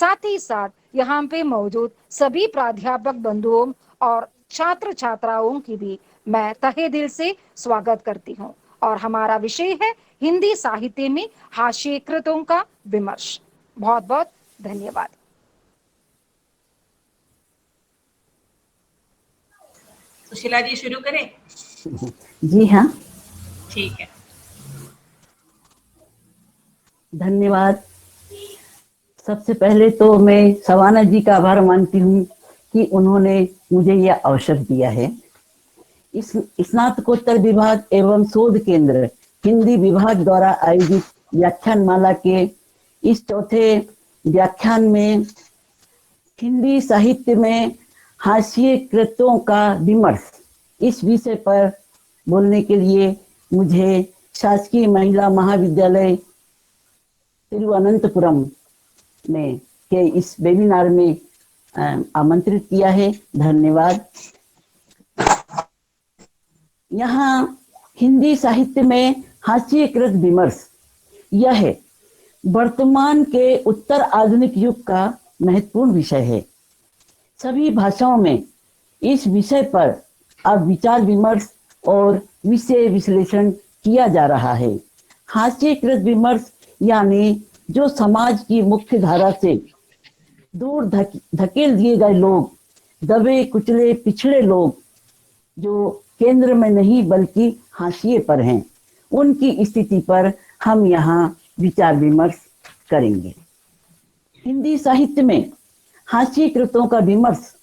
साथ ही साथ यहाँ पे मौजूद सभी प्राध्यापक बंधुओं और छात्र छात्राओं की भी मैं तहे दिल से स्वागत करती हूँ। और हमारा विषय है हिंदी साहित्य में हास्यकृतों का विमर्श। बहुत बहुत धन्यवाद। सुशीला जी शुरू करें? जी हाँ, ठीक है। धन्यवाद। सबसे पहले तो मैं सवाना जी का आभार मानती हूँ कि उन्होंने मुझे यह अवसर दिया है। इस स्नातकोत्तर विभाग एवं शोध केंद्र हिंदी विभाग द्वारा आयोजित व्याख्यानमाला के इस चौथे व्याख्यान में हिंदी साहित्य में हास्य कृतों का विमर्श इस विषय पर बोलने के लिए मुझे शासकीय महिला महाविद्यालय तिरुवनंतपुरम में के इस वेबिनार में आमंत्रित किया है। धन्यवाद। यहाँ हिंदी साहित्य में हास्यकृत विमर्श यह है वर्तमान के उत्तर आधुनिक युग का महत्वपूर्ण विषय है। सभी भाषाओं में इस विषय पर अब विचार विमर्श और विषय विश्लेषण किया जा रहा है। हास्यकृत विमर्श यानी जो समाज की मुख्य धारा से दूर धकेल दिए गए लोग, दबे कुचले पिछड़े लोग जो केंद्र में नहीं बल्कि हाशिए पर हैं, उनकी स्थिति पर हम यहाँ विचार विमर्श करेंगे। हिंदी साहित्य में हास्यकृतों का विमर्श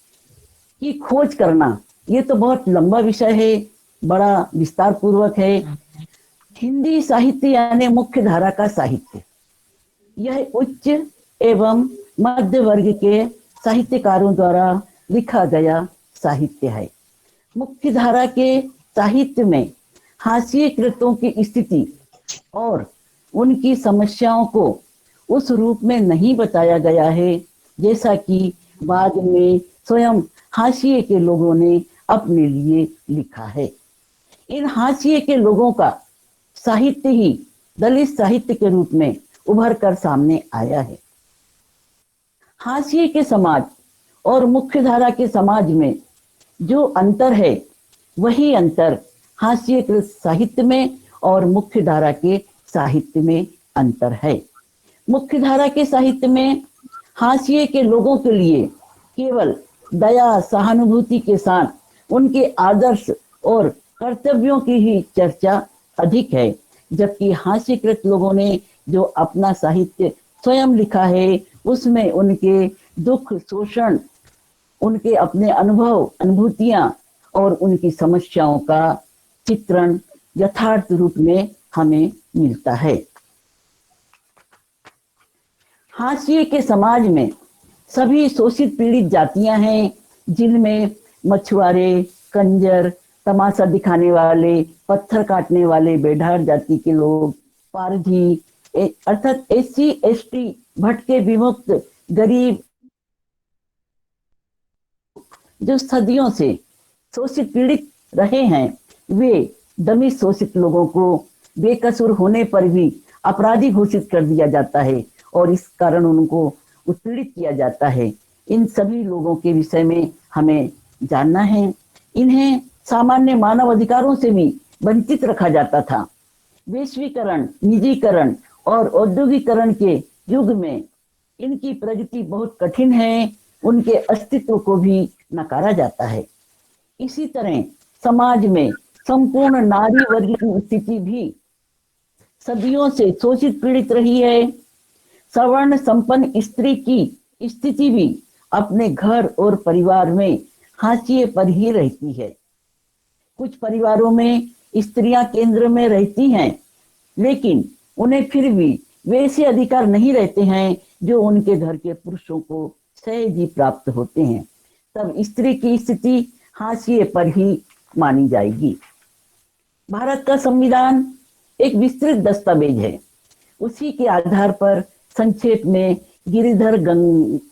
की खोज करना ये तो बहुत लंबा विषय है, बड़ा विस्तार पूर्वक है। हिंदी साहित्य यानी मुख्य धारा का साहित्य, यह उच्च एवं मध्य वर्ग के साहित्यकारों द्वारा लिखा गया साहित्य है। मुख्य धारा के साहित्य में हास्यकृतों की स्थिति और उनकी समस्याओं को उस रूप में नहीं बताया गया है जैसा कि बाद में स्वयं हाशिए के लोगों ने अपने लिए लिखा है। इन हाशिए के लोगों का साहित्य ही दलित साहित्य के रूप में उभर कर सामने आया है। हाशिए के समाज और मुख्य धारा के समाज में जो अंतर है वही अंतर हास्यकृत साहित्य में और मुख्य धारा के साहित्य में अंतर है। मुख्य धारा के साहित्य में हाशिए के लोगों के लिए केवल दया सहानुभूति के साथ उनके आदर्श और कर्तव्यों की ही चर्चा अधिक है, जबकि हास्यकृत लोगों ने जो अपना साहित्य स्वयं लिखा है उसमें उनके दुख शोषण, उनके अपने अनुभव अनुभूतियां और उनकी समस्याओं का चित्रण यथार्थ रूप में हमें मिलता है। हाशिए के समाज में सभी शोषित पीड़ित जातियां हैं, जिनमें मछुआरे, कंजर, तमाशा दिखाने वाले, पत्थर काटने वाले, बेढार जाति के लोग, पारधी अर्थात SC ST, भटके विमुक्त गरीब, जो सदियों से शोषित पीड़ित रहे हैं, वे दमित शोषित लोगों को बेकसूर होने पर भी अपराधी घोषित कर दिया जाता है और इस कारण उनको उत्पीड़ित किया जाता है। इन सभी लोगों के विषय में हमें जानना है। इन्हें सामान्य मानव अधिकारों से भी वंचित रखा जाता था। वैश्वीकरण, निजीकरण और औद्योगिकरण के युग में इनकी प्रगति बहुत कठिन है, उनके अस्तित्व को भी नकारा जाता है। इसी तरह समाज में संपूर्ण नारी वर्ग की स्थिति भी सदियों से शोषित पीड़ित रही है। सवर्ण संपन्न स्त्री की स्थिति भी अपने घर और परिवार में हाशिए पर ही रहती है। कुछ परिवारों में स्त्रियां केंद्र में रहती हैं, लेकिन उन्हें फिर भी वैसे अधिकार नहीं रहते हैं जो उनके घर के पुरुषों को सहज ही प्राप्त होते हैं। तब स्त्री की स्थिति हाशिए पर ही मानी जाएगी। भारत का संविधान एक विस्तृत दस्तावेज है। उसी के आधार पर संक्षेप में गिरिधर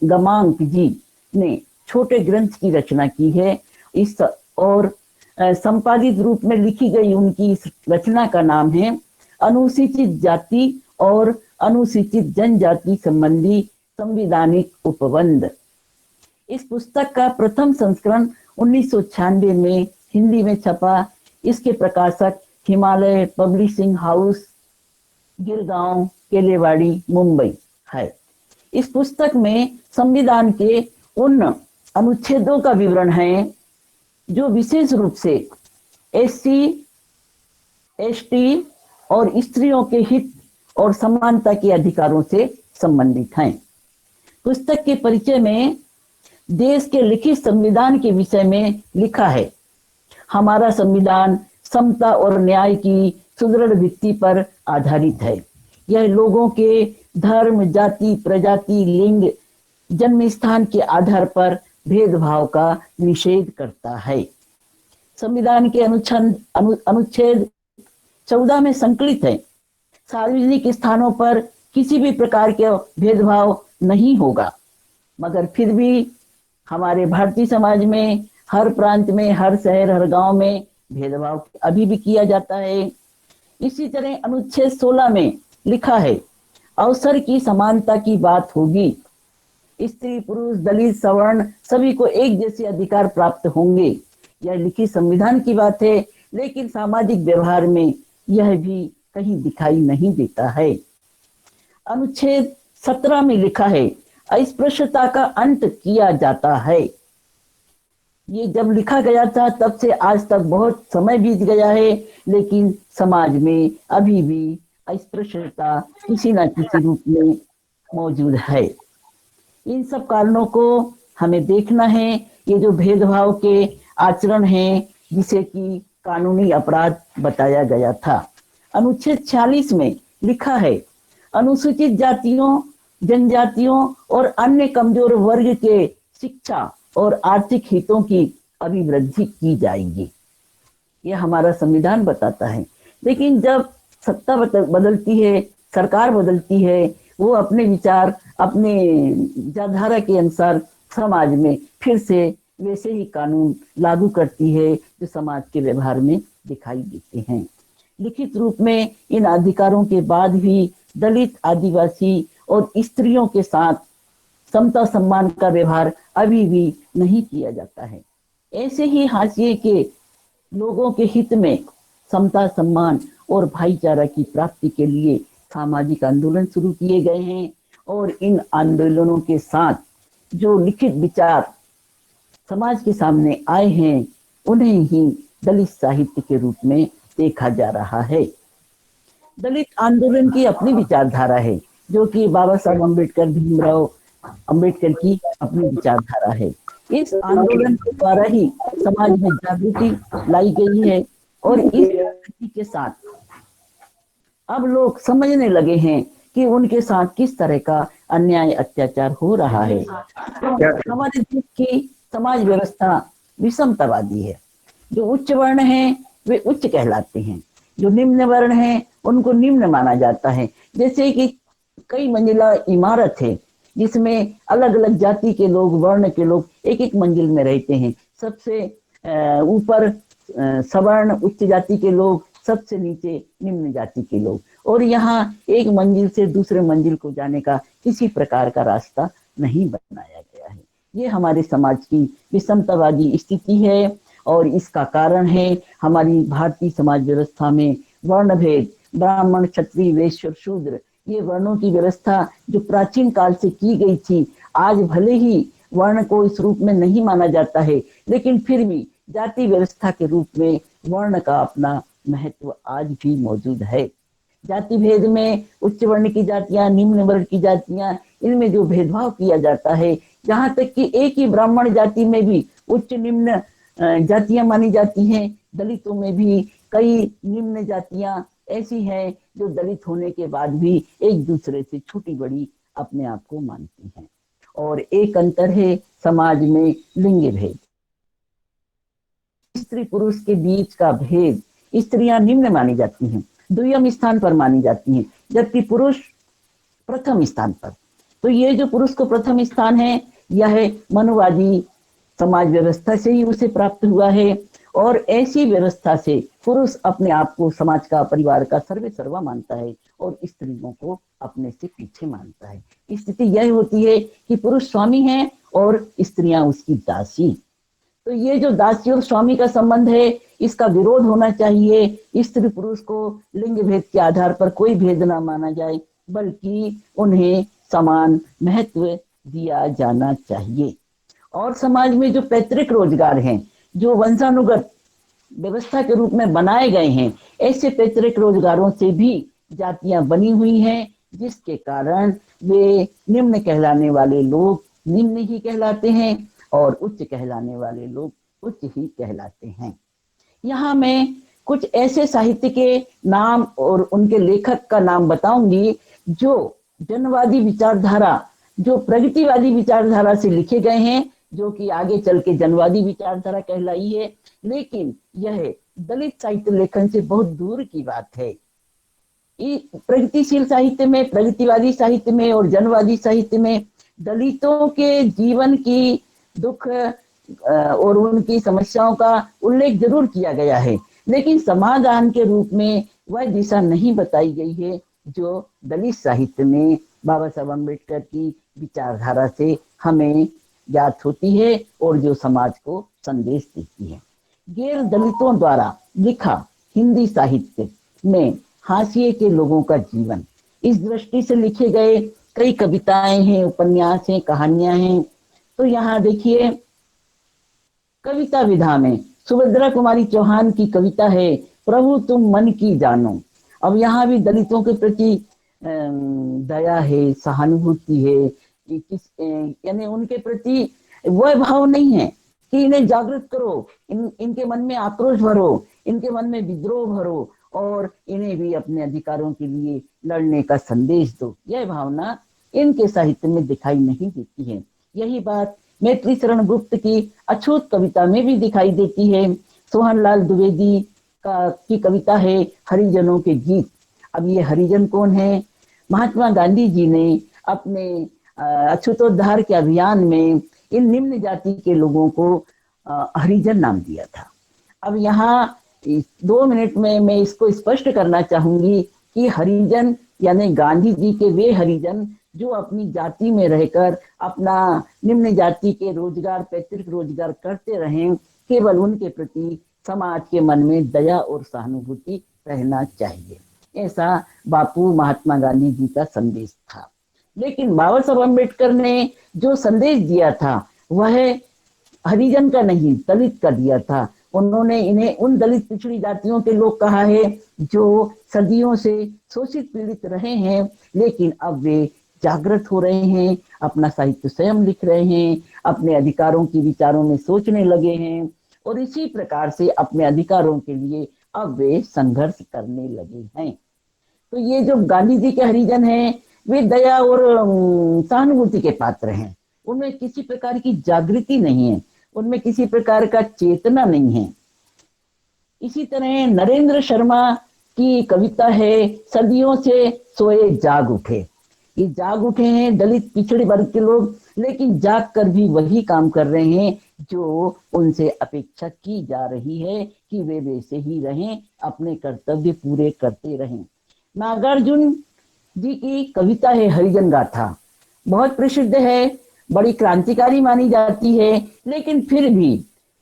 गमांक जी ने छोटे ग्रंथ की रचना की है। इस और संपादित रूप में लिखी गई उनकी इस रचना का नाम है अनुसूचित जाति और अनुसूचित जनजाति संबंधी संविधानिक उपबंध। इस पुस्तक का प्रथम संस्करण 1996 में हिंदी में छपा। इसके प्रकाशक हिमालय पब्लिशिंग हाउस, गिरगांव, केलेवाड़ी, मुंबई है। इस पुस्तक में संविधान के उन अनुच्छेदों का विवरण है जो विशेष रूप से एससी, एसटी और स्त्रियों के हित और समानता के अधिकारों से संबंधित हैं। पुस्तक के परिचय में देश के लिखित संविधान के विषय में लिखा है, हमारा संविधान समता और न्याय की सुदृढ़ भित्ति पर आधारित है। यह लोगों के धर्म, जाति, प्रजाति, लिंग, जन्म स्थान के आधार पर भेदभाव का निषेध करता है। संविधान के अनुच्छेद 14 में संकलित है, सार्वजनिक स्थानों पर किसी भी प्रकार के भेदभाव नहीं होगा। मगर फिर भी हमारे भारतीय समाज में हर प्रांत में, हर शहर, हर गांव में भेदभाव अभी भी किया जाता है। इसी तरह अनुच्छेद 16 में लिखा है, अवसर की समानता की बात होगी। स्त्री, पुरुष, दलित, सवर्ण सभी को एक जैसे अधिकार प्राप्त होंगे। यह लिखित संविधान की बात है, लेकिन सामाजिक व्यवहार में यह भी कहीं दिखाई नहीं देता है। अनुच्छेद 17 में लिखा है, अस्पृश्यता का अंत किया जाता है। ये जब लिखा गया था तब से आज तक बहुत समय बीत गया है, लेकिन समाज में अभी भी अस्पृश्यता किसी न किसी रूप में मौजूद है। इन सब कारणों को हमें देखना है। ये जो भेदभाव के आचरण हैं, जिसे कि कानूनी अपराध बताया गया था। अनुच्छेद 46 में लिखा है, अनुसूचित जातियों, जनजातियों और अन्य कमजोर वर्ग के शिक्षा और आर्थिक हितों की अभिवृद्धि की जाएगी। यह हमारा संविधान बताता है। लेकिन जब सत्ता बदलती है, सरकार बदलती है, वो अपने विचार, अपने विचारधारा के अनुसार समाज में फिर से वैसे ही कानून लागू करती है जो समाज के व्यवहार में दिखाई देते हैं। लिखित रूप में इन अधिकारों के बाद भी दलित, आदिवासी और स्त्रियों के साथ समता सम्मान का व्यवहार अभी भी नहीं किया जाता है। ऐसे ही हाशिए के लोगों के हित में समता सम्मान और भाईचारा की प्राप्ति के लिए सामाजिक आंदोलन शुरू किए गए हैं, और इन आंदोलनों के साथ जो लिखित विचार समाज के सामने आए हैं, उन्हें ही दलित साहित्य के रूप में देखा जा रहा है। दलित आंदोलन की अपनी विचारधारा है, जो कि बाबा साहब अम्बेडकर, भीमराव अम्बेडकर की अपनी विचारधारा है। इस आंदोलन के द्वारा ही समाज में जागृति लाई गई है, और इस जागृति के साथ अब लोग समझने लगे हैं कि उनके साथ किस तरह का अन्याय, अत्याचार हो रहा है। तो हमारे देश की समाज व्यवस्था विषमतावादी है। जो उच्च वर्ण हैं वे उच्च कहलाते हैं, जो निम्न वर्ण हैं उनको निम्न माना जाता है। जैसे कि कई मंजिला इमारत है जिसमें अलग अलग जाति के लोग, वर्ण के लोग एक एक मंजिल में रहते हैं। सबसे ऊपर सवर्ण उच्च जाति के लोग, सबसे नीचे निम्न जाति के लोग, और यहाँ एक मंजिल से दूसरे मंजिल को जाने का किसी प्रकार का रास्ता नहीं बनाया गया है। ये हमारे समाज की विषमतावादी स्थिति है, और इसका कारण है हमारी भारतीय समाज व्यवस्था में वर्ण भेद, ब्राह्मण, क्षत्रिय, वैश्य, शूद्र, ये वर्णों की व्यवस्था जो प्राचीन काल से की गई थी, आज भले ही वर्ण को इस रूप में नहीं माना जाता है, लेकिन फिर भी जाति व्यवस्था के रूप में वर्ण का अपना महत्व आज भी मौजूद है। जाति भेद में उच्च वर्ण की जातियां, निम्न वर्ण की जातियां, इनमें जो भेदभाव किया जाता है, जहां तक कि एक ही ब्राह्मण जाति में भी उच्च निम्न जातियां मानी जाती हैं। दलितों में भी कई निम्न जातियां ऐसी हैं जो दलित होने के बाद भी एक दूसरे से छोटी बड़ी अपने आप को मानती हैं। और एक अंतर है समाज में लिंग भेद, स्त्री पुरुष के बीच का भेद। स्त्रियां निम्न मानी जाती हैं, द्वितीय स्थान पर मानी जाती हैं, जबकि पुरुष प्रथम स्थान पर। तो ये जो पुरुष को प्रथम स्थान है, यह मनुवादी समाज व्यवस्था से ही उसे प्राप्त हुआ है। और ऐसी व्यवस्था से पुरुष अपने आप को समाज का, परिवार का सर्वे सर्वा मानता है और स्त्रियों को अपने से पीछे मानता है। स्थिति यह होती है कि पुरुष स्वामी है और स्त्रियां उसकी दासी। तो ये जो दासी और स्वामी का संबंध है, इसका विरोध होना चाहिए। स्त्री पुरुष को लिंग भेद के आधार पर कोई भेद ना माना जाए, बल्कि उन्हें समान महत्व दिया जाना चाहिए। और समाज में जो पैतृक रोजगार हैं, जो वंशानुगत व्यवस्था के रूप में बनाए गए हैं, ऐसे पैतृक रोजगारों से भी जातियां बनी हुई हैं, जिसके कारण वे निम्न कहलाने वाले लोग निम्न ही कहलाते हैं और उच्च कहलाने वाले लोग उच्च ही कहलाते हैं। यहाँ मैं कुछ ऐसे साहित्य के नाम और उनके लेखक का नाम बताऊंगी जो जनवादी विचारधारा, जो प्रगतिवादी विचारधारा से लिखे गए हैं, जो कि आगे चल के जनवादी विचारधारा कहलाई है, लेकिन यह दलित साहित्य लेखन से बहुत दूर की बात है। प्रगतिशील साहित्य में, प्रगतिवादी साहित्य में और जनवादी साहित्य में दलितों के जीवन की दुख और उनकी समस्याओं का उल्लेख जरूर किया गया है, लेकिन समाधान के रूप में वह दिशा नहीं बताई गई है जो दलित साहित्य में बाबा साहब अम्बेडकर की विचारधारा से हमें ज्ञात होती है और जो समाज को संदेश देती है। गैर दलितों द्वारा लिखा हिंदी साहित्य में हाशिए के लोगों का जीवन, इस दृष्टि से लिखे गए कई कविताएं हैं, उपन्यास हैं, कहानियां हैं। तो यहाँ देखिए, कविता विधा में सुभद्रा कुमारी चौहान की कविता है, प्रभु तुम मन की जानो। अब यहाँ भी दलितों के प्रति दया है, सहानुभूति है, यानी उनके प्रति वह भाव नहीं है कि इन्हें जागृत करो, इनके मन में आक्रोश भरो, इनके मन में विद्रोह भरो और इन्हें भी अपने अधिकारों के लिए लड़ने का संदेश दो। यह भावना इनके साहित्य में दिखाई नहीं देती है। यही बात मैत्री शरण गुप्त की अछूत कविता में भी दिखाई देती है। सोहनलाल द्विवेदी की कविता है हरिजनों के गीत। अब ये हरिजन कौन है? महात्मा गांधी जी ने अपने अछूतोद्धार के अभियान में इन निम्न जाति के लोगों को हरिजन नाम दिया था। अब यहाँ 2 मिनट में मैं इसको स्पष्ट करना चाहूंगी कि हरिजन यानी गांधी जी के वे हरिजन जो अपनी जाति में रहकर अपना निम्न जाति के रोजगार, पैतृक रोजगार करते रहें, केवल उनके प्रति समाज के मन में दया और सहानुभूति रहना चाहिए। ऐसा बापू महात्मा गांधी जी का संदेश था। लेकिन बाबा साहब अम्बेडकर ने जो संदेश दिया था वह हरिजन का नहीं, दलित का दिया था। उन्होंने इन्हें उन दलित पिछड़ी जातियों के लोग कहा है जो सदियों से शोषित पीड़ित रहे हैं, लेकिन अब वे जागृत हो रहे हैं, अपना साहित्य स्वयं लिख रहे हैं, अपने अधिकारों की विचारों में सोचने लगे हैं और इसी प्रकार से अपने अधिकारों के लिए अब वे संघर्ष करने लगे हैं। तो ये जो गांधी जी के हरिजन हैं वे दया और सहानुभूति के पात्र हैं। उनमें किसी प्रकार की जागृति नहीं है, उनमें किसी प्रकार का चेतना नहीं है। इसी तरह नरेंद्र शर्मा की कविता है सदियों से सोए जाग उठे। ये जाग उठे हैं दलित पिछड़े वर्ग के लोग, लेकिन जाग कर भी वही काम कर रहे हैं जो उनसे अपेक्षा की जा रही है कि वे वैसे ही रहें, अपने कर्तव्य पूरे करते रहें। नागार्जुन जी की कविता है हरिजन गाथा, बहुत प्रसिद्ध है, बड़ी क्रांतिकारी मानी जाती है, लेकिन फिर भी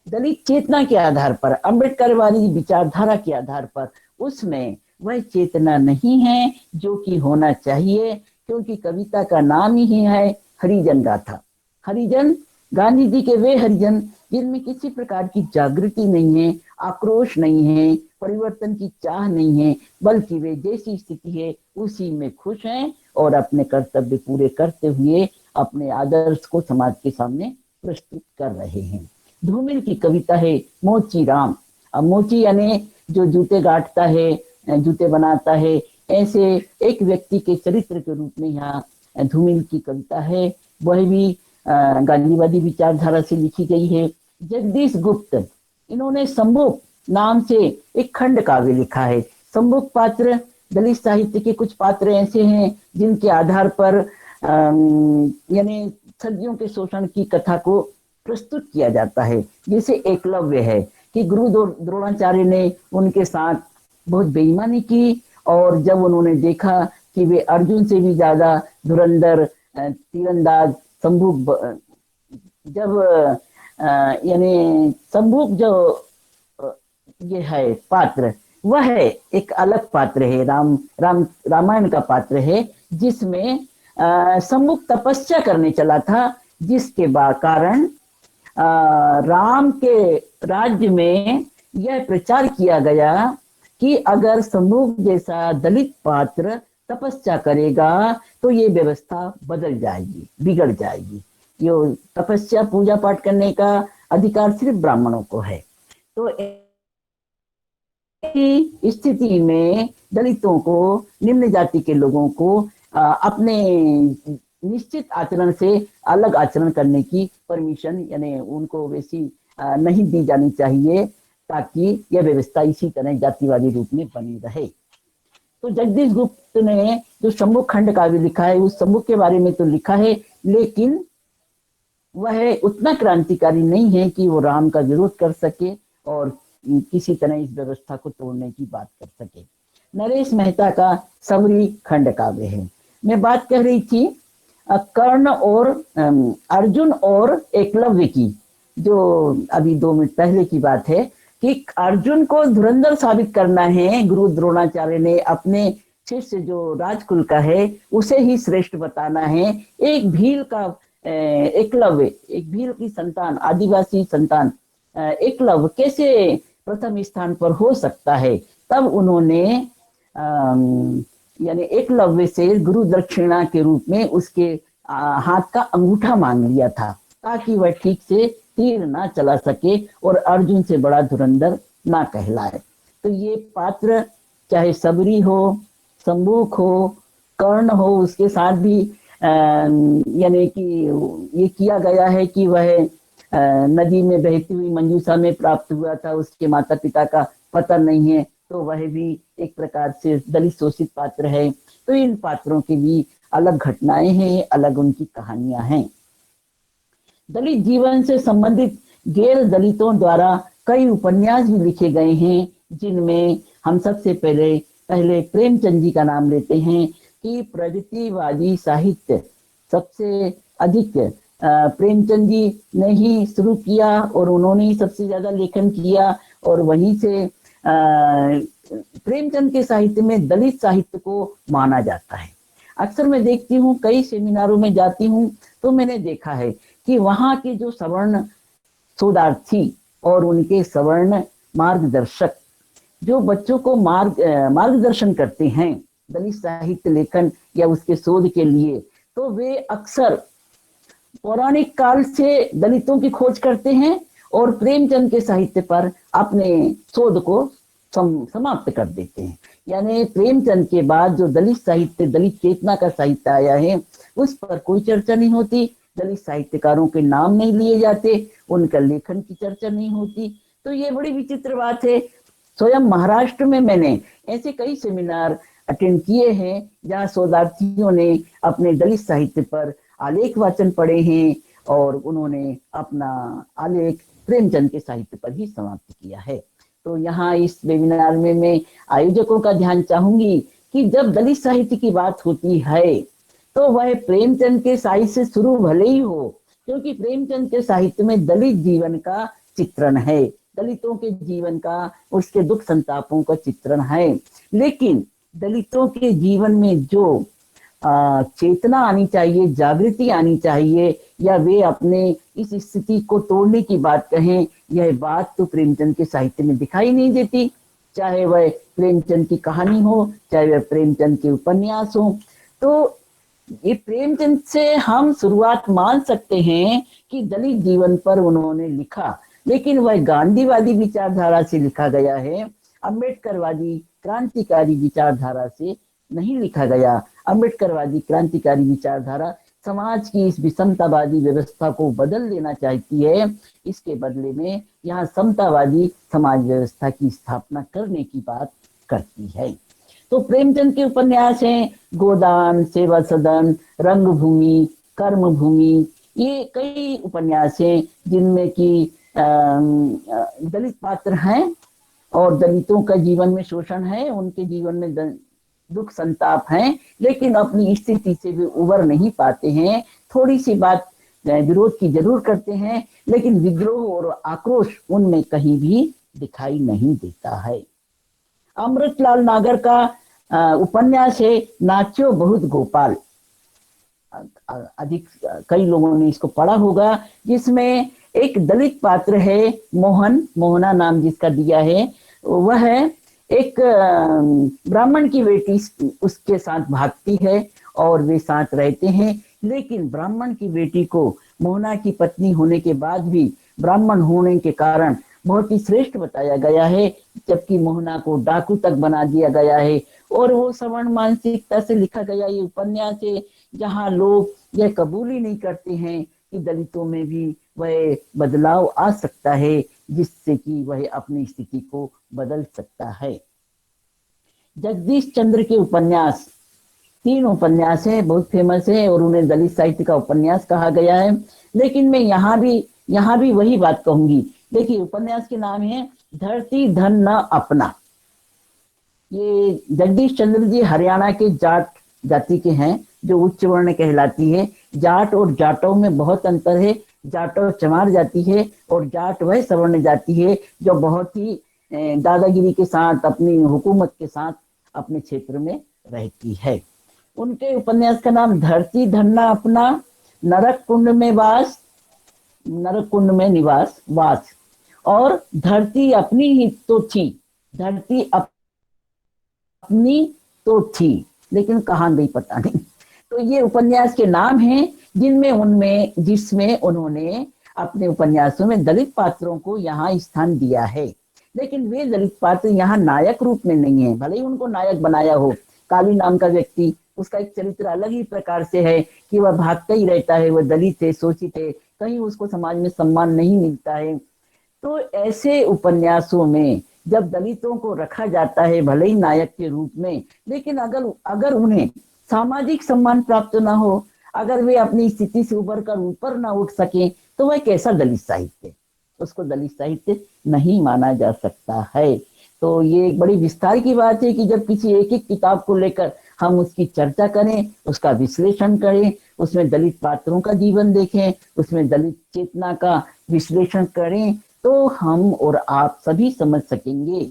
दलित चेतना के आधार पर, अम्बेडकरवादी विचारधारा के आधार पर उसमें वह चेतना नहीं है जो कि होना चाहिए, क्योंकि कविता का नाम ही है हरिजन गाथा। हरिजन गांधी जी के वे हरिजन जिनमें किसी प्रकार की जागृति नहीं है, आक्रोश नहीं है, परिवर्तन की चाह नहीं है, बल्कि वे जैसी स्थिति है उसी में खुश हैं और अपने कर्तव्य पूरे करते हुए अपने आदर्श को समाज के सामने प्रस्तुत कर रहे हैं। धूमिल की कविता है मोची राम। अब मोची यानी जो जूते गांठता है, जूते बनाता है, ऐसे एक व्यक्ति के चरित्र के रूप में यहाँ धूमिल की कविता है। वह भी गांधीवादी विचारधारा से लिखी गई है। जगदीश गुप्त, इन्होंने संभोग नाम से एक खंड काव्य लिखा है। संभोग पात्र दलित साहित्य के कुछ पात्र ऐसे हैं जिनके आधार पर यानी सदियों के शोषण की कथा को प्रस्तुत किया जाता है। जैसे एकलव्य है, कि गुरु द्रोणाचार्य ने उनके साथ बहुत बेईमानी की, और जब उन्होंने देखा कि वे अर्जुन से भी ज्यादा धुरंधर, तीरंदाज, जब यानी संभूक जो ये है पात्र, वह है एक अलग पात्र है, रामायण का पात्र है, जिसमें सम्मुख तपस्या करने चला था, जिसके कारण राम के राज्य में यह प्रचार किया गया कि अगर सम्मुख जैसा दलित पात्र तपस्या करेगा तो ये व्यवस्था बदल जाएगी, बिगड़ जाएगी। ये तपस्या पूजा पाठ करने का अधिकार सिर्फ ब्राह्मणों को है। तो की स्थिति में दलितों को, निम्न जाति के लोगों को अपने निश्चित आचरण से अलग आचरण करने की परमिशन, यानी उनको वैसी नहीं दी जानी चाहिए, ताकि यह व्यवस्था इसी तरह जातिवादी रूप में बनी रहे। तो जगदीश गुप्त ने जो सम्मुख खंड काव्य लिखा है, उस सम्मुख के बारे में तो लिखा है, लेकिन वह उतना क्रांतिकारी नहीं है कि वो राम का विरोध कर सके और किसी तरह इस व्यवस्था को तोड़ने की बात कर सके। नरेश मेहता का सबरी खंड काव्य है। मैं बात कह रही थी कर्ण और अर्जुन और एकलव्य की, जो अभी 2 मिनट पहले की बात है, कि अर्जुन को धुरंधर साबित करना है। गुरु द्रोणाचार्य ने अपने शिष्य जो राजकुल का है उसे ही श्रेष्ठ बताना है। एक भील का एकलव्य, एक भील की संतान, आदिवासी संतान एकलव्य कैसे प्रथम स्थान पर हो सकता है? तब उन्होंने यानी एकलव्य से गुरु दक्षिणा के रूप में उसके हाथ का अंगूठा मांग लिया था, ताकि वह ठीक से तीर ना चला सके और अर्जुन से बड़ा धुरंधर ना कहलाए। तो ये पात्र चाहे सबरी हो, सम्मुख हो, कर्ण हो, उसके साथ भी यानी कि ये किया गया है कि वह नदी में बहती हुई मंजूषा में प्राप्त हुआ था, उसके माता पिता का पता नहीं है, तो वह भी एक प्रकार से दलित शोषित पात्र है। तो इन पात्रों की भी अलग घटनाएं हैं, अलग उनकी कहानियां हैं। दलित जीवन से संबंधित गैर दलितों द्वारा कई उपन्यास भी लिखे गए हैं, जिनमें हम सबसे पहले प्रेमचंद जी का नाम लेते हैं कि प्रगतिवादी साहित्य सबसे अधिक प्रेमचंद जी ने ही शुरू किया और उन्होंने ही सबसे ज्यादा लेखन किया, और वहीं से प्रेमचंद के साहित्य में दलित साहित्य को माना जाता है। अक्सर मैं देखती हूँ, कई सेमिनारों में जाती हूँ, तो मैंने देखा है कि वहाँ के जो सवर्ण शोधार्थी और उनके सवर्ण मार्गदर्शक जो बच्चों को मार्गदर्शन करते हैं दलित साहित्य लेखन या उसके शोध के लिए, तो वे अक्सर पौराणिक काल से दलितों की खोज करते हैं और प्रेमचंद के साहित्य पर अपने शोध को समाप्त कर देते हैं। यानी प्रेमचंद के बाद जो दलित साहित्य, दलित चेतना का साहित्य आया है, उस पर कोई चर्चा नहीं होती, दलित साहित्यकारों के नाम नहीं लिए जाते, उनका लेखन की चर्चा नहीं होती। तो ये बड़ी विचित्र बात है। स्वयं महाराष्ट्र में मैंने ऐसे कई सेमिनार अटेंड किए हैं जहाँ शोधार्थियों ने अपने दलित साहित्य पर आलेख वाचन पढ़े हैं और उन्होंने अपना आलेख प्रेमचंद के साहित्य पर ही समाप्त किया है। तो यहाँ इस वेबिनार में मैं आयोजकों का ध्यान चाहूंगी कि जब दलित साहित्य की बात होती है तो वह प्रेमचंद के साहित्य से शुरू भले ही हो, क्योंकि प्रेमचंद के साहित्य में दलित जीवन का चित्रण है, दलितों के जीवन का, उसके दुख संतापों का चित्रण है। लेकिन दलितों के जीवन में जो चेतना आनी चाहिए, जागृति आनी चाहिए, या वे अपने इस स्थिति को तोड़ने की बात कहें, यह बात तो प्रेमचंद के साहित्य में दिखाई नहीं देती। चाहे वह प्रेमचंद की कहानी हो, चाहे वह प्रेमचंद के उपन्यास हो। तो ये प्रेमचंद से हम शुरुआत मान सकते हैं कि दलित जीवन पर उन्होंने लिखा, लेकिन वह गांधीवादी विचारधारा से लिखा गया है, अम्बेडकरवादी क्रांतिकारी विचारधारा से नहीं लिखा गया। अम्बेडकरवादी क्रांतिकारी विचारधारा समाज की इस विषमतावादी व्यवस्था को बदल देना चाहती है, इसके बदले में यहाँ समतावादी समाज व्यवस्था की स्थापना करने की बात करती है। तो प्रेमचंद के उपन्यास हैं गोदान, सेवा सदन, रंगभूमि, कर्मभूमि, ये कई उपन्यास हैं जिनमें कि दलित पात्र हैं और दलितों का जीवन में शोषण है, उनके जीवन में दुख संताप है, लेकिन अपनी स्थिति से भी उबर नहीं पाते हैं। थोड़ी सी बात विरोध की जरूर करते हैं, लेकिन विद्रोह और आक्रोश उनमें कहीं भी दिखाई नहीं देता है। अमृतलाल नागर का उपन्यास है नाच्यो बहुत गोपाल, अधिक कई लोगों ने इसको पढ़ा होगा, जिसमें एक दलित पात्र है मोहना नाम जिसका दिया है। वह एक ब्राह्मण की बेटी उसके साथ भागती है और वे साथ रहते हैं, लेकिन ब्राह्मण की बेटी को मोहना की पत्नी होने के बाद भी ब्राह्मण होने के कारण बहुत ही श्रेष्ठ बताया गया है, जबकि मोहना को डाकू तक बना दिया गया है। और वो सवर्ण मानसिकता से लिखा गया ये उपन्यास है, जहाँ लोग यह कबूल ही नहीं करते हैं कि दलितों में भी वह बदलाव आ सकता है, जिससे कि वह अपनी स्थिति को बदल सकता है। जगदीश चंद्र के उपन्यास, 3 उपन्यास है, बहुत फेमस है और उन्हें दलित साहित्य का उपन्यास कहा गया है। लेकिन मैं यहाँ भी वही बात कहूंगी। देखिए, उपन्यास के नाम है धरती धन न अपना। ये जगदीश चंद्र जी हरियाणा के जाट जाति के हैं, जो उच्च वर्ण कहलाती है। जाट और जाटों में बहुत अंतर है। जाटो चमार जाति है और जाट वह सवर्ण जाति है जो बहुत ही दादागिरी के साथ, अपनी हुकूमत के साथ अपने क्षेत्र में रहती है। उनके उपन्यास का नाम धरती धन्ना अपना, नरक कुंड में निवास वास, और धरती अपनी ही तो थी, धरती अपनी तो थी, लेकिन कहाँ गई पता नहीं। तो ये उपन्यास के नाम हैं जिसमें उन्होंने अपने उपन्यासों में दलित पात्रों को यहाँ स्थान दिया है। लेकिन वे दलित पात्र यहाँ नायक रूप में नहीं है, भले ही उनको नायक बनाया हो। काली नाम का व्यक्ति, उसका एक चरित्र अलग ही प्रकार से है कि वह भागता ही रहता है, वह दलित है, शोषित है, कहीं उसको समाज में सम्मान नहीं मिलता है। तो ऐसे उपन्यासों में जब दलितों को रखा जाता है, भले ही नायक के रूप में, लेकिन अगर उन्हें सामाजिक सम्मान प्राप्त ना हो, अगर वे अपनी स्थिति से उबर कर ऊपर ना उठ सके, तो वह कैसा दलित साहित्य? उसको दलित साहित्य नहीं माना जा सकता है। तो ये एक बड़ी विस्तार की बात है कि जब किसी एक किताब को लेकर हम उसकी चर्चा करें, उसका विश्लेषण करें, उसमें दलित पात्रों का जीवन देखें, उसमें दलित चेतना का विश्लेषण करें, तो हम और आप सभी समझ सकेंगे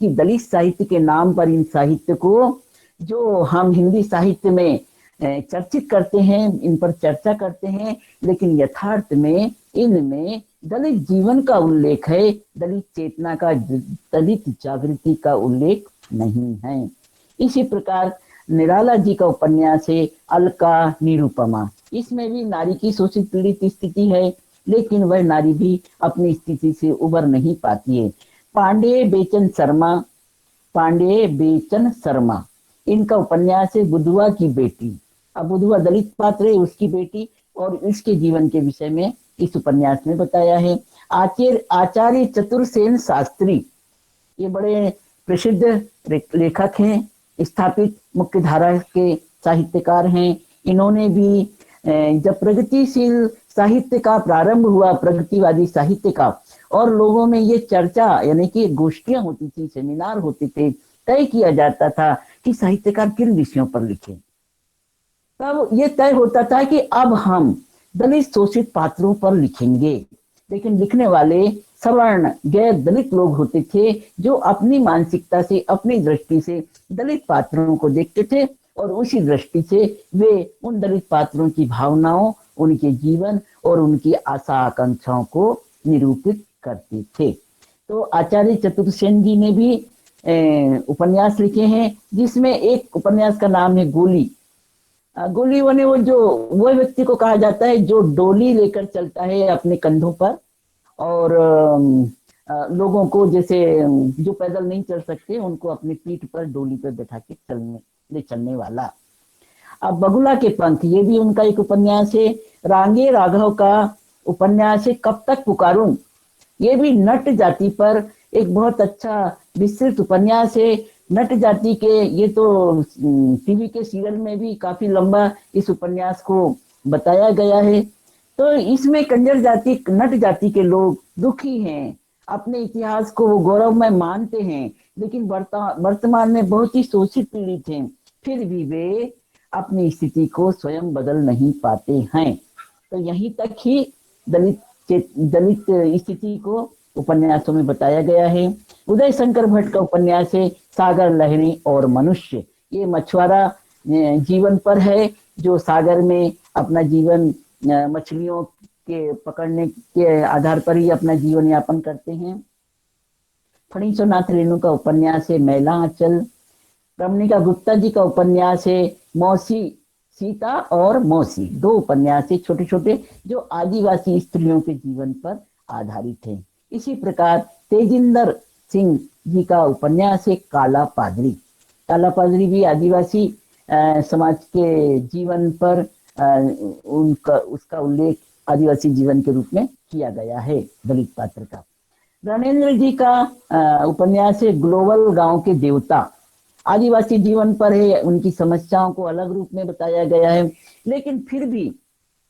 कि दलित साहित्य के नाम पर इन साहित्य को जो हम हिंदी साहित्य में चर्चित करते हैं, इन पर चर्चा करते हैं, लेकिन यथार्थ में इनमें दलित जीवन का उल्लेख है, दलित चेतना का, दलित जागृति का उल्लेख नहीं है। इसी प्रकार निराला जी का उपन्यास है अलका निरुपमा। इसमें भी नारी की शोषित पीड़ित स्थिति है, लेकिन वह नारी भी अपनी स्थिति से उबर नहीं पाती है। पांडे बेचन शर्मा, इनका उपन्यास है बुधवा की बेटी। अब बुधवा दलित पात्र है, उसकी बेटी, और इसके जीवन के विषय में इस उपन्यास में बताया है। आचार्य चतुरसेन शास्त्री, ये बड़े प्रसिद्ध लेखक हैं, स्थापित मुख्य धारा के साहित्यकार हैं। इन्होंने भी जब प्रगतिशील साहित्य का प्रारंभ हुआ, प्रगतिवादी साहित्य का, और लोगों में ये चर्चा यानी कि गोष्ठियां होती थी, सेमिनार होते थे, तय किया जाता था कि साहित्यकार किन विषयों पर लिखें, तब ये तय होता था कि अब हम दलित शोषित पात्रों पर लिखेंगे। लेकिन लिखने वाले सवर्ण गैर दलित लोग होते थे, जो अपनी मानसिकता से, अपनी दृष्टि से दलित पात्रों को देखते थे और उसी दृष्टि से वे उन दलित पात्रों की भावनाओं, उनके जीवन और उनकी आशा आकांक्षाओं को निरूपित करते थे। तो आचार्य चतुरसेन जी ने भी उपन्यास लिखे हैं, जिसमें एक उपन्यास का नाम है गोली। गोली बने वो व्यक्ति को कहा जाता है जो डोली लेकर चलता है अपने कंधों पर, और लोगों को, जैसे जो पैदल नहीं चल सकते, उनको अपनी पीठ पर डोली पर बैठा के चलने वाला। अब बगुला के पंख, ये भी उनका एक उपन्यास है। रांगे राघव का उपन्यास है कब तक पुकारूं, ये भी नट जाति पर एक बहुत अच्छा विस्तृत उपन्यास है। नट जाति के, ये तो टीवी के सीरियल में भी काफी लंबा इस उपन्यास को बताया गया है। तो इसमें कंजर जाति, नट जाति के लोग दुखी हैं, अपने इतिहास को वो गौरवमय मानते हैं, लेकिन वर्तमान में बहुत ही शोषित पीड़ित हैं, फिर भी वे अपनी स्थिति को स्वयं बदल नहीं पाते हैं। तो यहीं तक ही दलित स्थिति को उपन्यासों में बताया गया है। उदय शंकर भट्ट का उपन्यास है सागर, लहरें और मनुष्य। ये मछुआरा जीवन पर है, जो सागर में अपना जीवन मछलियों के पकड़ने के आधार पर ही अपना जीवन यापन करते हैं। फणीश्वरनाथ रेणु का उपन्यास है मैला आंचल। रमणिका गुप्ता जी का उपन्यास है मौसी, सीता और मौसी। दो उपन्यास है छोटे छोटे, जो आदिवासी स्त्रियों के जीवन पर आधारित है। इसी प्रकार तेजिंदर सिंह जी का उपन्यास है काला पादरी। काला पादरी भी आदिवासी समाज के जीवन पर उसका उल्लेख आदिवासी जीवन के रूप में किया गया है, दलित पात्र का। रणेंद्र जी का उपन्यास है ग्लोबल गांव के देवता। आदिवासी जीवन पर है, उनकी समस्याओं को अलग रूप में बताया गया है, लेकिन फिर भी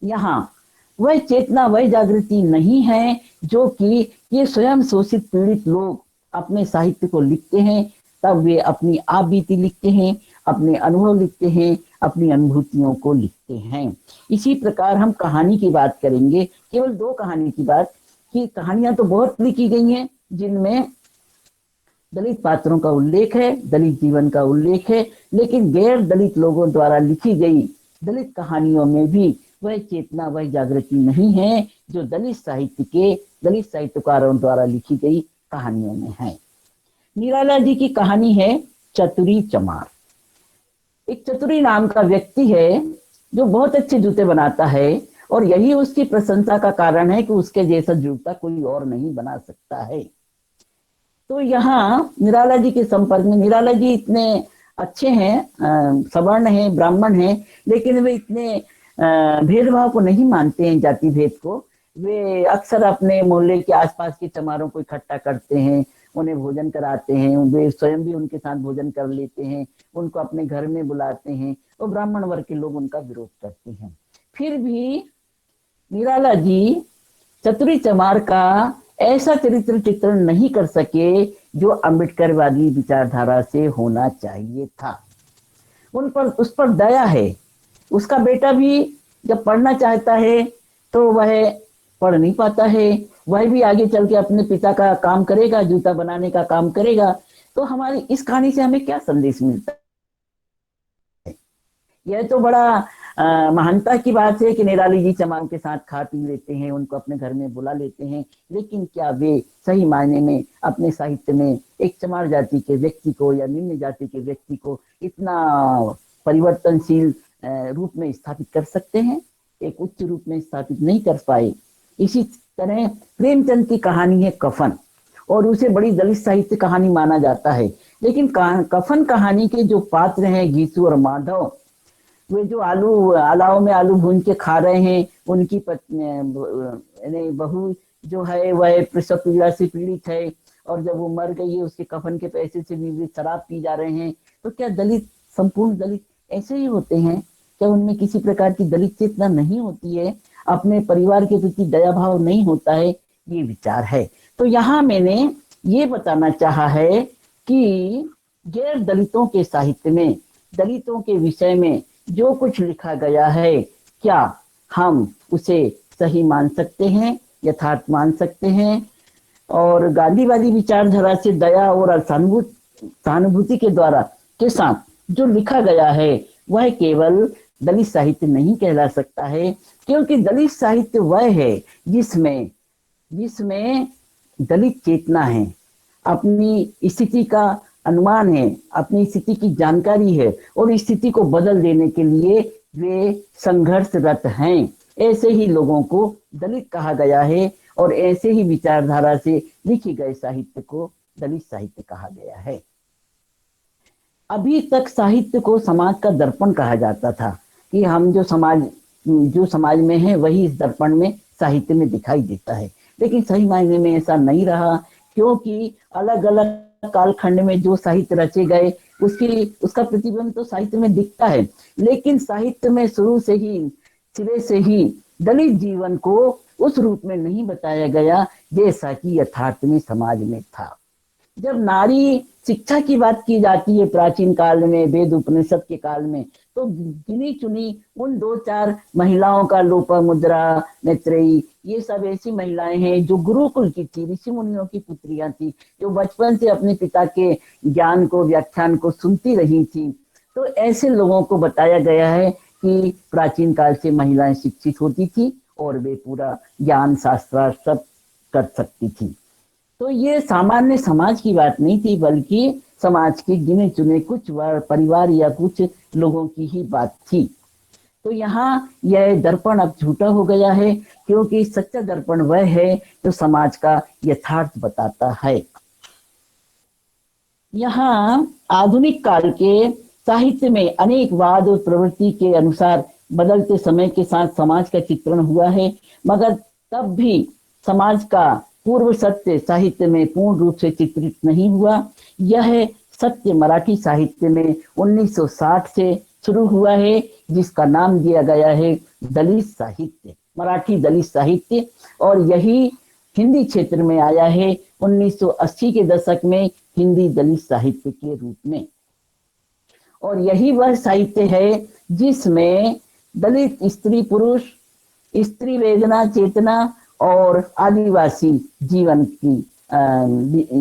यहाँ वह चेतना, वह जागृति नहीं है जो कि ये स्वयं शोषित पीड़ित लोग अपने साहित्य को लिखते हैं। तब वे अपनी आप बीती लिखते हैं, अपने अनुभव लिखते हैं, अपनी अनुभूतियों को लिखते हैं। इसी प्रकार हम कहानी की बात करेंगे, केवल दो कहानी की बात, कि कहानियां तो बहुत लिखी गई हैं जिनमें दलित पात्रों का उल्लेख है, दलित जीवन का उल्लेख है, लेकिन गैर दलित लोगों द्वारा लिखी गई दलित कहानियों में भी वह चेतना, वह जागृति नहीं है जो दलित साहित्यकारों द्वारा लिखी गई कहानियों में है। निराला जी की कहानी है चतुरी चमार। एक चतुरी नाम का व्यक्ति है जो बहुत अच्छे जूते बनाता है, और यही उसकी प्रशंसा का कारण है कि उसके जैसा जूता कोई और नहीं बना सकता है। तो यहाँ निराला जी के संपर्क में, निराला जी इतने अच्छे हैं, सवर्ण हैं, ब्राह्मण हैं, लेकिन वे इतने भेदभाव को नहीं मानते हैं, जाति भेद को। वे अक्सर अपने मोहल्ले के आसपास के चमारों को इकट्ठा करते हैं, उन्हें भोजन कराते हैं, वे स्वयं भी उनके साथ भोजन कर लेते हैं, उनको अपने घर में बुलाते हैं, और ब्राह्मण वर्ग के लोग उनका विरोध करते हैं। फिर भी निराला जी चतुरी चमार का ऐसा चरित्र चित्रण नहीं कर सके जो अम्बेडकरवादी विचारधारा से होना चाहिए था। उस पर दया है। उसका बेटा भी जब पढ़ना चाहता है तो वह पढ़ नहीं पाता है, वह भी आगे चल के अपने पिता का काम करेगा, जूता बनाने का काम करेगा। तो हमारी इस कहानी से हमें क्या संदेश मिलता है? यह तो बड़ा महानता की बात है कि निराली जी चमार के साथ खा पी लेते हैं, उनको अपने घर में बुला लेते हैं, लेकिन क्या वे सही मायने में अपने साहित्य में एक चमार जाति के व्यक्ति को या निम्न जाति के व्यक्ति को इतना परिवर्तनशील रूप में स्थापित कर सकते हैं? एक उच्च रूप में स्थापित नहीं कर पाए। इसी तरह प्रेमचंद की कहानी है कफन, और उसे बड़ी दलित साहित्य कहानी माना जाता है, लेकिन कफन कहानी के जो पात्र हैं गीसू और माधव, वे जो अलाव में आलू भून के खा रहे हैं, उनकी बहू जो है वह प्रसव पीड़ा से पीड़ित है, और जब वो मर गई है उसके कफन के पैसे से भी वे शराब पी जा रहे हैं। तो क्या दलित, संपूर्ण दलित ऐसे ही होते हैं? क्या उनमें किसी प्रकार की दलित चेतना नहीं होती है? अपने परिवार के प्रति दया भाव नहीं होता है? ये विचार है। तो यहाँ मैंने ये बताना चाहा है कि गैर दलितों के साहित्य में, दलितों के विषय में जो कुछ लिखा गया है, क्या हम उसे सही मान सकते हैं, यथार्थ मान सकते हैं? और गांधीवादी विचारधारा से दया और सहानुभूति के द्वारा के साथ जो लिखा गया है वह केवल दलित साहित्य नहीं कहला सकता है, क्योंकि दलित साहित्य वह है जिसमें दलित चेतना है, अपनी स्थिति का अनुमान है, अपनी स्थिति की जानकारी है, और स्थिति को बदल देने के लिए वे संघर्षरत हैं। ऐसे ही लोगों को दलित कहा गया है, और ऐसे ही विचारधारा से लिखे गए साहित्य को दलित साहित्य कहा गया है। अभी तक साहित्य को समाज का दर्पण कहा जाता था, कि हम जो समाज में है वही इस दर्पण में साहित्य में दिखाई देता है, लेकिन सही मायने में ऐसा नहीं रहा, क्योंकि अलग अलग कालखंड में जो साहित्य रचे गए उसका प्रतिबिंब तो साहित्य में दिखता है, लेकिन साहित्य में शुरू से ही, सिरे से ही दलित जीवन को उस रूप में नहीं बताया गया जैसा कि यथार्थ में समाज में था। जब नारी शिक्षा की बात की जाती है प्राचीन काल में, वेद उपनिषद के काल में, तो गिनी चुनी उन 2-4 महिलाओं का लोपामुद्रा, मैत्रेयी, ये सब ऐसी महिलाएं हैं जो गुरुकुल की थी, ऋषि मुनियों की पुत्रियां थी, जो बचपन से अपने पिता के ज्ञान को, व्याख्यान को सुनती रही थी। तो ऐसे लोगों को बताया गया है कि प्राचीन काल से महिलाएं शिक्षित होती थी और वे पूरा ज्ञान शास्त्र सब कर सकती थी। तो ये सामान्य समाज की बात नहीं थी, बल्कि समाज के गिने चुने कुछ परिवार या कुछ लोगों की ही बात थी। तो यहाँ यह दर्पण अब झूठा हो गया है, क्योंकि सच्चा दर्पण वह है जो समाज का यथार्थ बताता है। यहाँ आधुनिक काल के साहित्य में अनेक वाद और प्रवृत्ति के अनुसार बदलते समय के साथ समाज का चित्रण हुआ है, मगर तब भी समाज का पूर्व सत्य साहित्य में पूर्ण रूप से चित्रित नहीं हुआ। यह सत्य मराठी साहित्य में 1960 से शुरू हुआ है, जिसका नाम दिया गया है दलित साहित्य, मराठी दलित साहित्य, और यही हिंदी क्षेत्र में आया है 1980 के दशक में हिंदी दलित साहित्य के रूप में। और यही वह साहित्य है जिसमें दलित स्त्री पुरुष, स्त्री वेदना चेतना और आदिवासी जीवन की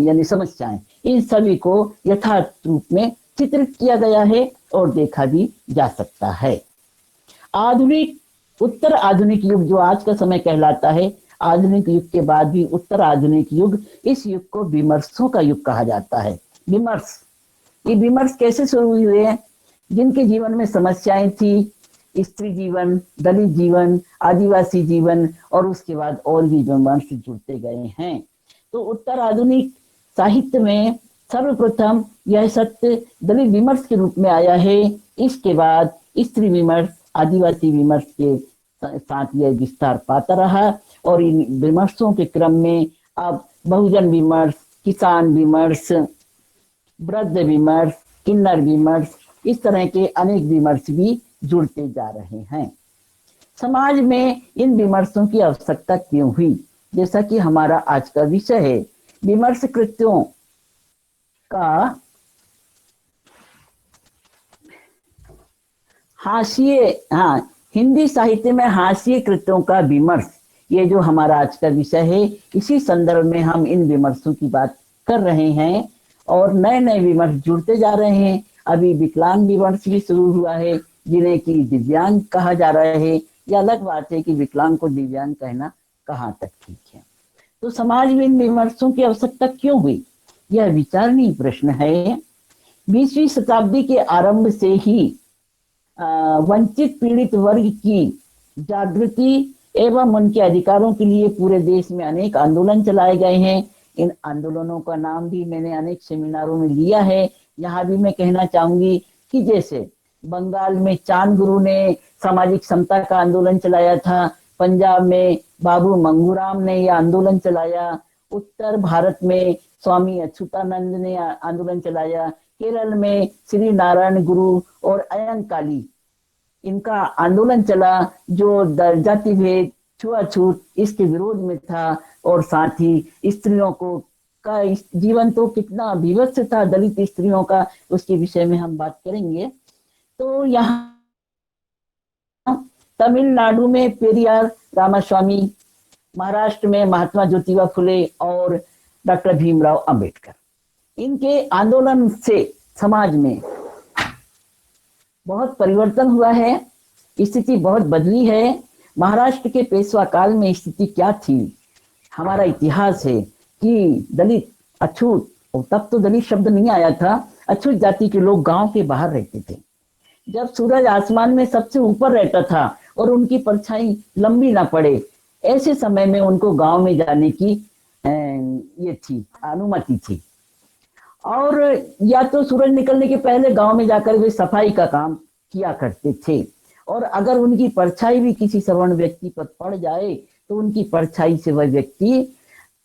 यानी समस्याएं, इन सभी को यथार्थ रूप में चित्रित किया गया है और देखा भी जा सकता है। आधुनिक उत्तर आधुनिक युग जो आज का समय कहलाता है, आधुनिक युग के बाद भी उत्तर आधुनिक युग, इस युग को विमर्शों का युग कहा जाता है। विमर्श, ये विमर्श कैसे शुरू हुए हैं? जिनके जीवन में समस्याएं थी, स्त्री जीवन, दलित जीवन, आदिवासी जीवन, और उसके बाद और भी विमर्श जुड़ते गए हैं। तो उत्तर आधुनिक साहित्य में सर्वप्रथम यह सत्य दलित विमर्श के रूप में आया है। इसके बाद स्त्री विमर्श, आदिवासी विमर्श के साथ यह विस्तार पाता रहा, और इन विमर्शों के क्रम में अब बहुजन विमर्श, किसान विमर्श, वृद्ध विमर्श, किन्नर विमर्श, इस तरह के अनेक विमर्श भी जुड़ते जा रहे हैं। समाज में इन विमर्शों की आवश्यकता क्यों हुई? जैसा कि हमारा आज का विषय है, विमर्श कृत्यों का हाशिए, हिंदी साहित्य में हाशिए कृत्यों का विमर्श, ये जो हमारा आज का विषय है, इसी संदर्भ में हम इन विमर्शों की बात कर रहे हैं और नए नए विमर्श जुड़ते जा रहे हैं। अभी विकलांग विमर्श भी शुरू हुआ है, जिन्हें कि दिव्यांग कहा जा रहा है। यह अलग बात है कि विकलांग को दिव्यांग कहना कहाँ तक ठीक है। तो समाज में इन विमर्शों की आवश्यकता क्यों हुई, यह विचारणीय प्रश्न है। 20वीं शताब्दी के आरंभ से ही वंचित पीड़ित वर्ग की जागृति एवं उनके अधिकारों के लिए पूरे देश में अनेक आंदोलन चलाए गए हैं। इन आंदोलनों का नाम भी मैंने अनेक सेमिनारों में लिया है। यहाँ भी मैं कहना चाहूंगी कि जैसे बंगाल में चांद गुरु ने सामाजिक समता का आंदोलन चलाया था, पंजाब में बाबू मंगूराम ने यह आंदोलन चलाया, उत्तर भारत में स्वामी अच्युतानंद ने आंदोलन चलाया, केरल में श्री नारायण गुरु और अयंकाली, इनका आंदोलन चला जो जाति भेद, छुआछूत, इसके विरोध में था। और साथ ही स्त्रियों को का जीवन तो कितना विवश था दलित स्त्रियों का, उसके विषय में हम बात करेंगे। तो यहाँ तमिलनाडु में पेरियार रामास्वामी, महाराष्ट्र में महात्मा ज्योतिबा फुले और डॉक्टर भीमराव अंबेडकर, इनके आंदोलन से समाज में बहुत परिवर्तन हुआ है, स्थिति बहुत बदली है। महाराष्ट्र के पेशवा काल में स्थिति क्या थी, हमारा इतिहास है कि दलित, अछूत, और तब तो दलित शब्द नहीं आया था, अछूत जाति के लोग गांव के बाहर रहते थे। जब सूरज आसमान में सबसे ऊपर रहता था और उनकी परछाई लंबी ना पड़े, ऐसे समय में उनको गांव में जाने की ये थी, अनुमति थी। और या तो सूरज निकलने के पहले गांव में जाकर वे सफाई का काम किया करते थे। और अगर उनकी परछाई भी किसी सवर्ण व्यक्ति पर पड़ जाए तो उनकी परछाई से वह व्यक्ति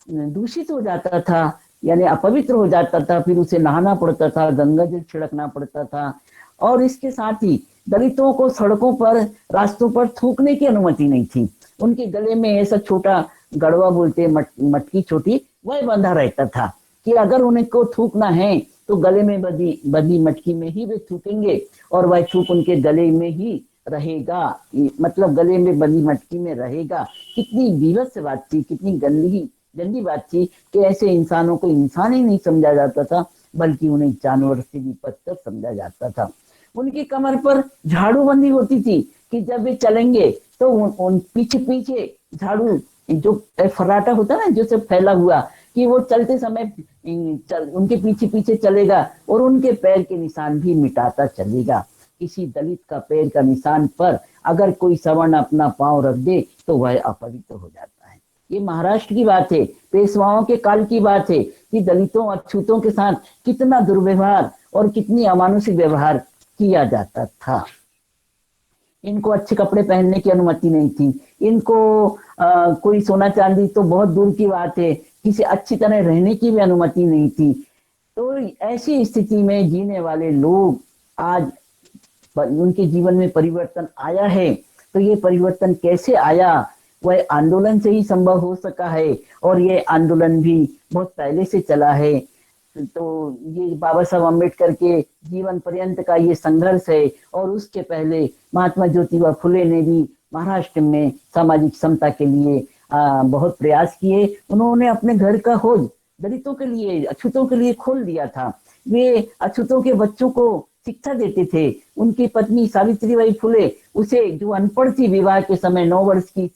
दूषित हो जाता था, यानी अपवित्र हो जाता था, फिर उसे नहाना पड़ता था, गंगा जल छिड़कना पड़ता था। और इसके साथ ही दलितों को सड़कों पर, रास्तों पर थूकने की अनुमति नहीं थी। उनके गले में ऐसा छोटा गड़वा बोलते मटकी छोटी, वह बंधा रहता था कि अगर उन्हें को थूकना है तो गले में बदी बदी मटकी में ही वे थूकेंगे और वह थूक उनके गले में ही रहेगा, मतलब गले में बंदी मटकी में रहेगा। कितनी बीभत्स बात थी, कितनी गंदी बात थी कि ऐसे इंसानों को इंसान ही नहीं समझा जाता था, बल्कि उन्हें जानवर से भी बदतर समझा जाता था। उनकी कमर पर झाड़ू बंदी होती थी कि जब वे चलेंगे तो उन पीछे पीछे झाड़ू, जो फर्राटा होता ना जो सब फैला हुआ, कि वो चलते समय उनके पीछे पीछे चलेगा और उनके पैर के निशान भी मिटाता चलेगा। किसी दलित का पैर का निशान पर अगर कोई सवर्ण अपना पांव रख दे तो वह अपवित्र हो जाता है। ये महाराष्ट्र की बात है, पेशवाओं के काल की बात है कि दलितों अछूतों के साथ कितना दुर्व्यवहार और कितनी अमानुषिक व्यवहार किया जाता था। इनको अच्छे कपड़े पहनने की अनुमति नहीं थी, इनको कोई सोना चांदी तो बहुत दूर की बात है, किसी अच्छी तरह रहने की भी अनुमति नहीं थी। तो ऐसी स्थिति में जीने वाले लोग आज उनके जीवन में परिवर्तन आया है। तो ये परिवर्तन कैसे आया, वह आंदोलन से ही संभव हो सका है, और ये आंदोलन भी बहुत पहले से चला है। तो ये बाबा साहब अम्बेडकर के जीवन पर्यंत का ये संघर्ष है, और उसके पहले महात्मा ज्योतिबा फुले ने भी महाराष्ट्र में सामाजिक समता के लिए बहुत प्रयास किए। उन्होंने अपने घर का हौज दलितों के लिए, अछूतों के लिए खोल दिया था। वे अछूतों के बच्चों को शिक्षा देते थे। उनकी पत्नी सावित्रीबाई फुले, उसे जो अनपढ़ थी, विवाह के समय 9 वर्ष की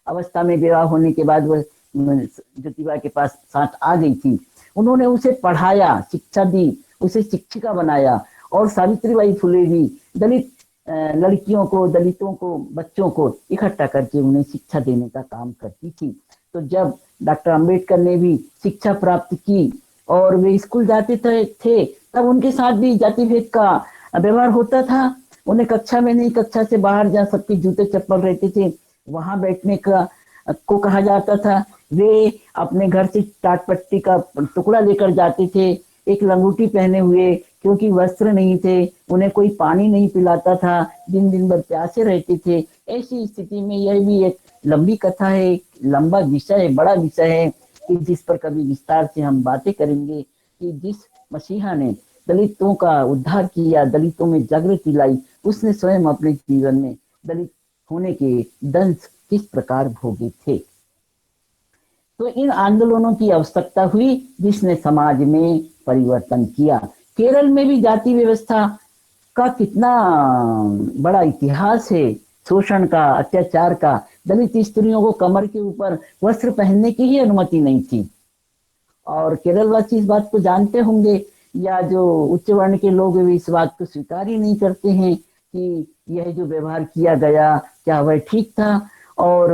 अवस्था में विवाह होने के बाद वह ज्योतिबा के पास साथ आ गई थी। उन्होंने उसे पढ़ाया, शिक्षा दी, उसे शिक्षिका बनाया। और सावित्रीबाई फुले भी दलित लड़कियों को, दलितों को, बच्चों को इकट्ठा करके उन्हें शिक्षा देने का काम करती थी। तो जब डॉक्टर अंबेडकर ने भी शिक्षा प्राप्त की और वे स्कूल जाते थे तब उनके साथ भी जाति भेद का व्यवहार होता था। उन्हें कक्षा में नहीं, कक्षा से बाहर जहाँ सबके जूते चप्पल रहते थे वहां बैठने का को कहा जाता था। वे अपने घर से टाट पट्टी का टुकड़ा लेकर जाते थे, एक लंगोटी पहने हुए, क्योंकि वस्त्र नहीं थे, उन्हें कोई पानी नहीं पिलाता था, दिन दिन भर प्यासे रहते थे। ऐसी स्थिति में यह भी एक लंबी कथा है, लंबा विषय है, बड़ा विषय है कि जिस पर कभी विस्तार से हम बातें करेंगे कि जिस मसीहा ने दलितों का उद्धार किया, दलितों में जागृति लाई, उसने स्वयं अपने जीवन में दलित होने के दंश किस प्रकार भोगे थे। तो इन आंदोलनों की आवश्यकता हुई जिसने समाज में परिवर्तन किया। केरल में भी जाति व्यवस्था का कितना बड़ा इतिहास है, शोषण का, अत्याचार का। दलित स्त्रियों को कमर के ऊपर वस्त्र पहनने की ही अनुमति नहीं थी। और केरल वासी इस बात को जानते होंगे, या जो उच्च वर्ण के लोग वे इस बात को स्वीकार ही नहीं करते हैं कि यह जो व्यवहार किया गया क्या वह ठीक था। और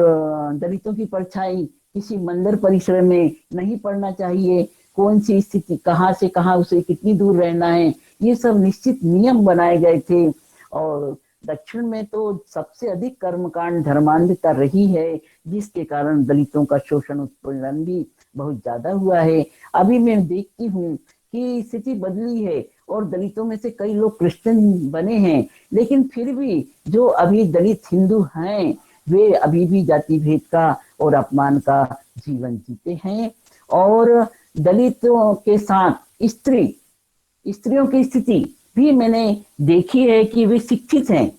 दलितों की परछाई किसी मंदिर परिसर में नहीं पड़ना चाहिए, कौन सी स्थिति, कहाँ से कहाँ उसे कितनी दूर रहना है, ये सब निश्चित नियम बनाए गए थे। और दक्षिण में तो सबसे अधिक कर्मकांड धर्मांधता रही है, जिसके कारण दलितों का शोषण उत्पीड़न भी बहुत ज्यादा हुआ है। अभी मैं देखती हूँ कि स्थिति बदली है और दलितों में से कई लोग क्रिश्चियन बने हैं, लेकिन फिर भी जो अभी दलित हिंदू हैं वे अभी भी जाति भेद का और अपमान का जीवन जीते हैं। और दलितों के साथ स्त्रियों की स्थिति भी मैंने देखी है कि वे शिक्षित हैं,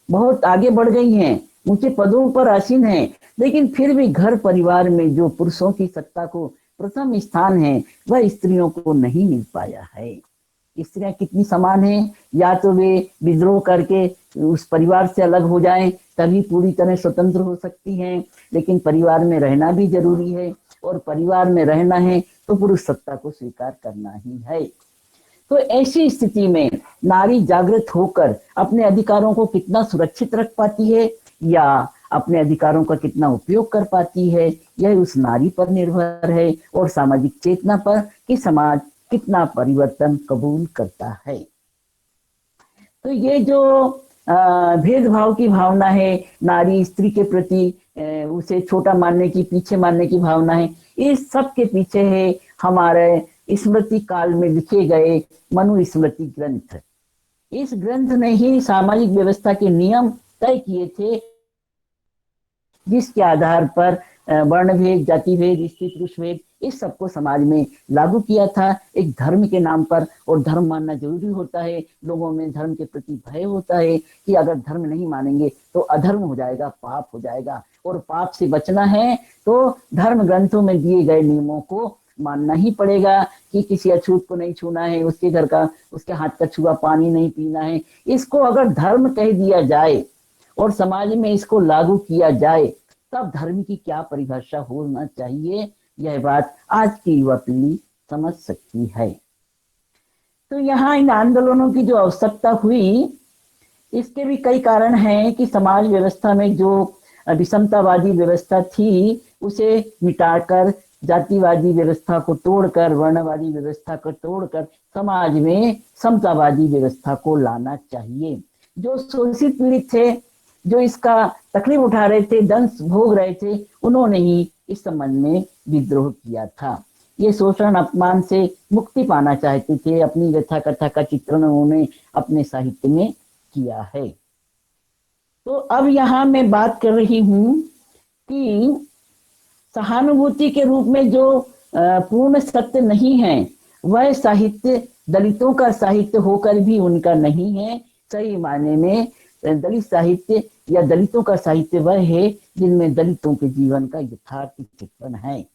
बहुत आगे बढ़ गई हैं, ऊंचे पदों पर आसीन हैं, लेकिन फिर भी घर परिवार में जो पुरुषों की सत्ता को प्रथम स्थान है वह स्त्रियों को नहीं मिल पाया है। स्त्रियां कितनी समान हैं, या तो वे विद्रोह करके उस परिवार से अलग हो जाएं तभी पूरी तरह स्वतंत्र हो सकती हैं, लेकिन परिवार में रहना भी जरूरी है, और परिवार में रहना है तो पुरुष सत्ता को स्वीकार करना ही है। तो ऐसी स्थिति में नारी जागृत होकर अपने अधिकारों को कितना सुरक्षित रख पाती है या अपने अधिकारों का कितना उपयोग कर पाती है, यह उस नारी पर निर्भर है और सामाजिक चेतना पर कि समाज कितना परिवर्तन कबूल करता है। तो ये जो भेदभाव की भावना है, नारी स्त्री के प्रति उसे छोटा मानने की, पीछे मानने की भावना है, इस सब के पीछे है हमारे स्मृति काल में लिखे गए मनुस्मृति ग्रंथ। इस ग्रंथ ने ही सामाजिक व्यवस्था के नियम तय किए थे, जिसके आधार पर वर्ण भेद, जाति भेद, स्त्री पुरुष भेद, इस सबको समाज में लागू किया था एक धर्म के नाम पर। और धर्म मानना जरूरी होता है, लोगों में धर्म के प्रति भय होता है कि अगर धर्म नहीं मानेंगे तो अधर्म हो जाएगा, पाप हो जाएगा, और पाप से बचना है तो धर्म ग्रंथों में दिए गए नियमों को मानना ही पड़ेगा कि किसी अछूत को नहीं छूना है, उसके घर का, उसके हाथ का छुआ पानी नहीं पीना है। इसको अगर धर्म कह दिया जाए और समाज में इसको लागू किया जाए, तब धर्म की क्या परिभाषा होना चाहिए, यह बात आज की युवा पीढ़ी समझ सकती है। तो यहाँ इन आंदोलनों की जो आवश्यकता हुई, इसके भी कई कारण हैं कि समाज व्यवस्था में जो विषमतावादी व्यवस्था थी उसे मिटाकर, जातिवादी व्यवस्था को तोड़कर, वर्णवादी व्यवस्था को तोड़कर समाज में समतावादी व्यवस्था को लाना चाहिए। जो शोषित पीड़ित थे, जो इसका तकलीफ उठा रहे थे, दंश भोग रहे थे, उन्होंने ही इस संबंध में विद्रोह किया था। ये शोषण अपमान से मुक्ति पाना चाहते थे। अपनी व्यथा कथा का चित्रण उन्होंने अपने साहित्य में किया है। तो अब यहाँ मैं बात कर रही हूँ कि सहानुभूति के रूप में जो पूर्ण सत्य नहीं है, वह साहित्य दलितों का साहित्य होकर भी उनका नहीं है। सही मायने में दलित साहित्य या दलितों का साहित्य वह है जिनमें दलितों के जीवन का यथार्थ चित्रण है।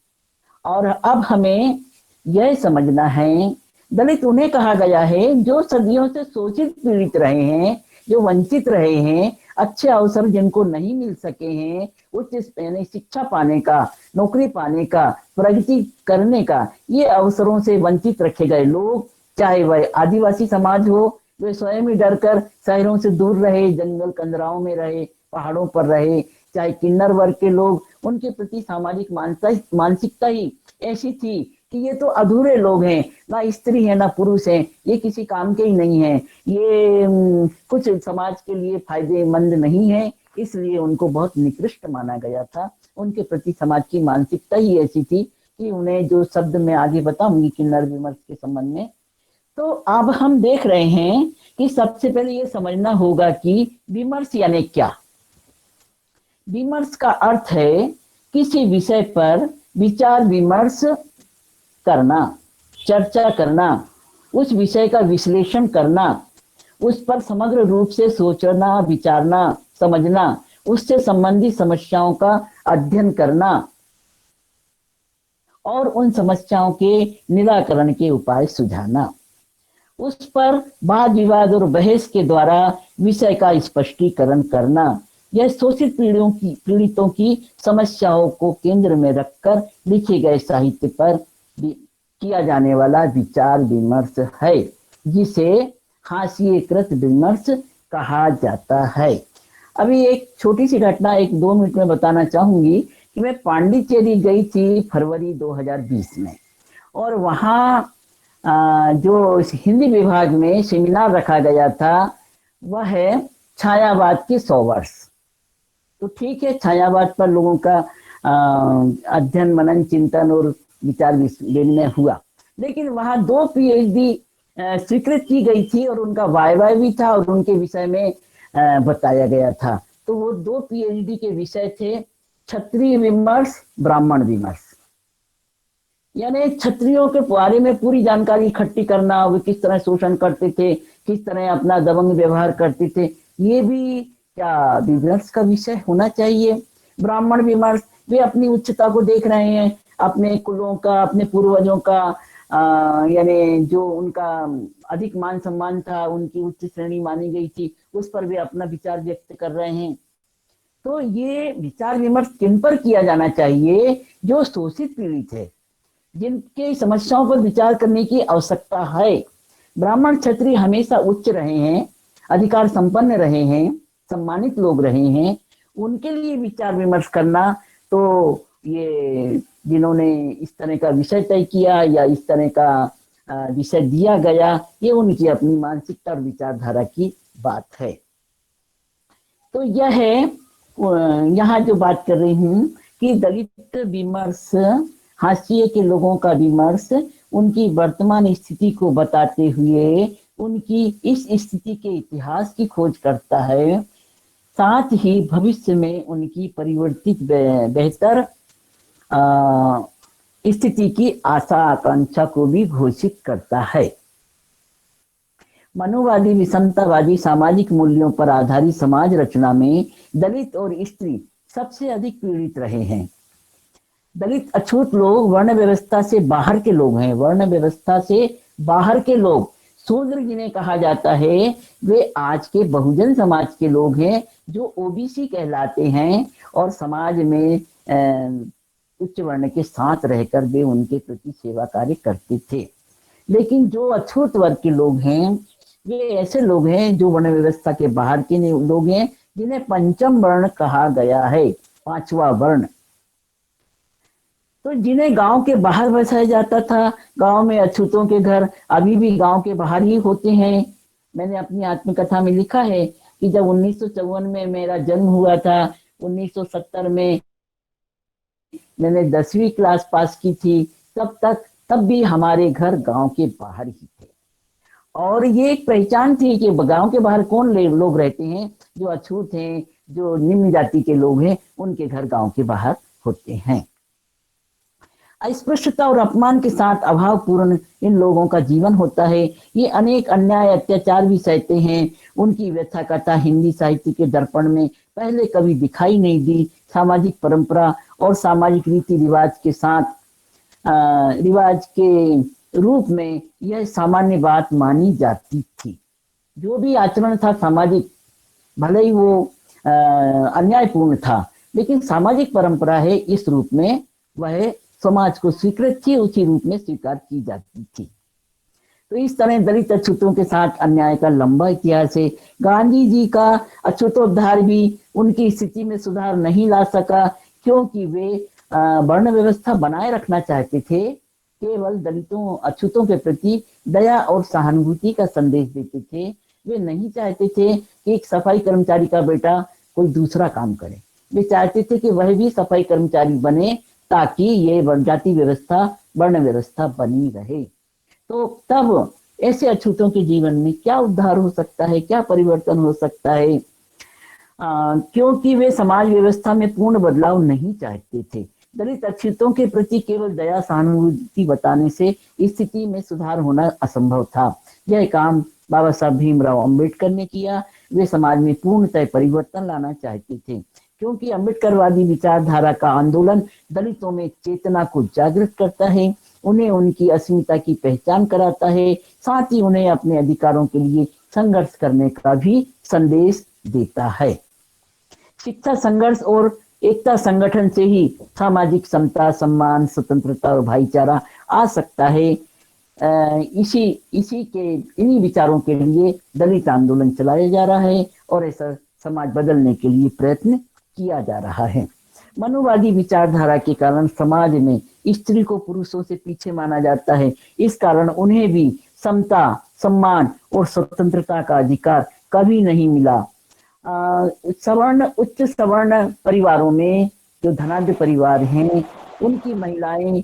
और अब हमें यह समझना है, दलित उन्हें कहा गया है जो सदियों से शोषित पीड़ित रहे हैं, जो वंचित रहे हैं, अच्छे अवसर जिनको नहीं मिल सके हैं, उच्च यानी शिक्षा पाने का, नौकरी पाने का, प्रगति करने का, ये अवसरों से वंचित रखे गए लोग, चाहे वह आदिवासी समाज हो, वे स्वयं ही डरकर शहरों से दूर रहे, जंगल कंदराओं में रहे, पहाड़ों पर रहे, चाहे किन्नर वर्ग के लोग, उनके प्रति सामाजिक मानसिकता ही ऐसी थी कि ये तो अधूरे लोग हैं, ना स्त्री है ना पुरुष है, ये किसी काम के ही नहीं है, ये कुछ समाज के लिए फायदेमंद नहीं है, इसलिए उनको बहुत निकृष्ट माना गया था। उनके प्रति समाज की मानसिकता ही ऐसी थी कि उन्हें, जो शब्द मैं आगे बताऊंगी किन्नर विमर्श के संबंध में, तो अब हम देख रहे हैं कि सबसे पहले ये समझना होगा कि विमर्श यानी क्या। विमर्श का अर्थ है किसी विषय पर विचार विमर्श करना, चर्चा करना, उस विषय का विश्लेषण करना, उस पर समग्र रूप से सोचना, विचारना, समझना, उससे संबंधित समस्याओं का अध्ययन करना और उन समस्याओं के निराकरण के उपाय सुझाना, उस पर वाद विवाद और बहस के द्वारा विषय का स्पष्टीकरण करना। यह शोषित पीड़ितों की समस्याओं को केंद्र में रखकर लिखे गए साहित्य पर किया जाने वाला विचार विमर्श है, जिसे हास्यकृत विमर्श कहा जाता है। अभी एक छोटी सी घटना 1-2 मिनट में बताना चाहूंगी कि मैं पांडिचेरी गई थी फरवरी 2020 में, और वहाँ जो हिंदी विभाग में सेमिनार रखा गया था वह है छायावाद के 100 वर्ष। तो ठीक है, छायावाद पर लोगों का अध्ययन, मनन, चिंतन और विचार विनिमय हुआ, लेकिन वहाँ 2 PhD स्वीकृत की गई थी और उनका वाइवा भी था और उनके विषय में बताया गया था। तो वो 2 PhD के विषय थे क्षत्रिय विमर्श, ब्राह्मण विमर्श। यानी क्षत्रियों के बारे में पूरी जानकारी इकट्ठी करना, वे किस तरह शोषण करते थे, किस तरह अपना दबंग व्यवहार करते थे, ये भी क्या विमर्श का विषय होना चाहिए। ब्राह्मण विमर्श, वे अपनी उच्चता को देख रहे हैं, अपने कुलों का, अपने पूर्वजों का, यानी जो उनका अधिक मान सम्मान था, उनकी उच्च श्रेणी मानी गई थी, उस पर वे अपना विचार व्यक्त कर रहे हैं। तो ये विचार विमर्श किन पर किया जाना चाहिए? जो शोषित पीड़ित है, जिनके समस्याओं पर विचार करने की आवश्यकता है। ब्राह्मण क्षत्रिय हमेशा उच्च रहे हैं, अधिकार संपन्न रहे हैं, सम्मानित लोग रहे हैं, उनके लिए विचार विमर्श करना, तो ये जिन्होंने इस तरह का विषय तय किया या इस तरह का विषय दिया गया, ये उनकी अपनी मानसिकता और विचारधारा की बात है। तो यह है, यहाँ जो बात कर रही हूँ कि दलित विमर्श, हाशिए के लोगों का विमर्श, उनकी वर्तमान स्थिति को बताते हुए उनकी इस स्थिति के इतिहास की खोज करता है, साथ ही भविष्य में उनकी परिवर्तित बेहतर स्थिति की आशा आकांक्षा को भी घोषित करता है। मनुवादी विषमतावादी सामाजिक मूल्यों पर आधारित समाज रचना में दलित और स्त्री सबसे अधिक पीड़ित रहे हैं। दलित अछूत लोग वर्ण व्यवस्था से बाहर के लोग हैं। वर्ण व्यवस्था से बाहर के लोग, शूद्र जिन्हें कहा जाता है, वे आज के बहुजन समाज के लोग हैं जो ओबीसी कहलाते हैं और समाज में उच्च वर्ण के साथ रहकर वे उनके प्रति सेवा कार्य करते थे। लेकिन जो अछूत वर्ग के लोग हैं वे ऐसे लोग हैं जो वर्ण व्यवस्था के बाहर के लोग हैं, जिन्हें पंचम वर्ण कहा गया है, पांचवा वर्ण। तो जिन्हें गांव के बाहर बसाया जाता था, गांव में अछूतों के घर अभी भी गांव के बाहर ही होते हैं। मैंने अपनी आत्मकथा में लिखा है कि जब 1954 में मेरा जन्म हुआ था, 1970 में मैंने 10वीं क्लास पास की थी, तब भी हमारे घर गांव के बाहर ही थे। और ये एक पहचान थी कि गांव के बाहर कौन लोग रहते हैं, जो अछूत हैं, जो निम्न जाति के लोग हैं, उनके घर गांव के बाहर होते हैं। अस्पृश्यता और अपमान के साथ अभावपूर्ण इन लोगों का जीवन होता है। ये अनेक अन्याय अत्याचार भी सहते हैं। उनकी व्यथा कथा हिंदी साहित्य के दर्पण में पहले कभी दिखाई नहीं दी। सामाजिक परंपरा और सामाजिक रीति रिवाज के साथ रिवाज के रूप में यह सामान्य बात मानी जाती थी। जो भी आचरण था सामाजिक, भले ही वो अन्यायपूर्ण था, लेकिन सामाजिक परंपरा है, इस रूप में वह समाज को स्वीकृत थी, उसी रूप में स्वीकार की जाती थी। तो इस तरह दलित अछूतों के साथ अन्याय का लंबा इतिहास है। गांधी जी का अछूतोद्धार भी उनकी स्थिति में सुधार नहीं ला सका, क्योंकि वे वर्ण व्यवस्था बनाए रखना चाहते थे। केवल दलितों अछूतों के प्रति दया और सहानुभूति का संदेश देते थे। वे नहीं चाहते थे कि एक सफाई कर्मचारी का बेटा कोई दूसरा काम करे। वे चाहते थे कि वह भी सफाई कर्मचारी बने, ताकि ये जाति व्यवस्था, वर्ण व्यवस्था बनी रहे। तो तब ऐसे अछूतों के जीवन में क्या उद्धार हो सकता है, क्या परिवर्तन हो सकता है? क्योंकि वे समाज व्यवस्था में पूर्ण बदलाव नहीं चाहते थे। दलित अछूतों के प्रति केवल दया सहानुभूति बताने से स्थिति में सुधार होना असंभव था। यह काम बाबा साहब भीमराव अंबेडकर ने किया। वे समाज में पूर्णतः परिवर्तन लाना चाहते थे, क्योंकि अंबेडकरवादी विचारधारा का आंदोलन दलितों में चेतना को जागृत करता है, उन्हें उनकी अस्मिता की पहचान कराता है, साथ ही उन्हें अपने अधिकारों के लिए संघर्ष करने का भी संदेश देता है। शिक्षा, संघर्ष और एकता संगठन से ही सामाजिक समता, सम्मान, स्वतंत्रता और भाईचारा आ सकता है। इन्हीं विचारों के लिए दलित आंदोलन चलाया जा रहा है और ऐसा समाज बदलने के लिए प्रयत्न किया जा रहा है। मनुवादी विचारधारा के कारण समाज में स्त्री को पुरुषों से पीछे माना जाता है। इस कारण उन्हें भी समता, सम्मान और स्वतंत्रता का अधिकार कभी नहीं मिला। उच्च सवर्ण परिवारों में जो धनाढ्य परिवार हैं, उनकी महिलाएं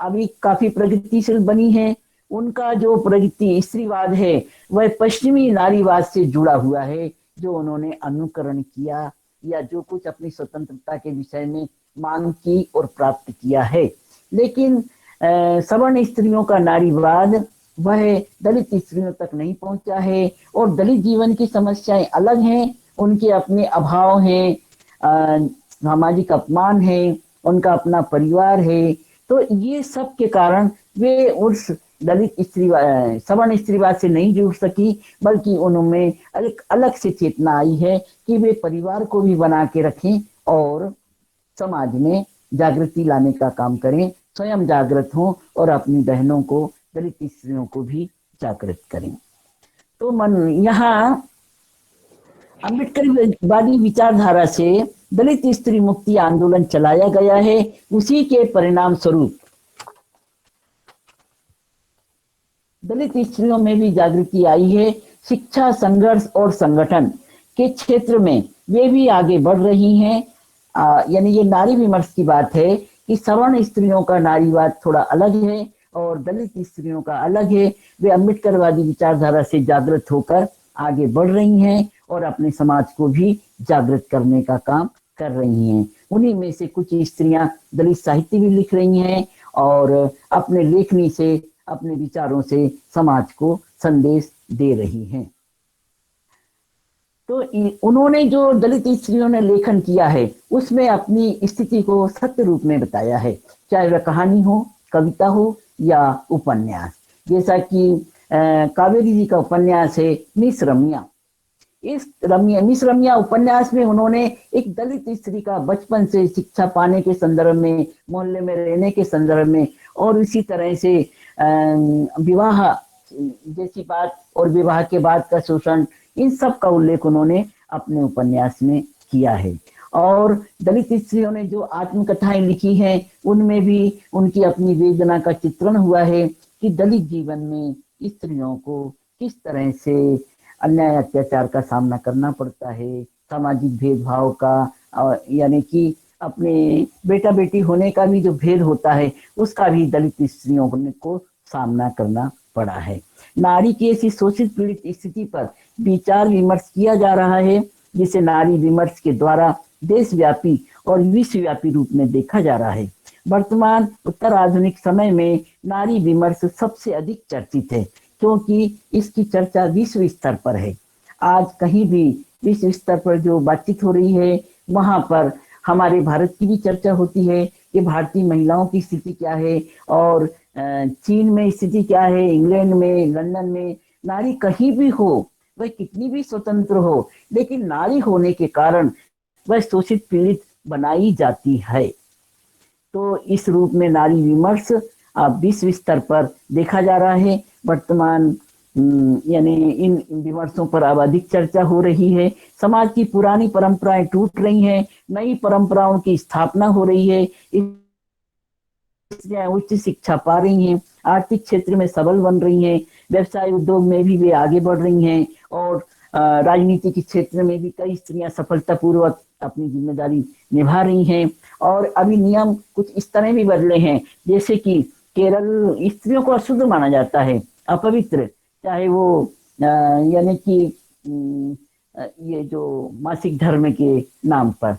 अभी काफी प्रगतिशील बनी हैं। उनका जो प्रगति स्त्रीवाद है वह पश्चिमी नारीवाद से जुड़ा हुआ है, जो उन्होंने अनुकरण किया या जो कुछ अपनी स्वतंत्रता के विषय में मांग की और प्राप्त किया है। लेकिन सवर्ण स्त्रियों का नारीवाद वह दलित स्त्रियों तक नहीं पहुंचा है और दलित जीवन की समस्याएं अलग हैं। उनके अपने अभाव हैं, सामाजिक अपमान है, उनका अपना परिवार है। तो ये सब के कारण वे उस दलित स्त्रीवाद, सवर्ण स्त्रीवाद से नहीं जुड़ सकी, बल्कि उनमें एक अलग से चेतना आई है कि वे परिवार को भी बना के रखें और समाज में जागृति लाने का काम करें, स्वयं जागृत हों और अपनी बहनों को, दलित स्त्रियों को भी जागृत करें। तो यहाँ अम्बेडकरवादी विचारधारा से दलित स्त्री मुक्ति आंदोलन चलाया गया है। उसी के परिणाम स्वरूप दलित स्त्रियों में भी जागृति आई है। शिक्षा, संघर्ष और संगठन के क्षेत्र में वे भी आगे बढ़ रही हैं। यानी ये नारी विमर्श की बात है कि सवर्ण स्त्रियों का नारीवाद थोड़ा अलग है और दलित स्त्रियों का अलग है। वे अम्बेडकरवादी विचारधारा से जागृत होकर आगे बढ़ रही हैं और अपने समाज को भी जागृत करने का काम कर रही हैं। उन्हीं में से कुछ स्त्रियां दलित साहित्य भी लिख रही हैं और अपने लेखनी से, अपने विचारों से समाज को संदेश दे रही हैं। तो उन्होंने जो दलित स्त्रियों ने लेखन किया है उसमें अपनी स्थिति को सत्य रूप में बताया है, चाहे वह कहानी हो, कविता हो या उपन्यास। जैसा कि कावेरी जी का उपन्यास है मिस रम्या। मिस रम्या उपन्यास में उन्होंने एक दलित स्त्री का बचपन से शिक्षा पाने के संदर्भ में, मोहल्ले में रहने के संदर्भ में और इसी तरह से विवाह जैसी बात और विवाह के बाद का शोषण, इन सब का उल्लेख उन्होंने अपने उपन्यास में किया है। और दलित स्त्रियों ने जो आत्मकथाएं लिखी हैं उनमें भी उनकी अपनी वेदना का चित्रण हुआ है कि दलित जीवन में स्त्रियों को किस तरह से अन्याय अत्याचार का सामना करना पड़ता है, सामाजिक भेदभाव का, यानी कि अपने बेटा बेटी होने का भी जो भेद होता है उसका भी दलित स्त्रियों को सामना करना पड़ा है। नारी की ऐसी शोषित पीड़ित स्थिति पर विचार विमर्श किया जा रहा है, जिसे नारी विमर्श के द्वारा देशव्यापी और विश्वव्यापी रूप में देखा जा रहा है। वर्तमान उत्तर आधुनिक समय में नारी विमर्श सबसे अधिक चर्चित है क्योंकि इसकी चर्चा विश्व स्तर पर है। आज कहीं भी विश्व स्तर पर जो बातचीत हो रही है वहां पर हमारे भारत की भी चर्चा होती है कि भारतीय महिलाओं की स्थिति क्या है और चीन में स्थिति क्या है, इंग्लैंड में, लंदन में। नारी कहीं भी हो, वह कितनी भी स्वतंत्र हो, लेकिन नारी होने के कारण वह शोषित पीड़ित बनाई जाती है। तो इस रूप में नारी विमर्श अब विश्व स्तर पर देखा जा रहा है। वर्तमान यानी इन विमर्शों पर अब अधिक चर्चा हो रही है। समाज की पुरानी परंपराएं टूट रही हैं, नई परंपराओं की स्थापना हो रही है। स्त्रियां उच्च शिक्षा पा रही हैं, आर्थिक क्षेत्र में सबल बन रही हैं, व्यवसाय उद्योग में भी वे आगे बढ़ रही हैं और राजनीति के क्षेत्र में भी कई स्त्रियां सफलतापूर्वक अपनी जिम्मेदारी निभा रही हैं। और अभी नियम कुछ इस तरह भी बदले हैं, जैसे कि केरल स्त्रियों को अशुद्ध माना जाता है, अपवित्र, चाहे वो यानी कि ये जो मासिक धर्म के नाम पर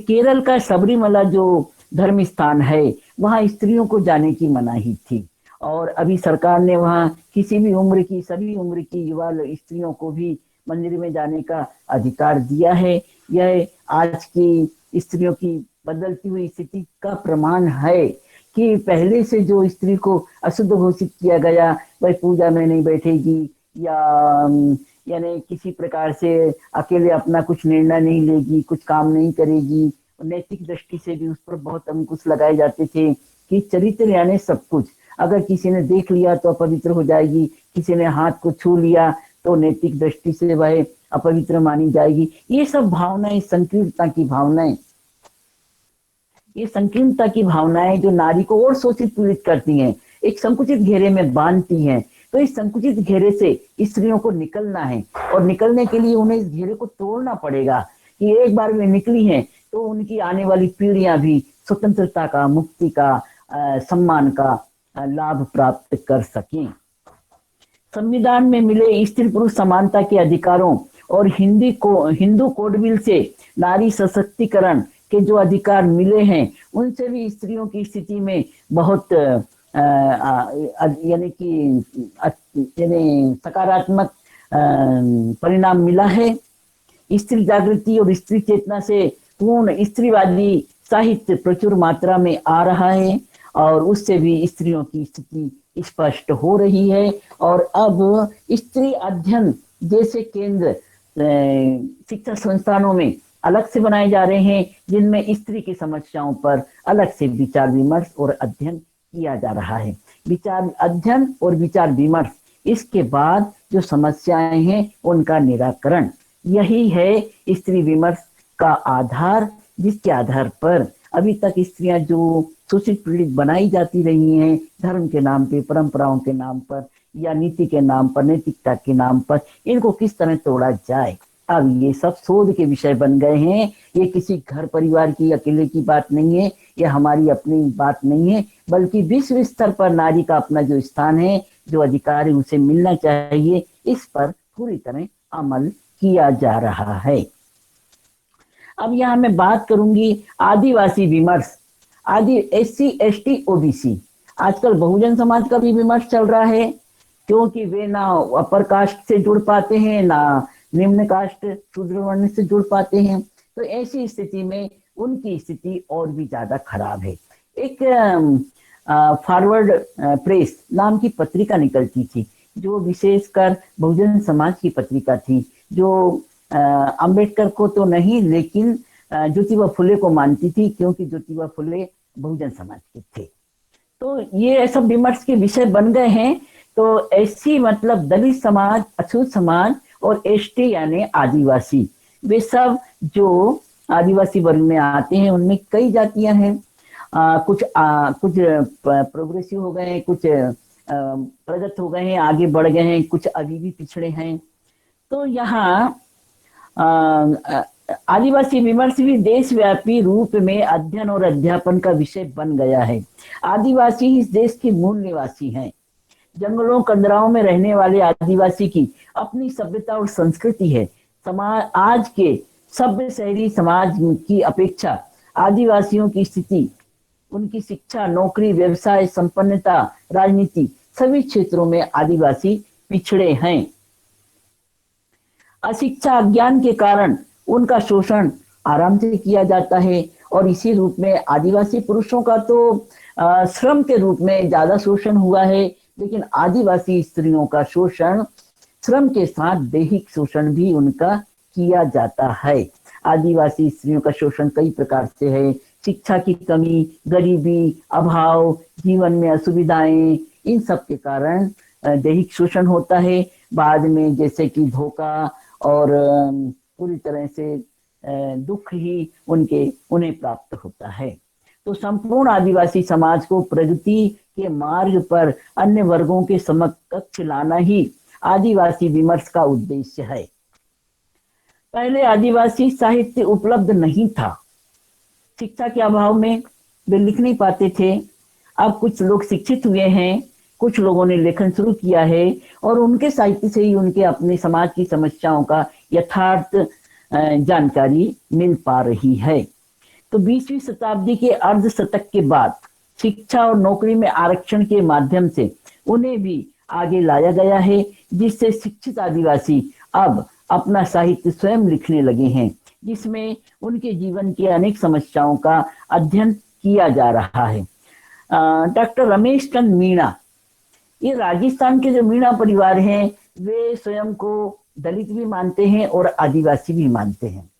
केरल का सबरीमला जो धर्म स्थान है वहां स्त्रियों को जाने की मनाही थी और अभी सरकार ने वहां किसी भी उम्र की, सभी उम्र की युवा स्त्रियों को भी मंदिर में जाने का अधिकार दिया है। यह आज की स्त्रियों की बदलती हुई स्थिति का प्रमाण है कि पहले से जो स्त्री को अशुद्ध घोषित किया गया, वह पूजा में नहीं बैठेगी या यानी किसी प्रकार से अकेले अपना कुछ निर्णय नहीं लेगी, कुछ काम नहीं करेगी। नैतिक दृष्टि से भी उस पर बहुत अंकुश लगाए जाते थे कि चरित्र यानी सब कुछ, अगर किसी ने देख लिया तो अपवित्र हो जाएगी, किसी ने हाथ को छू लिया तो नैतिक दृष्टि से वह अपवित्र मानी जाएगी। ये सब भावनाएं, संकीर्णता की भावनाएं, ये संकीर्णता की भावनाएं जो नारी को और शोषित पीड़ित करती हैं, एक संकुचित घेरे में बांधती हैं। तो इस संकुचित घेरे से स्त्रियों को निकलना है और निकलने के लिए उन्हें इस घेरे को तोड़ना पड़ेगा कि एक बार वे निकली हैं तो उनकी आने वाली पीढ़ियां भी स्वतंत्रता का, मुक्ति का, सम्मान का लाभ प्राप्त कर सकें। संविधान में मिले स्त्री पुरुष समानता के अधिकारों और हिंदू कोड बिल से नारी सशक्तिकरण के जो अधिकार मिले हैं उनसे भी स्त्रियों की स्थिति में बहुत यानी कि सकारात्मक परिणाम मिला है। स्त्री जागृति और स्त्री चेतना से पूर्ण स्त्रीवादी साहित्य प्रचुर मात्रा में आ रहा है और उससे भी स्त्रियों की स्थिति स्पष्ट हो रही है। और अब स्त्री अध्ययन जैसे केंद्र शिक्षा संस्थानों में अलग से बनाए जा रहे हैं, जिनमें स्त्री की समस्याओं पर अलग से विचार विमर्श और अध्ययन किया जा रहा है। विचार अध्ययन और विचार विमर्श, इसके बाद जो समस्याएं हैं उनका निराकरण, यही है स्त्री विमर्श का आधार, जिसके आधार पर अभी तक स्त्रियां जो शोषित पीड़ित बनाई जाती रही हैं धर्म के नाम पे, परंपराओं के नाम पर या नीति के नाम पर, नैतिकता के नाम पर, इनको किस तरह तोड़ा जाए। अब ये सब शोध के विषय बन गए हैं। ये किसी घर परिवार की अकेले की बात नहीं है, ये हमारी अपनी बात नहीं है, बल्कि विश्व स्तर पर नारी का अपना जो स्थान है, जो अधिकार है, उसे मिलना चाहिए। इस पर पूरी तरह अमल किया जा रहा है। अब यहाँ मैं बात करूंगी आदिवासी विमर्श, SC ST OBC। आजकल बहुजन समाज का भी विमर्श चल रहा है, क्योंकि वे ना अपर कास्ट से जुड़ पाते हैं, ना निम्न कास्ट शूद्र वर्ण से जुड़ पाते हैं। तो ऐसी स्थिति में उनकी स्थिति और भी ज्यादा खराब है। एक फॉरवर्ड प्रेस नाम की पत्रिका निकलती थी, जो विशेषकर बहुजन समाज की पत्रिका थी, जो अंबेडकर को तो नहीं लेकिन ज्योतिबा फुले को मानती थी, क्योंकि ज्योतिबा फुले बहुजन समाज के थे। तो ये सब विमर्श के विषय बन गए हैं। तो SC मतलब दलित समाज, अछूत समाज, और ST यानी आदिवासी। वे सब जो आदिवासी वर्ग में आते हैं, उनमें कई जातियां हैं। कुछ प्रोग्रेसिव हो गए हैं, कुछ प्रगत हो गए हैं, आगे बढ़ गए हैं, कुछ अभी भी पिछड़े हैं। तो यहाँ आदिवासी विमर्श भी देशव्यापी रूप में अध्ययन और अध्यापन का विषय बन गया है। आदिवासी इस देश के मूल निवासी हैं। जंगलों कंदराओं में रहने वाले आदिवासी की अपनी सभ्यता और संस्कृति है। समाज आज के सभ्य शहरी समाज की अपेक्षा आदिवासियों की स्थिति, उनकी शिक्षा, नौकरी, व्यवसाय, संपन्नता, राजनीति, सभी क्षेत्रों में आदिवासी पिछड़े हैं। अशिक्षा, अज्ञान के कारण उनका शोषण आराम से किया जाता है, और इसी रूप में आदिवासी पुरुषों का तो श्रम के रूप में ज्यादा शोषण हुआ है, लेकिन आदिवासी स्त्रियों का शोषण श्रम के साथ दैहिक शोषण भी उनका किया जाता है। आदिवासी स्त्रियों का शोषण कई प्रकार से है। शिक्षा की कमी, गरीबी, अभाव, जीवन में असुविधाएं, इन सब के कारण दैहिक शोषण होता है। बाद में जैसे कि धोखा और पूरी तरह से दुख ही उन्हें प्राप्त होता है। तो संपूर्ण आदिवासी समाज को प्रगति के मार्ग पर अन्य वर्गों के समकक्ष लाना ही आदिवासी विमर्श का उद्देश्य है। पहले आदिवासी साहित्य उपलब्ध नहीं था, शिक्षा के अभाव में वे लिख नहीं पाते थे। अब कुछ लोग शिक्षित हुए हैं, कुछ लोगों ने लेखन शुरू किया है, और उनके साहित्य से ही उनके अपने समाज की समस्याओं का यथार्थ जानकारी मिल पा रही है। तो 20वीं शताब्दी के अर्ध शतक के बाद शिक्षा और नौकरी में आरक्षण के माध्यम से उन्हें भी आगे लाया गया है, जिससे शिक्षित आदिवासी अब अपना साहित्य स्वयं लिखने लगे हैं, जिसमें उनके जीवन की अनेक समस्याओं का अध्ययन किया जा रहा है। डॉक्टर रमेश चंद मीणा, ये राजस्थान के जो मीणा परिवार हैं, वे स्वयं को दलित भी मानते हैं और आदिवासी भी मानते हैं,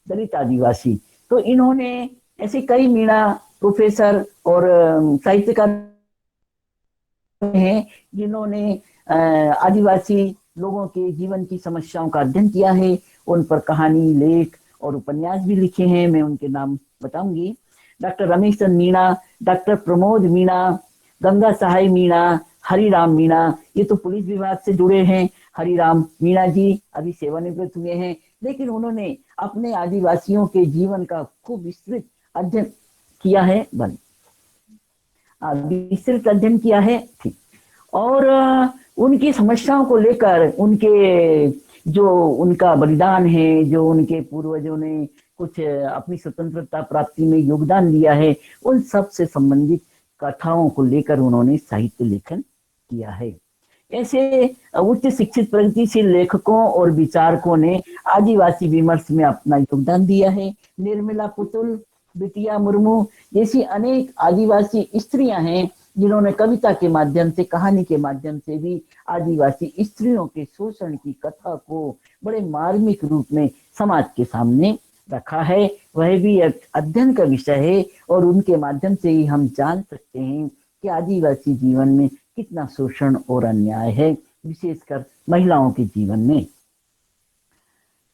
दलित आदिवासी। तो इन्होंने ऐसे कई मीणा प्रोफेसर और साहित्यकार हैं, जिन्होंने आदिवासी लोगों के जीवन की समस्याओं का अध्ययन किया है, उन पर कहानी, लेख और उपन्यास भी लिखे हैं। मैं उनके नाम बताऊंगी। डॉक्टर रमेश चंद मीणा, डॉक्टर प्रमोद मीणा, गंगा सहाय मीणा, हरिराम मीणा, ये तो पुलिस विभाग से जुड़े हैं। हरिराम मीणा जी अभी सेवानिवृत्त हुए हैं, लेकिन उन्होंने अपने आदिवासियों के जीवन का खूब विस्तृत अध्ययन किया है। विस्तृत अध्ययन किया है, ठीक। और उनकी समस्याओं को लेकर उनके जो उनका बलिदान है, जो उनके पूर्वजों ने कुछ अपनी स्वतंत्रता प्राप्ति में योगदान दिया है, उन सब से संबंधित कथाओं को लेकर उन्होंने साहित्य लेखन किया है। ऐसे उच्च शिक्षित प्रगतिशील लेखकों और विचारकों ने आदिवासी विमर्श में अपना योगदान दिया है। निर्मला पुतुल, बिटिया मुर्मू जैसी अनेक आदिवासी स्त्रियां हैं, जिन्होंने कविता के माध्यम से, कहानी के माध्यम से भी आदिवासी स्त्रियों के शोषण की कथा को बड़े मार्मिक रूप में समाज के सामने रखा है। वह भी एक अध्ययन का विषय है, और उनके माध्यम से ही हम जान सकते हैं कि आदिवासी जीवन में कितना शोषण और अन्याय है, विशेषकर महिलाओं के जीवन में।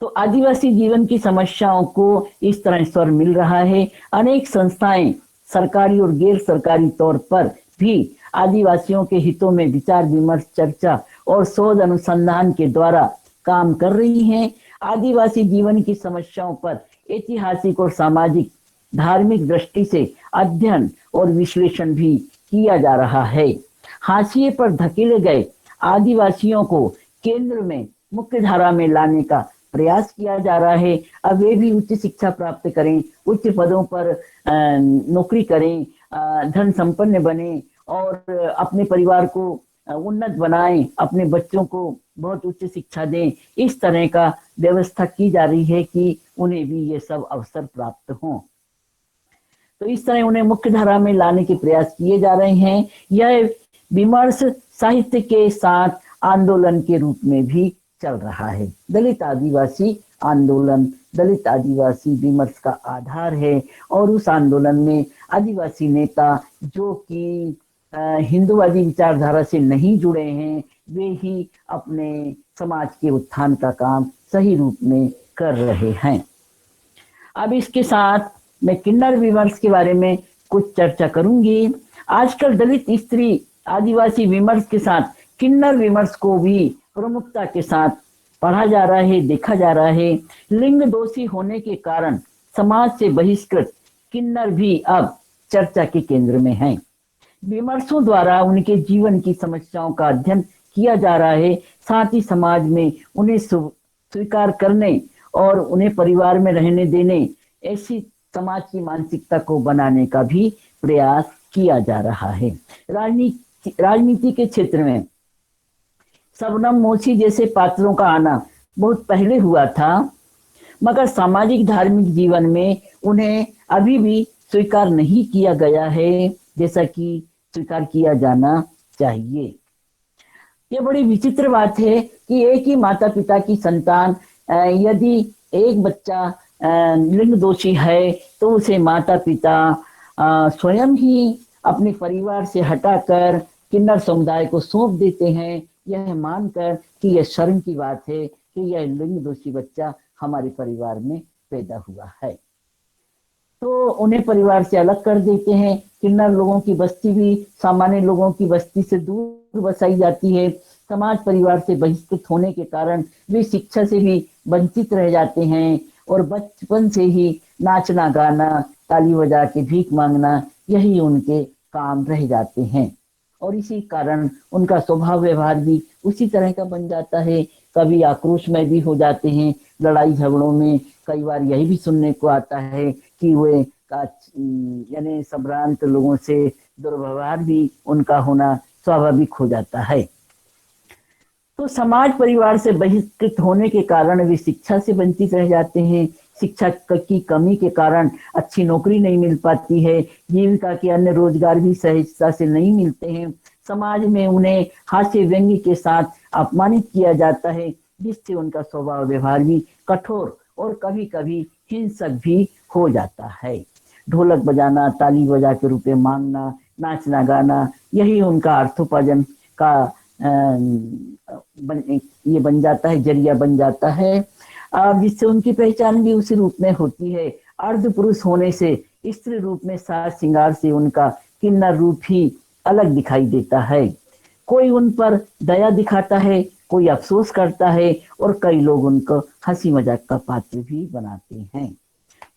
तो आदिवासी जीवन की समस्याओं को इस तरह स्वर मिल रहा है। अनेक संस्थाएं सरकारी और गैर सरकारी तौर पर भी आदिवासियों के हितों में विचार विमर्श, चर्चा और शोध अनुसंधान के द्वारा काम कर रही हैं। आदिवासी जीवन की समस्याओं पर ऐतिहासिक और सामाजिक धार्मिक दृष्टि से अध्ययन और विश्लेषण भी किया जा रहा है। हाशिए पर धकेले गए आदिवासियों को केंद्र में मुख्य धारा में लाने का प्रयास किया जा रहा है। अब वे भी उच्च शिक्षा प्राप्त करें, उच्च पदों पर नौकरी करें, धन संपन्न बने और अपने परिवार को उन्नत बनाएं, अपने बच्चों को बहुत उच्च शिक्षा दें। इस तरह का व्यवस्था की जा रही है कि उन्हें भी ये सब अवसर प्राप्त हों। तो इस तरह उन्हें मुख्य धारा में लाने के प्रयास किए जा रहे हैं। यह विमर्श साहित्य के साथ आंदोलन के रूप में भी चल रहा है। दलित आदिवासी आंदोलन, दलित आदिवासी विमर्श का आधार है और उस आंदोलन में आदिवासी नेता जो कि हिंदूवादी विचारधारा से नहीं जुड़े हैं, वे ही अपने समाज के उत्थान का काम सही रूप में कर रहे हैं। अब इसके साथ मैं किन्नर विमर्श के बारे में कुछ चर्चा करूंगी। आजकल दलित स्त्री आदिवासी विमर्श के साथ किन्नर विमर्श को भी प्रमुखता के साथ पढ़ा जा रहा है, देखा जा रहा है। लिंग दोषी होने के कारण समाज से बहिष्कृत किन्नर भी अब चर्चा के केंद्र में हैं। विमर्शों द्वारा उनके जीवन की समस्याओं का अध्ययन किया जा रहा है, साथ ही समाज में उन्हें स्वीकार करने और उन्हें परिवार में रहने देने, ऐसी समाज की मानसिकता को बनाने का भी प्रयास किया जा रहा है। राजनीति के क्षेत्र में शबनम मोची जैसे पात्रों का आना बहुत पहले हुआ था, मगर सामाजिक धार्मिक जीवन में उन्हें अभी भी स्वीकार नहीं किया गया है जैसा कि स्वीकार किया जाना चाहिए। ये बड़ी विचित्र बात है कि एक ही माता पिता की संतान यदि एक बच्चा लिंग दोषी है तो उसे माता पिता स्वयं ही अपने परिवार से हटाकर किन्नर समुदाय को सौंप देते हैं, यह मानकर कि यह शर्म की बात है कि यह लिंग दोषी बच्चा हमारे परिवार में पैदा हुआ है। तो उन्हें परिवार से अलग कर देते हैं। किन्नर लोगों की बस्ती भी सामान्य लोगों की बस्ती से दूर बसाई जाती है। समाज परिवार से बहिष्कृत होने के कारण वे शिक्षा से भी वंचित रह जाते हैं और बचपन से ही नाचना गाना, ताली बजा के भीख मांगना, यही उनके काम रह जाते हैं और इसी कारण उनका स्वभाव व्यवहार भी उसी तरह का बन जाता है। कभी आक्रोशमय भी हो जाते हैं, लड़ाई झगड़ों में कई बार यही भी सुनने को आता है कि वे यानी संभ्रांत लोगों से दुर्व्यवहार भी उनका होना स्वाभाविक हो जाता है। तो समाज परिवार से बहिष्कृत होने के कारण वे शिक्षा से वंचित रह जाते हैं। शिक्षा की कमी के कारण अच्छी नौकरी नहीं मिल पाती है, जीविका के अन्य रोजगार भी सहजता से नहीं मिलते हैं। समाज में उन्हें हास्य व्यंग्य के साथ अपमानित किया जाता है, जिससे उनका स्वभाव व्यवहार भी कठोर और कभी कभी हिंसक भी हो जाता है। ढोलक बजाना, ताली बजा के रुपए मांगना, नाचना गाना, यही उनका अर्थोपार्जन का ये बन जाता है, जरिया बन जाता है, जिससे उनकी पहचान भी उसी रूप में होती है। अर्ध पुरुष होने से स्त्री रूप में साज श्रृंगार से उनका किन्नर रूप ही अलग दिखाई देता है। कोई उन पर दया दिखाता है, कोई अफसोस करता है और कई लोग उनको हंसी मजाक का पात्र भी बनाते हैं।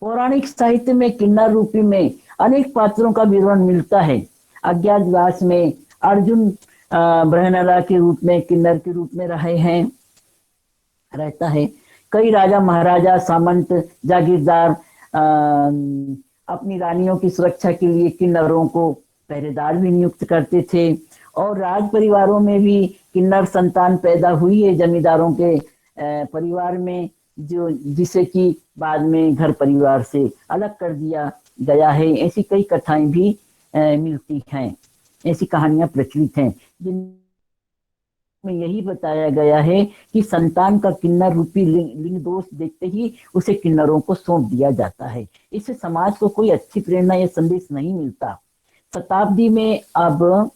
पौराणिक साहित्य में किन्नर रूपी में अनेक पात्रों का विवरण मिलता है। अज्ञातवास में अर्जुन बृहनला के रूप में किन्नर के रूप में रहता है। कई राजा महाराजा, सामंत, जागीरदार अपनी रानियों की सुरक्षा के लिए किन्नरों को पहरेदार भी नियुक्त करते थे और राज परिवारों में भी किन्नर संतान पैदा हुई है जमींदारों के परिवार में, जो जिसे कि बाद में घर परिवार से अलग कर दिया गया है। ऐसी कई कथाएं भी मिलती हैं, ऐसी कहानियां प्रचलित हैं जिनमें यही बताया गया है कि संतान का किन्नर रूपी लिंग दोष देखते ही उसे किन्नरों को सौंप दिया जाता है। इससे समाज को कोई अच्छी प्रेरणा या संदेश नहीं मिलता। शताब्दी में अब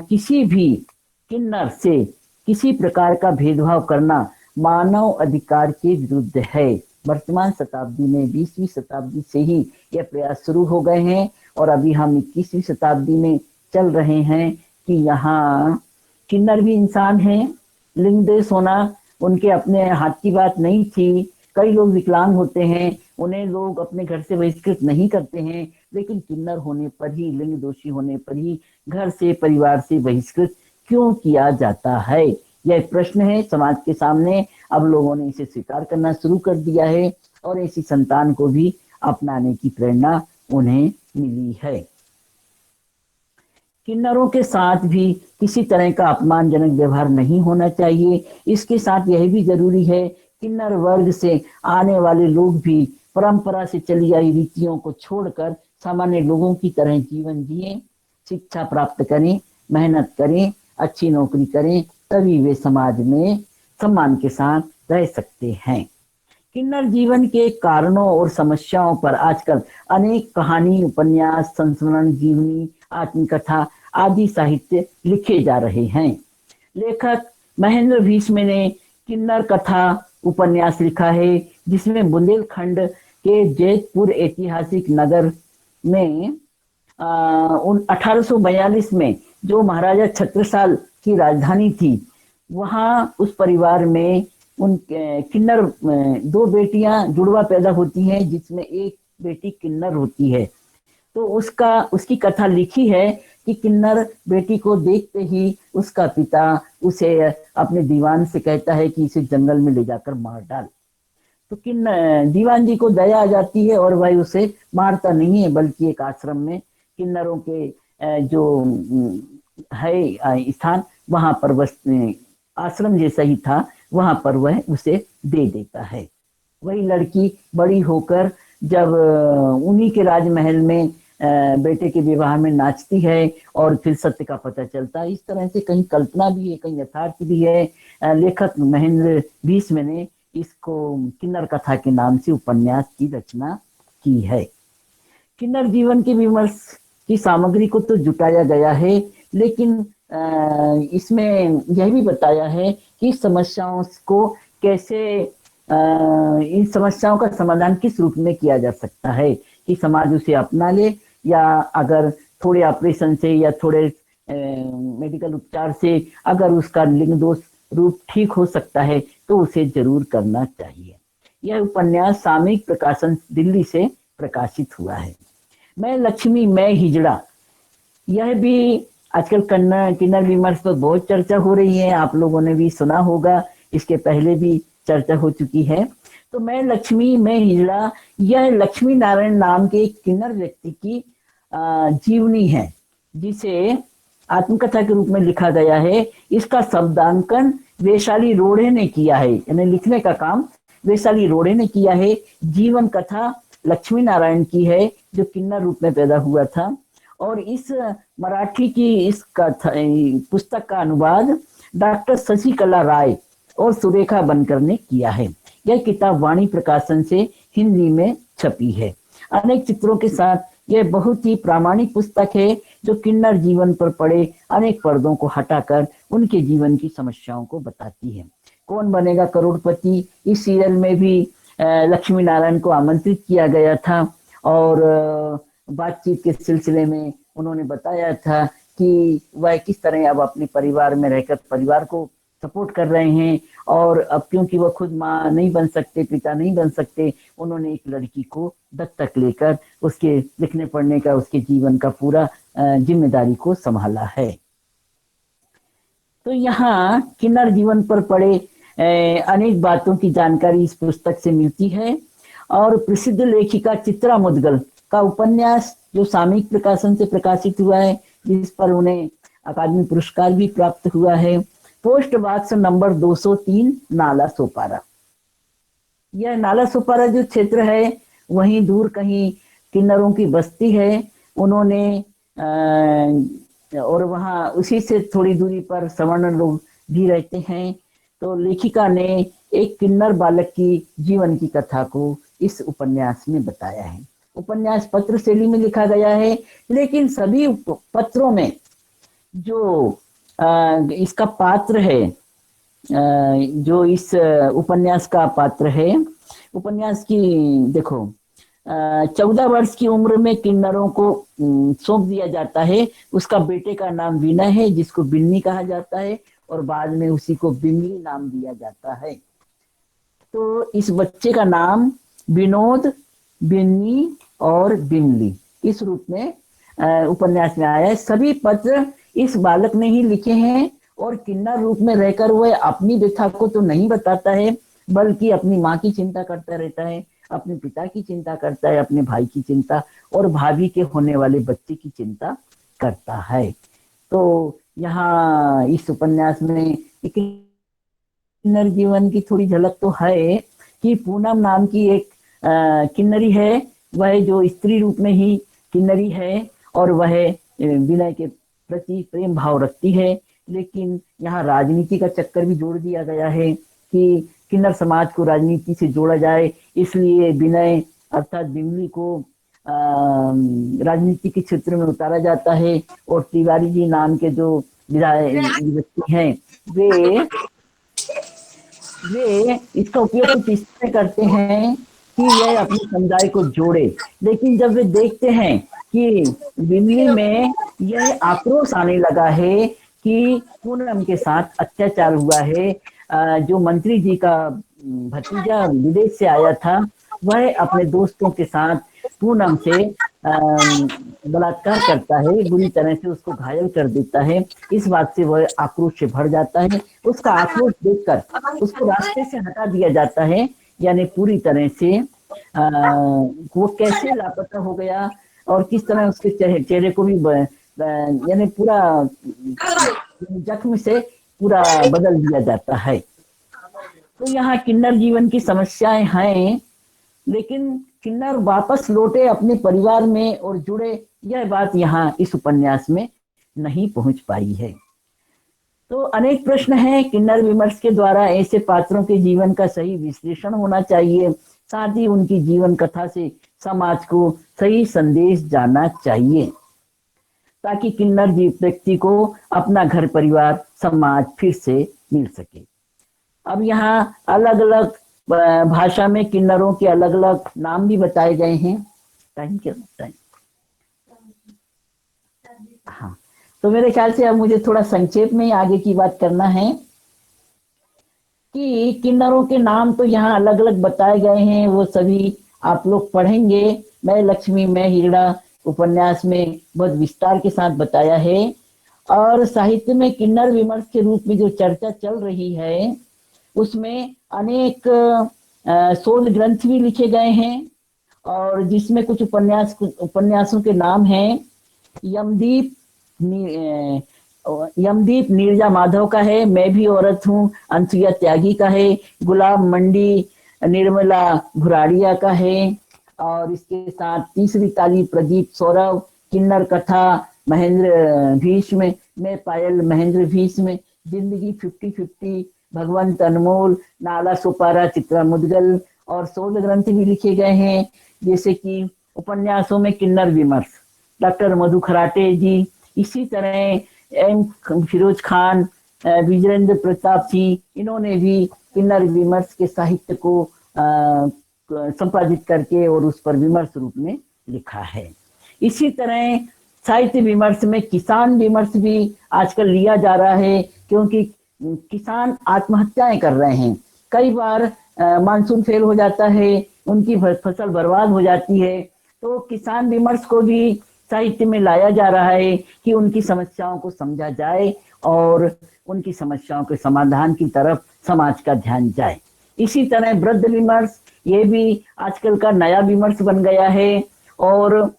किसी भी किन्नर से किसी प्रकार का भेदभाव करना मानव अधिकार के विरुद्ध है। वर्तमान शताब्दी में 20वीं शताब्दी से ही यह प्रयास शुरू हो गए हैं और अभी हम 21वीं शताब्दी में चल रहे हैं कि यहाँ किन्नर भी इंसान हैं। लिंग देश होना उनके अपने हाथ की बात नहीं थी। कई लोग विकलांग होते हैं, उन्हें लोग अपने घर से बहिष्कृत नहीं करते हैं, लेकिन किन्नर होने पर ही, लिंग दोषी होने पर ही घर से, परिवार से बहिष्कृत क्यों किया जाता है? यह एक प्रश्न है समाज के सामने। अब लोगों ने इसे स्वीकार करना शुरू कर दिया है और ऐसी संतान को भी अपनाने की प्रेरणा उन्हें मिली है। किन्नरों के साथ भी किसी तरह का अपमानजनक व्यवहार नहीं होना चाहिए। इसके साथ यह भी जरूरी है, किन्नर वर्ग से आने वाले लोग भी परंपरा से चली आई रीतियों को छोड़कर सामान्य लोगों की तरह जीवन जिए, शिक्षा प्राप्त करें, मेहनत करें, अच्छी नौकरी करें, तभी वे समाज में सम्मान के साथ रह सकते हैं। किन्नर जीवन के कारणों और समस्याओं पर आजकल अनेक कहानी, उपन्यास, संस्मरण, जीवनी, आत्मकथा आदि साहित्य लिखे जा रहे हैं। लेखक महेंद्र भीष्म ने किन्नर कथा उपन्यास लिखा है, जिसमें बुंदेलखंड के जैतपुर ऐतिहासिक नगर में 1842 में जो महाराजा छत्रसाल की राजधानी थी, वहां उस परिवार में उन किन्नर दो बेटियां जुड़वा पैदा होती हैं, जिसमें एक बेटी किन्नर होती है। तो उसकी कथा लिखी है कि किन्नर बेटी को देखते ही उसका पिता उसे अपने दीवान से कहता है कि इसे जंगल में ले जाकर मार डाल। तो दीवान जी को दया आ जाती है और वह उसे मारता नहीं है, बल्कि एक आश्रम में किन्नरों के जो है स्थान, वहां पर बस आश्रम जैसा ही था, वहां पर वह उसे दे देता है। वही लड़की बड़ी होकर जब उन्हीं के राजमहल में बेटे के विवाह में नाचती है और फिर सत्य का पता चलता है। इस तरह से कहीं कल्पना भी है, कहीं यथार्थ भी है। लेखक महेंद्र भीष्म ने इसको किन्नर कथा के नाम से उपन्यास की रचना की है। किन्नर जीवन के विमर्श की सामग्री को तो जुटाया गया है, लेकिन इसमें यह भी बताया है कि समस्याओं को कैसे, इन समस्याओं का समाधान किस रूप में किया जा सकता है, कि समाज उसे अपना ले, या अगर थोड़े ऑपरेशन से या थोड़े मेडिकल उपचार से अगर उसका लिंग दोष रूप ठीक हो सकता है तो उसे जरूर करना चाहिए। यह उपन्यास सामयिक प्रकाशन दिल्ली से प्रकाशित हुआ है। मैं लक्ष्मी, मैं हिजड़ा, यह भी आजकल किन्नर विमर्श पर बहुत चर्चा हो रही है। आप लोगों ने भी सुना होगा, इसके पहले भी चर्चा हो चुकी है। तो मैं लक्ष्मी, मैं हिजड़ा, यह लक्ष्मी नारायण नाम के एक किन्नर व्यक्ति की जीवनी है, जिसे आत्मकथा के रूप में लिखा गया है। इसका शब्दांकन वैशाली रोड़े ने किया है, यानी लिखने का काम वैशाली रोड़े ने किया है। जीवन कथा लक्ष्मी नारायण की है, जो किन्नर रूप में पैदा हुआ था। और इस मराठी की इस पुस्तक का अनुवाद डॉक्टर शशिकला राय और सुरेखा बनकर ने किया है। यह किताब वाणी प्रकाशन से हिंदी में छपी है। अनेक चित्रों के साथ यह बहुत ही प्रामाणिक पुस्तक है, जो किन्नर जीवन पर पड़े अनेक पर्दों को हटाकर उनके जीवन की समस्याओं को बताती है। कौन बनेगा करोड़पति, इस सीरियल में भी लक्ष्मी नारायण को आमंत्रित किया गया था और बातचीत के सिलसिले में उन्होंने बताया था कि वह किस तरह अब अपने परिवार में रहकर परिवार को सपोर्ट कर रहे हैं, और अब क्योंकि वह खुद माँ नहीं बन सकते, पिता नहीं बन सकते, उन्होंने एक लड़की को दत्तक लेकर उसके लिखने पढ़ने का, उसके जीवन का पूरा जिम्मेदारी को संभाला है। तो यहाँ किन्नर जीवन पर पड़े अनेक बातों की जानकारी इस पुस्तक से मिलती है। और प्रसिद्ध लेखिका चित्रा मुदगल का उपन्यास, जो सामयिक प्रकाशन से प्रकाशित हुआ है, जिस पर उन्हें अकादमी पुरस्कार भी प्राप्त हुआ है, post box number 203, Nala Sopara. यह नाला सोपारा जो क्षेत्र है, वहीं दूर कहीं किन्नरों की बस्ती है। उन्होंने और वहाँ उसी से थोड़ी दूरी पर सवर्ण लोग भी रहते हैं। तो लेखिका ने एक किन्नर बालक की जीवन की कथा को इस उपन्यास में बताया है। उपन्यास पत्र शैली में लिखा गया है, लेकिन सभी पत्रों में जो इसका पात्र है, जो इस उपन्यास का पात्र है, उपन्यास की देखो 14 वर्ष की उम्र में किन्नरों को सौंप दिया जाता है। उसका बेटे का नाम विनय है, जिसको बिन्नी कहा जाता है, और बाद में उसी को बिमली नाम दिया जाता है। तो इस बच्चे का नाम विनोद, बिन्नी और बिमली इस रूप में उपन्यास में आया है। सभी पत्र इस बालक ने ही लिखे हैं और किन्नर रूप में रहकर वह अपनी व्यथा को तो नहीं बताता है, बल्कि अपनी माँ की चिंता करता रहता है, अपने पिता की चिंता करता है, अपने भाई की चिंता और भाभी के होने वाले बच्चे की चिंता करता है। तो यहाँ इस उपन्यास में एक किन्नर जीवन की थोड़ी झलक तो है कि पूनम नाम की एक किन्नरी है, वह जो स्त्री रूप में ही किन्नरी है और वह विनय के प्रति प्रेम भाव रखती है। लेकिन यहाँ राजनीति का चक्कर भी जोड़ दिया गया है कि किन्नर समाज को राजनीति से जोड़ा जाए, इसलिए विनय अर्थात बिमली को राजनीति के क्षेत्र में उतारा जाता है और तिवारी जी नाम के जो व्यक्ति हैं वे इसका उपयोग कुछ इस तरह करते हैं कि यह अपने समुदाय को जोड़े। लेकिन जब वे देखते हैं कि बिमली में यह आक्रोश आने लगा है कि पूनम के साथ अत्याचार हुआ है, जो मंत्री जी का भतीजा विदेश से आया था वह अपने दोस्तों के साथ पूनम से बलात्कार करता है, बुरी तरह से उसको घायल कर देता है। इस बात से वह आक्रोश से भर जाता है। उसका आक्रोश देखकर उसको रास्ते से हटा दिया जाता है, यानी पूरी तरह से वो कैसे लापता हो गया और किस तरह उसके चेहरे को भी यानी पूरा जख्म से पूरा बदल दिया जाता है। तो यहाँ किन्नर जीवन की समस्याएं हैं, लेकिन किन्नर वापस लौटे अपने परिवार में और जुड़े, यह बात यहाँ इस उपन्यास में नहीं पहुंच पाई है। तो अनेक प्रश्न हैं। किन्नर विमर्श के द्वारा ऐसे पात्रों के जीवन का सही विश्लेषण होना चाहिए, साथ ही उनकी जीवन कथा से समाज को सही संदेश जाना चाहिए ताकि किन्नर व्यक्ति को अपना घर परिवार समाज फिर से मिल सके। अब यहाँ अलग अलग भाषा में किन्नरों के अलग अलग नाम भी बताए गए हैं। टाइम हाँ, तो मेरे ख्याल से अब मुझे थोड़ा संक्षेप में आगे की बात करना है कि किन्नरों के नाम तो यहाँ अलग अलग बताए गए हैं, वो सभी आप लोग पढ़ेंगे। मैं लक्ष्मी मैं हिजड़ा उपन्यास में बहुत विस्तार के साथ बताया है और साहित्य में किन्नर विमर्श के रूप में जो चर्चा चल रही है उसमें अनेक शोध ग्रंथ भी लिखे गए हैं और जिसमें कुछ उपन्यासों के नाम हैं। यमदीप नीरजा माधव का है, मैं भी औरत हूँ अनसुईया त्यागी का है, गुलाब मंडी निर्मला भुराड़िया का है और इसके साथ तीसरी ताली प्रदीप सौरभ, किन्नर कथा महेंद्र भीष्म, मैं पायल महेंद्र भीष्म, जिंदगी 50-50 भगवंत अनमोल, नाला सोपारा चित्रा मुदगल और शोध ग्रंथ भी लिखे गए हैं जैसे कि उपन्यासों में किन्नर विमर्श डॉक्टर मधु खराटे जी, इसी तरह एम फिरोज खान, विजेंद्र प्रताप सिंह, इन्होंने भी किन्नर विमर्श के साहित्य को संपादित करके और उस पर विमर्श रूप में लिखा है। इसी तरह साहित्य विमर्श में किसान विमर्श भी आजकल लिया जा रहा है क्योंकि किसान आत्महत्याएं कर रहे हैं। कई बार मानसून फेल हो जाता है, उनकी फसल बर्बाद हो जाती है, तो किसान विमर्श को भी साहित्य में लाया जा रहा है कि उनकी समस्याओं को समझा जाए और उनकी समस्याओं के समाधान की तरफ समाज का ध्यान जाए। इसी तरह वृद्ध विमर्श, ये भी आजकल का नया विमर्श बन गया है और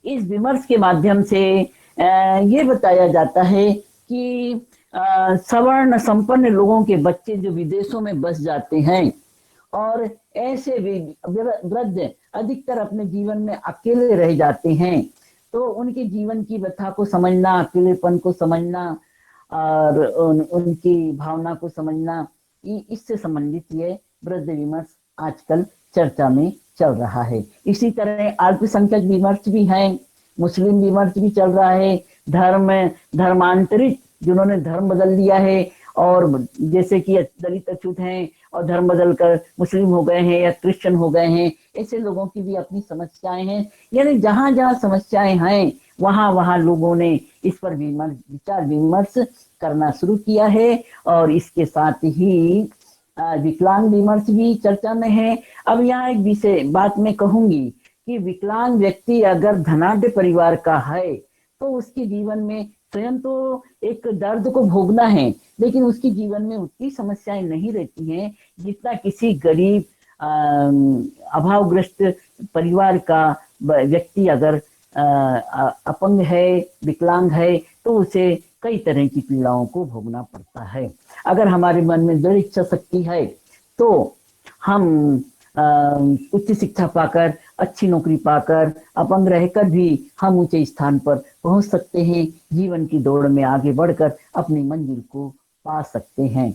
इस विमर्श के माध्यम से ये बताया जाता है कि सवर्ण संपन्न लोगों के बच्चे जो विदेशों में बस जाते हैं और ऐसे वृद्ध अधिकतर अपने जीवन में अकेले रह जाते हैं, तो उनके जीवन की व्यथा को समझना, अकेलेपन को समझना और उनकी भावना को समझना, इससे संबंधित ये वृद्ध विमर्श आजकल चर्चा में चल रहा है। इसी तरह अल्पसंख्यक विमर्श भी है, मुस्लिम विमर्श भी चल रहा है, धर्मांतरित जिन्होंने धर्म बदल दिया है और जैसे कि दलित अछूत हैं और धर्म बदल कर मुस्लिम हो गए हैं या क्रिश्चियन हो गए हैं, ऐसे लोगों की भी अपनी समस्याएं हैं। यानी जहां जहां समस्याएं हैं वहां वहां लोगों ने इस पर विचार विमर्श करना शुरू किया है और इसके साथ ही विकलांग विमर्श भी चर्चा में है। अब यहाँ एक विषय बात मैं कहूंगी कि विकलांग व्यक्ति अगर धनाढ्य परिवार का है तो उसके जीवन में स्वयं तो एक दर्द को भोगना है, लेकिन उसके जीवन में उतनी समस्याएं नहीं रहती हैं जितना किसी गरीब अभावग्रस्त परिवार का व्यक्ति अगर अपंग है, विकलांग है, तो उसे कई तरह की पीड़ाओं को भोगना पड़ता है। अगर हमारे मन में दृढ़ इच्छा शक्ति है तो हम उच्च शिक्षा पाकर, अच्छी नौकरी पाकर, अपंग रहकर भी हम ऊंचे स्थान पर पहुंच सकते हैं, जीवन की दौड़ में आगे बढ़कर अपनी मंजिल को पा सकते हैं।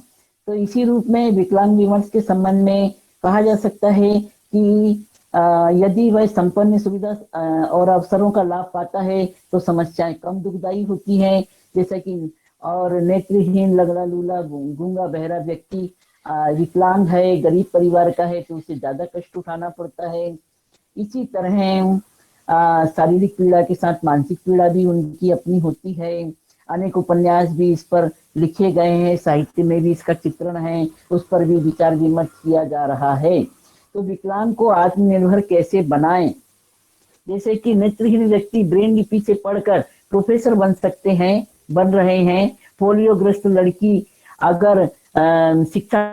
तो इसी रूप में विकलांग विमर्श के संबंध में कहा जा सकता है कि यदि वह संपन्न सुविधा और अवसरों का लाभ पाता है तो समस्याएं कम दुखदायी होती हैं, जैसा कि और नेत्रहीन, लगड़ा लूला, गूंगा बहरा व्यक्ति विकलांग है, गरीब परिवार का है तो उसे ज्यादा कष्ट उठाना पड़ता है। इसी तरह शारीरिक पीड़ा के साथ मानसिक पीड़ा भी उनकी अपनी होती है। अनेक उपन्यास भी इस पर लिखे गए हैं, साहित्य में भी इसका चित्रण है, उस पर भी विचार विमर्श किया जा रहा है। तो विकलांग को आत्मनिर्भर कैसे बनाएं, जैसे कि नेत्रहीन व्यक्ति ब्रेन लिपि से पढ़कर प्रोफेसर बन सकते हैं, बन रहे हैं। पोलियोग्रस्त लड़की अगर शिक्षा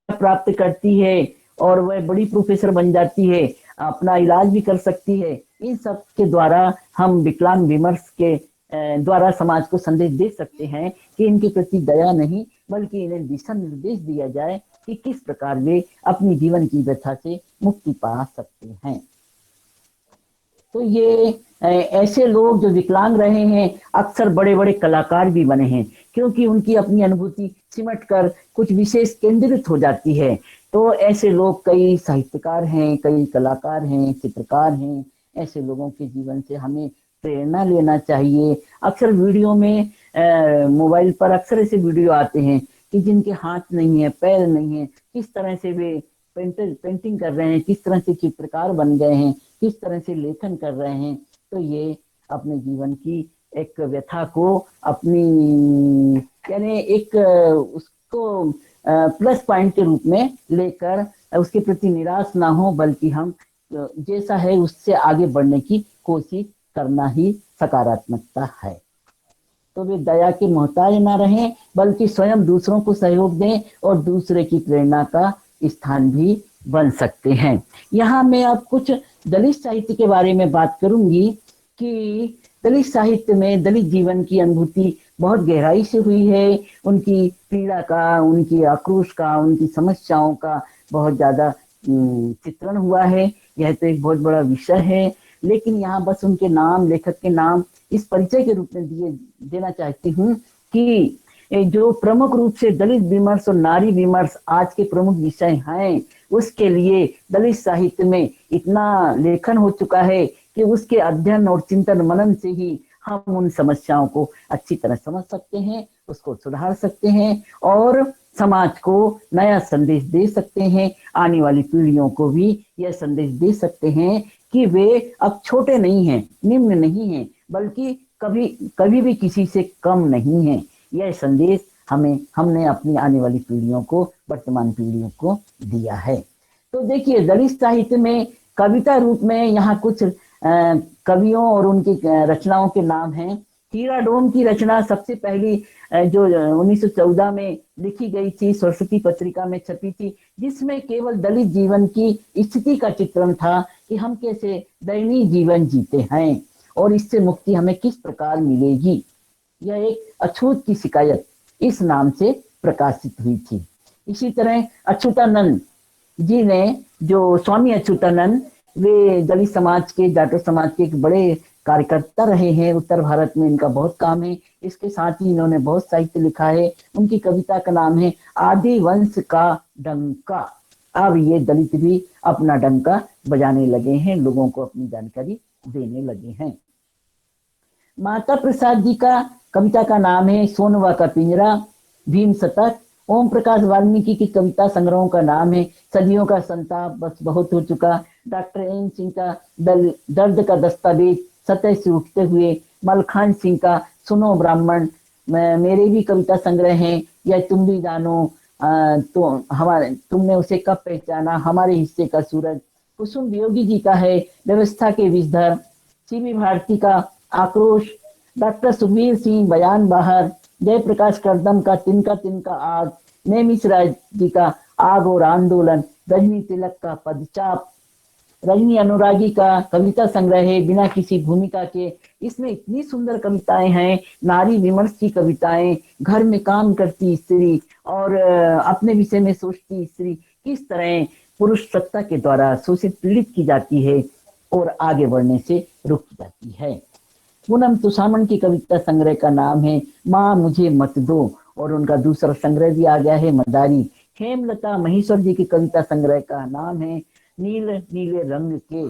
प्राप्त करती है और वह बड़ी प्रोफेसर बन जाती है, अपना इलाज भी कर सकती है। इन सब के द्वारा हम विकलांग विमर्श के द्वारा समाज को संदेश दे सकते हैं कि इनके प्रति दया नहीं बल्कि इन्हें दिशा निर्देश दिया जाए कि किस प्रकार वे अपनी जीवन की व्यथा से मुक्ति पा सकते हैं। तो ये ऐसे लोग जो विकलांग रहे हैं अक्सर बड़े बड़े कलाकार भी बने हैं, क्योंकि उनकी अपनी अनुभूति सिमट कर कुछ विशेष केंद्रित हो जाती है। तो ऐसे लोग कई साहित्यकार हैं, कई कलाकार हैं, चित्रकार हैं। ऐसे लोगों के जीवन से हमें प्रेरणा लेना चाहिए। अक्सर वीडियो में मोबाइल पर अक्सर ऐसे वीडियो आते हैं कि जिनके हाथ नहीं है, पैर नहीं है, किस तरह से वे पेंटिंग कर रहे हैं, किस तरह से चित्रकार बन गए हैं, किस तरह से लेखन कर रहे हैं। तो ये अपने जीवन की एक व्यथा को अपनी यानी एक उसको प्लस पॉइंट के रूप में लेकर उसके प्रति निराश ना हो, बल्कि हम जैसा है उससे आगे बढ़ने की कोशिश करना ही सकारात्मकता है। तो वे दया के मोहताज ना रहें बल्कि स्वयं दूसरों को सहयोग दें और दूसरे की प्रेरणा का स्थान भी बन सकते हैं। यहाँ मैं अब कुछ दलित साहित्य के बारे में बात करूंगी कि दलित साहित्य में दलित जीवन की अनुभूति बहुत गहराई से हुई है। उनकी पीड़ा का, उनकी आक्रोश का, उनकी समस्याओं का बहुत ज्यादा चित्रण हुआ है। यह तो एक बहुत बड़ा विषय है, लेकिन यहाँ बस उनके नाम, लेखक के नाम इस परिचय के रूप में देना चाहती हूँ कि जो प्रमुख रूप से दलित विमर्श और नारी विमर्श आज के प्रमुख विषय हैं, उसके लिए दलित साहित्य में इतना लेखन हो चुका है कि उसके अध्ययन और चिंतन मनन से ही हम उन समस्याओं को अच्छी तरह समझ सकते हैं, उसको सुधार सकते हैं और समाज को नया संदेश दे सकते हैं। आने वाली पीढ़ियों को भी यह संदेश दे सकते हैं कि वे अब छोटे नहीं हैं, निम्न नहीं हैं, बल्कि कभी भी किसी से कम नहीं है। यह संदेश हमने अपनी आने वाली पीढ़ियों को, वर्तमान पीढ़ियों को दिया है। तो देखिए, दलित साहित्य में कविता रूप में यहाँ कुछ कवियों और उनकी रचनाओं के नाम हैं। हीरा डोम की रचना सबसे पहली जो 1914 में लिखी गई थी, सरस्वती पत्रिका में छपी थी, जिसमें केवल दलित जीवन की स्थिति का चित्रण था कि हम कैसे दयनीय जीवन जीते हैं और इससे मुक्ति हमें किस प्रकार मिलेगी। यह एक अछूत की शिकायत इस नाम से प्रकाशित हुई थी। इसी तरह अच्युतानंद जी ने, जो स्वामी अच्युतानंद, वे दलित समाज के, जाटो समाज के एक बड़े कार्यकर्ता रहे हैं। उत्तर भारत में इनका बहुत काम है। इसके साथ ही इन्होंने बहुत साहित्य लिखा है। उनकी कविता का नाम है आदि वंश का डंका। अब ये दलित भी अपना डंका बजाने लगे हैं, लोगों को अपनी जानकारी देने लगे हैं। माता प्रसाद जी का कविता का नाम है सोनवा का पिंजरा, भीम शतक। ओम प्रकाश वाल्मीकि की कविता संग्रहों का नाम है सदियों का संताप, बस बहुत हो चुका। डॉक्टर एन सिंह का दर्द का दस्तावेज, सतह से उठते हुए। मलखान सिंह का सुनो ब्राह्मण, मेरे भी कविता संग्रह हैं, या तुम भी जानो, तो हमारे तुमने उसे कब पहचाना, हमारे हिस्से का सूरज, कुसुम वियोगी जी का है व्यवस्था के विषधर, सीवी भारती का आक्रोश, डॉक्टर सुखबीर सिंह बयान बाहर, जयप्रकाश करदम का तिनका तिनका आग, नेमिष राय जी का आग और आंदोलन, रजनी तिलक का पदचाप, रजनी अनुरागी का कविता संग्रह है बिना किसी भूमिका के। इसमें इतनी सुंदर कविताएं हैं, नारी विमर्श की कविताएं, घर में काम करती स्त्री और अपने विषय में सोचती स्त्री किस तरह पुरुष सत्ता के द्वारा शोषित पीड़ित की जाती है और आगे बढ़ने से रोकी जाती है। पूनम तुसामन की कविता संग्रह का नाम है माँ मुझे मत दो, और उनका दूसरा संग्रह भी आ गया है मदारी। हेमलता महेश्वर जी की कविता संग्रह का नाम है नील नीले रंग के।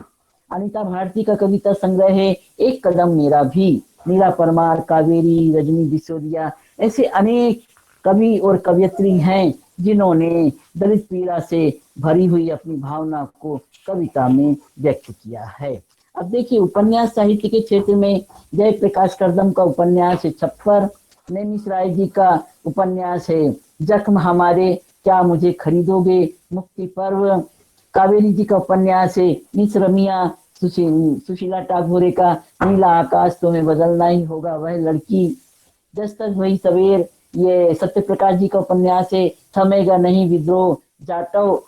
अनीता भारती का कविता संग्रह है एक कदम मेरा भी। मीरा परमार, कावेरी, रजनी बिसोदिया, ऐसे अनेक कवि और कवयित्री हैं जिन्होंने दलित पीड़ा से भरी हुई अपनी भावना को कविता में व्यक्त किया है। अब देखिए, उपन्यास साहित्य के क्षेत्र में जयप्रकाश करदम का उपन्यास है छप्पर, नैमिष राय जी का उपन्यास है जख्म हमारे, क्या मुझे खरीदोगे, मुक्ति पर्व, कावेरी जी का उपन्यास है मिस रमिया, सुशीला टागोरे का नीला आकाश तुम्हें बदलना ही होगा वह लड़की, जस तक वही सवेर, ये सत्य प्रकाश जी का उपन्यास है थमेगा नहीं विद्रोह, जाटव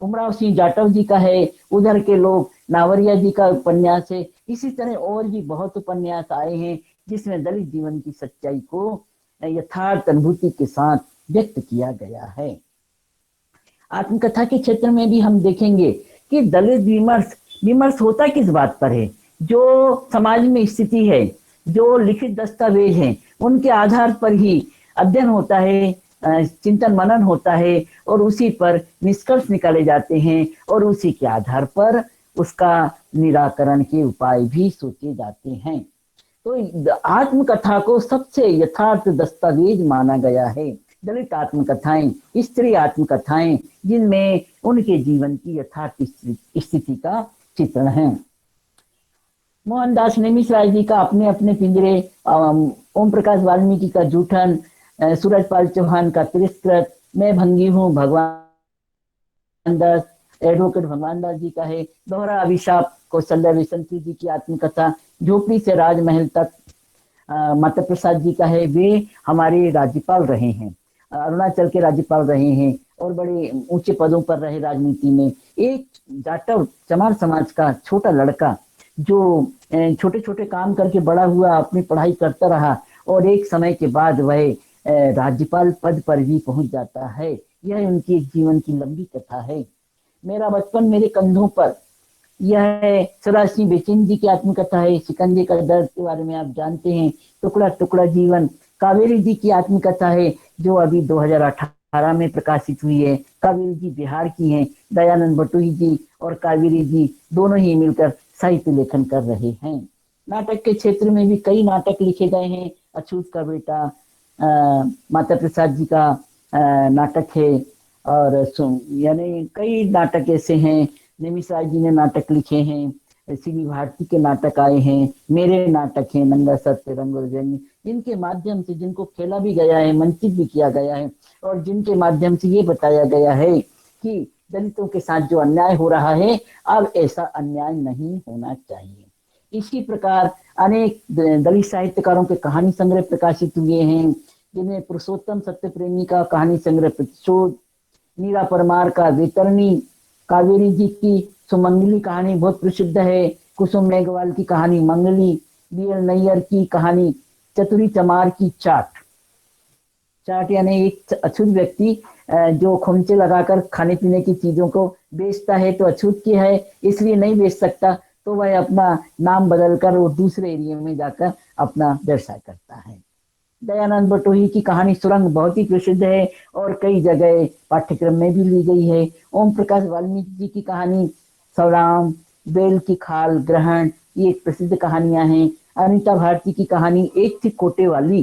उमराव सिंह जाटव जी का है उधर के लोग, नावरिया जी का उपन्यास है। इसी तरह और भी बहुत उपन्यास आए हैं जिसमें दलित जीवन की सच्चाई को यथार्थ अनुभूति के साथ व्यक्त किया गया है। आत्मकथा के क्षेत्र में भी हम देखेंगे कि दलित विमर्श होता किस बात पर है, जो समाज में स्थिति है, जो लिखित दस्तावेज हैं, उनके आधार पर ही अध्ययन होता है, चिंतन मनन होता है और उसी पर निष्कर्ष निकाले जाते हैं और उसी के आधार पर उसका निराकरण के उपाय भी सोचे जाते हैं। तो आत्मकथा को सबसे यथार्थ दस्तावेज माना गया है। दलित आत्मकथाएं, स्त्री आत्मकथाएं, जिनमें उनके जीवन की यथार्थ स्थिति का चित्रण है। मोहनदास नेमिष राय जी का अपने अपने पिंजरे, ओम प्रकाश वाल्मीकि का जूठन, सूरजपाल चौहान का तिरस्कृत, मैं भंगी हूँ भगवान दास, एडवोकेट भगवान दास जी का है दोहरा अभिशाप, कौशल्या वैसंती जी की आत्मकथा, झोपड़ी से राजमहल तक, माता प्रसाद जी का है, वे हमारे राज्यपाल रहे हैं, अरुणाचल के राज्यपाल रहे हैं और बड़े ऊंचे पदों पर रहे राजनीति में। एक जाटव चमार समाज का छोटा लड़का जो छोटे छोटे काम करके बड़ा हुआ, अपनी पढ़ाई करता रहा और एक समय के बाद वह राज्यपाल पद पर भी पहुंच जाता है। यह उनकी एक जीवन की लंबी कथा है। मेरा बचपन मेरे कंधों पर, यह सराज सिंह बेचैन जी की आत्मकथा है। शिकंजे का दर्द के बारे में आप जानते हैं। टुकड़ा टुकड़ा जीवन, कावेरी जी की आत्मकथा है जो अभी 2018 में प्रकाशित हुई है। कावेरी जी बिहार की हैं। दयानंद बटोही जी और कावेरी जी दोनों ही मिलकर साहित्य लेखन कर रहे हैं। नाटक के क्षेत्र में भी कई नाटक लिखे गए हैं। अछूत का बेटा, माता प्रसाद जी का नाटक है और यानी कई नाटक ऐसे हैं। नेमिष राय जी ने नाटक लिखे हैं, सीवी भारती के नाटक आए हैं, मेरे नाटक हैं नंगा सत्य रंग और व्यंग्य, जिनके माध्यम से, जिनको खेला भी गया है, मंचित भी किया गया है और जिनके माध्यम से ये बताया गया है कि दलितों के साथ जो अन्याय हो रहा है अब ऐसा अन्याय नहीं होना चाहिए। इसी प्रकार अनेक दलित साहित्यकारों के कहानी संग्रह प्रकाशित हुए हैं, जिनमें पुरुषोत्तम सत्य प्रेमी का कहानी संग्रह प्रतिशोध, मीरा परमार का वेतरणी, कावेरी जी की सुमंगली कहानी बहुत प्रसिद्ध है, कुसुम मेघवाल की कहानी मंगली, बीएल नैयर की कहानी चतुरी चमार की चाट यानी एक अछूत व्यक्ति जो खोमचे लगाकर खाने पीने की चीजों को बेचता है, तो अछूत की है इसलिए नहीं बेच सकता, तो वह अपना नाम बदलकर वो दूसरे एरिया में जाकर अपना व्यवसाय करता है। दयानंद बटोही की कहानी सुरंग बहुत ही प्रसिद्ध है और कई जगह पाठ्यक्रम में भी ली गई है। ओम प्रकाश वाल्मीकि जी की कहानी सवराम, बेल की खाल, ग्रहण, ये एक प्रसिद्ध कहानियां हैं। अनीता भारती की कहानी एक थी कोटे वाली,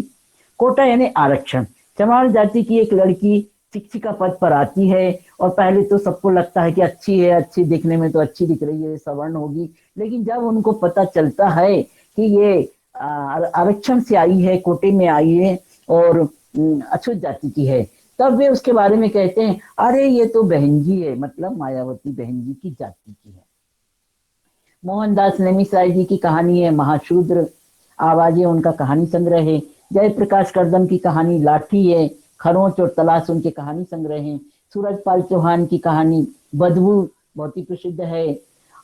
कोटा यानी आरक्षण। चमार जाति की एक लड़की शिक्षिका पद पर आती है और पहले तो सबको लगता है कि अच्छी है, अच्छी दिखने में तो अच्छी दिख रही है, सवर्ण होगी, लेकिन जब उनको पता चलता है कि ये आरक्षण से आई है, कोटे में आई है और अछूत जाति की है, तब वे उसके बारे में कहते हैं अरे ये तो बहन जी है, मतलब मायावती बहन जी की जाति की है। मोहनदास नेमिसाई जी की कहानी है महाशूद्र, आवाजें उनका कहानी संग्रह है। जयप्रकाश कर्दम की कहानी लाठी है। खरोंच और तलाश उनके कहानी संग्रह है। सूरजपाल चौहान की कहानी बदबू बहुत ही प्रसिद्ध है।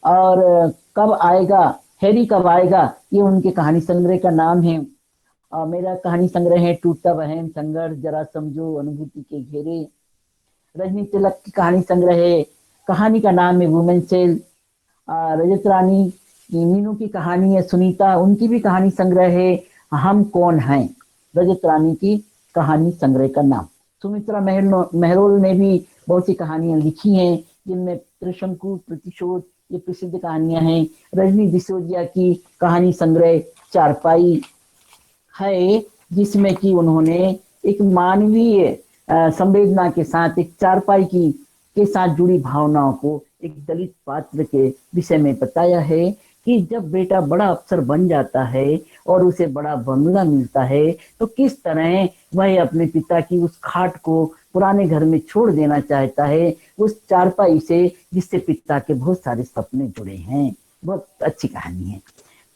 और कब आएगा, हैरी कब आएगा, ये उनके कहानी संग्रह का नाम है। मेरा कहानी संग्रह है टूटता वहम, संघर्ष, जरा समझो, अनुभूति के घेरे। रजनी तिलक की कहानी संग्रह है, कहानी का नाम है वुमेन सेल। रजत रानी मीनू की कहानी है सुनीता, उनकी भी कहानी संग्रह है हम कौन हैं, रजत रानी की कहानी संग्रह का नाम। सुमित्रा मेहरोल ने भी बहुत सी कहानियां लिखी हैं, जिनमें त्रिशंकु, प्रतिशोध, ये प्रसिद्ध कहानियां हैं। रजनी डिसोजिया की कहानी संग्रह चारपाई है, जिसमें कि उन्होंने एक मानवीय संवेदना के साथ, एक चारपाई की के साथ जुड़ी भावनाओं को एक दलित पात्र के विषय में बताया है कि जब बेटा बड़ा अफसर बन जाता है और उसे बड़ा बंगला मिलता है तो किस तरह वह अपने पिता की उस खाट को पुराने घर में छोड़ देना चाहता है, उस चारपाई से जिससे पिता के बहुत सारे सपने जुड़े हैं। बहुत अच्छी कहानी है।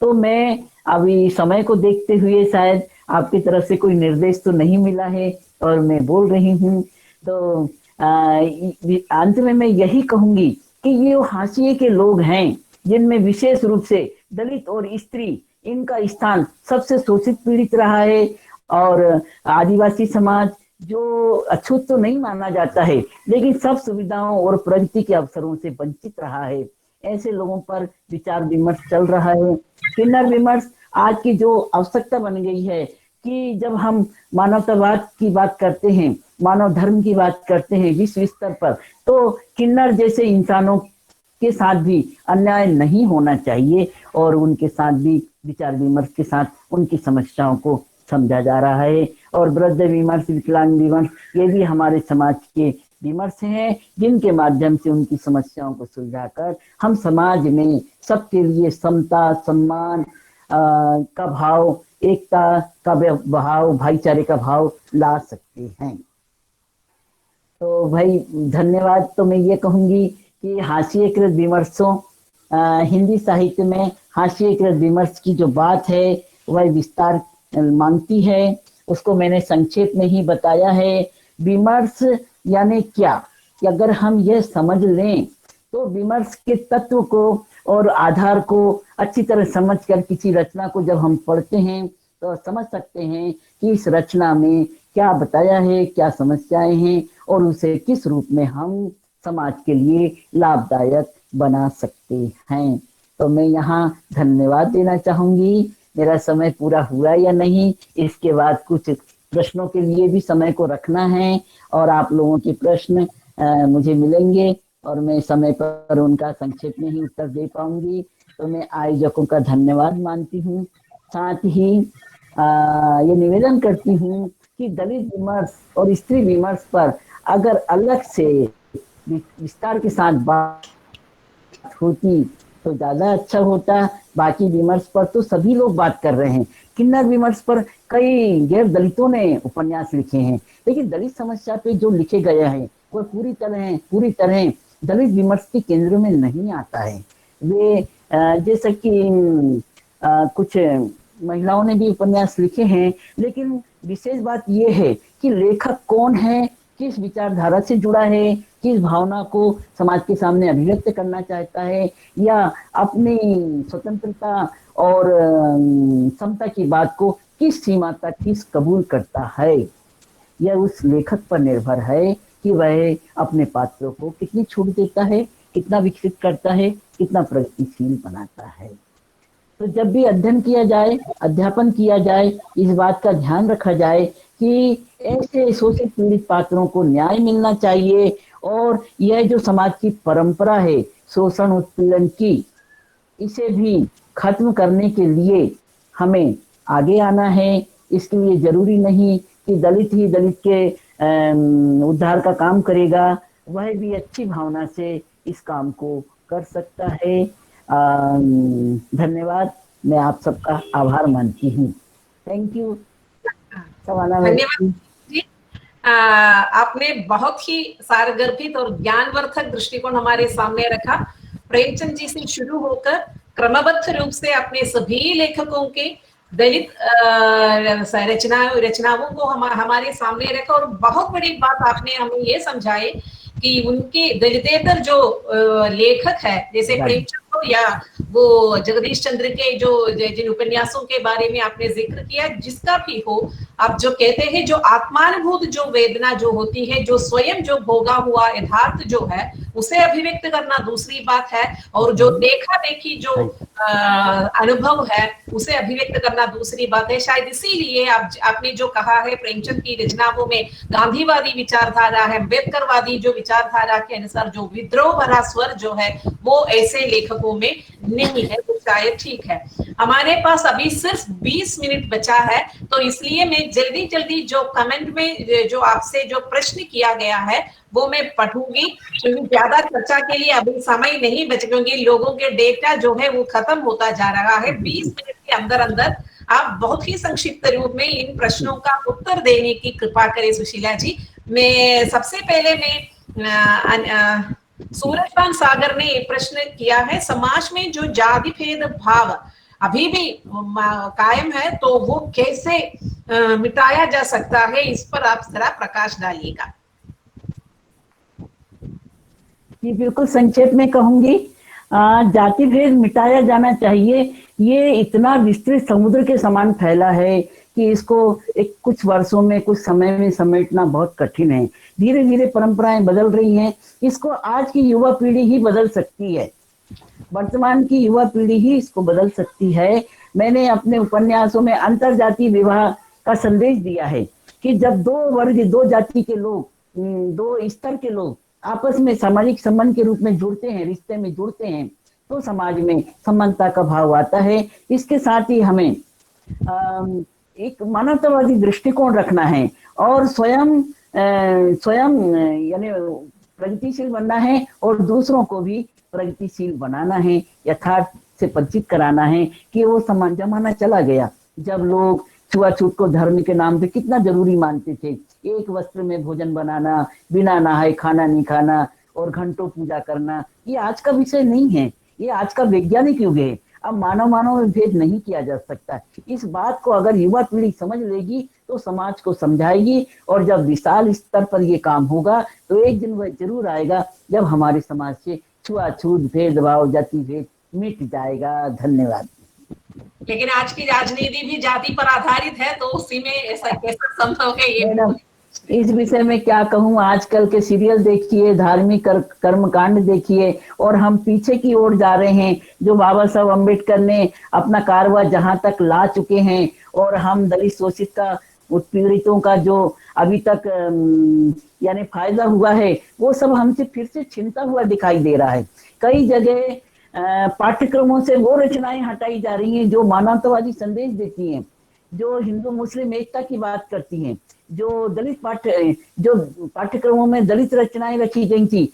तो मैं अभी समय को देखते हुए शायद आपकी तरफ से कोई निर्देश तो नहीं मिला है और मैं बोल रही हूँ, तो अंत में मैं यही कहूंगी कि ये हाशिए के लोग हैं जिनमें विशेष रूप से दलित और स्त्री, इनका स्थान सबसे शोषित पीड़ित रहा है। और आदिवासी समाज जो अछूत तो नहीं माना जाता है, लेकिन सब सुविधाओं और प्रगति के अवसरों से वंचित रहा है। ऐसे लोगों पर विचार विमर्श चल रहा है। किन्नर विमर्श आज की जो आवश्यकता बन गई है कि जब हम मानवतावाद की बात करते हैं, मानव धर्म की बात करते हैं विश्व स्तर पर, तो किन्नर जैसे इंसानों के साथ भी अन्याय नहीं होना चाहिए और उनके साथ भी विचार विमर्श के साथ उनकी समस्याओं को समझा जा रहा है। और वृद्ध विमर्श, विकलांग विमर्श, ये भी हमारे समाज के विमर्श हैं, जिनके माध्यम से उनकी समस्याओं को सुलझाकर हम समाज में सबके लिए समता, सम्मान का भाव, एकता का भाव, भाईचारे का भाव ला सकते हैं। तो भाई धन्यवाद। तो मैं ये कहूंगी कि हास्यकृत विमर्शों, हिंदी साहित्य में हास्यकृत विमर्श की जो बात है वह विस्तार मांगती है। उसको मैंने संक्षेप में ही बताया है। विमर्श यानी क्या, कि अगर हम यह समझ लें तो विमर्श के तत्व को और आधार को अच्छी तरह समझकर किसी रचना को जब हम पढ़ते हैं तो समझ सकते हैं कि इस रचना में क्या बताया है, क्या समस्याएं हैं और उसे किस रूप में हम समाज के लिए लाभदायक बना सकते हैं। तो मैं यहाँ धन्यवाद देना चाहूंगी। मेरा समय पूरा हुआ या नहीं, इसके बाद कुछ प्रश्नों के लिए भी समय को रखना है और आप लोगों के प्रश्न मुझे मिलेंगे और मैं समय पर उनका संक्षेप में ही उत्तर दे पाऊंगी। तो मैं आयोजकों का धन्यवाद मानती हूँ। साथ ही ये निवेदन करती हूँ कि दलित विमर्श और स्त्री विमर्श पर अगर अलग से विस्तार के साथ बात होती तो ज्यादा अच्छा होता। बाकी विमर्श पर तो सभी लोग बात कर रहे हैं। किन्नर विमर्श पर कई गैर दलितों ने उपन्यास लिखे हैं, लेकिन दलित समस्या पे जो लिखे गए हैं वो पूरी तरह दलित विमर्श के केंद्र में नहीं आता है। वे जैसे कि कुछ महिलाओं ने भी उपन्यास लिखे हैं, लेकिन विशेष बात यह है कि लेखक कौन है, किस विचारधारा से जुड़ा है, किस भावना को समाज के सामने अभिव्यक्त करना चाहता है, या अपनी स्वतंत्रता और समता की बात को किस सीमा तक किस कबूल करता है। यह उस लेखक पर निर्भर है कि वह अपने पात्रों को कितनी छूट देता है, कितना विकसित करता है, कितना प्रगतिशील बनाता है। तो जब भी अध्ययन किया जाए, अध्यापन किया जाए, इस बात का ध्यान रखा जाए कि ऐसे शोषित पीड़ित पात्रों को न्याय मिलना चाहिए और यह जो समाज की परंपरा है शोषण उत्पीड़न की, इसे भी खत्म करने के लिए हमें आगे आना है। इसके लिए जरूरी नहीं कि दलित ही दलित के उद्धार का काम करेगा, वह भी अच्छी भावना से इस काम को कर सकता है। धन्यवाद। मैं आप सबका आभार मानती हूँ। थैंक यू सवाना धन्यवाद मैडम। जी। आपने बहुत ही सारगर्भित और ज्ञानवर्धक दृष्टिकोण हमारे सामने रखा। प्रेमचंद जी से शुरू होकर क्रमबद्ध रूप से अपने सभी लेखकों के दलित रचनाओं को हमारे सामने रखा, और बहुत बड़ी बात आपने हमें ये समझाए कि उनके दलितेतर जो लेखक है, जैसे प्रेमचंद हो या वो जगदीश चंद्र के जो जिन उपन्यासों के बारे में आपने जिक्र किया, जिसका भी हो, आप जो कहते हैं जो आत्मानुभूत जो वेदना जो होती है, जो स्वयं जो भोगा हुआ यथार्थ जो है, उसे अभिव्यक्त करना दूसरी बात है, और जो देखा देखी जो अनुभव है उसे अभिव्यक्त करना दूसरी बात है। शायद इसीलिए आपने जो कहा है प्रेमचंद की रचनाओं में गांधीवादी विचारधारा है, अम्बेडकरवादी जो विचारधारा के अनुसार जो विद्रोह भरा स्वर जो है वो ऐसे लेखकों में नहीं है, तो शायद ठीक है। हमारे पास अभी सिर्फ 20 मिनट बचा है, तो इसलिए मैं जल्दी जल्दी जो कमेंट में जो आपसे जो प्रश्न किया गया है वो मैं पढ़ूंगी, क्योंकि ज्यादा चर्चा के लिए अभी समय नहीं बच, क्योंकि लोगों के डेटा जो है वो खत्म होता जा रहा है। 20 मिनट के अंदर अंदर आप बहुत ही संक्षिप्त रूप में इन प्रश्नों का उत्तर देने की कृपा करें सुशीला जी। मैं सबसे पहले सूरजभान सागर ने एक प्रश्न किया है, समाज में जो जाति भेद भाव अभी भी कायम है तो वो कैसे मिटाया जा सकता है, इस पर आप जरा प्रकाश डालिएगा। जी बिल्कुल संक्षेप में कहूंगी, जाति भेद मिटाया जाना चाहिए। ये इतना विस्तृत समुद्र के समान फैला है कि इसको एक कुछ वर्षों में, कुछ समय में समेटना बहुत कठिन है। धीरे धीरे परंपराएं बदल रही हैं, इसको आज की युवा पीढ़ी ही बदल सकती है, वर्तमान की युवा पीढ़ी ही इसको बदल सकती है। मैंने अपने उपन्यासों में अंतरजातीय विवाह का संदेश दिया है कि जब दो वर्ग, दो जाति के लोग, दो स्तर के लोग आपस में सामाजिक संबंध के रूप में जुड़ते हैं, रिश्ते में जुड़ते हैं, तो समाज में समानता का भाव आता है। इसके साथ ही हमें एक मानवतावादी दृष्टिकोण रखना है और स्वयं यानी प्रगतिशील बनना है और दूसरों को भी प्रगतिशील बनाना है, यथार्थ से परिचित कराना है कि वो समान जमाना चला गया जब लोग छुआछूत को धर्म के नाम पे कितना जरूरी मानते थे। एक वस्त्र में भोजन बनाना, बिना नहाए खाना नहीं खाना और घंटों पूजा करना, ये आज का विषय नहीं है, ये आज का वैज्ञानिक युग है। अब मानव मानव में भेद नहीं किया जा सकता। इस बात को अगर युवा पीढ़ी समझ लेगी तो समाज को समझाएगी, और जब विशाल स्तर पर ये काम होगा तो एक दिन वह जरूर आएगा जब हमारे समाज से छुआछूत, भेदभाव, जाति भेद मिट जाएगा। धन्यवाद। लेकिन आज की राजनीति भी जाति पर आधारित है, तो उसी में ऐसा कैसा संभव है ये? मैडम इस विषय में क्या कहूँ, आजकल के सीरियल देखिए, धार्मिक कर्मकांड देखिए, और हम पीछे की ओर जा रहे हैं। जो बाबा साहब अम्बेडकर ने अपना कारवा जहां तक ला चुके हैं, और हम दलित शोषित का, उत्पीड़ितों का जो अभी तक यानी फायदा हुआ है, वो सब हमसे फिर से छिनता हुआ दिखाई दे रहा है। कई जगह पाठ्यक्रमों से वो रचनाएं हटाई जा रही हैं जो मानवतावादी संदेश देती हैं, जो हिंदू मुस्लिम एकता की बात करती हैं, जो दलित पाठ्यक्रमों में दलित रचनाएं रखी गई थी।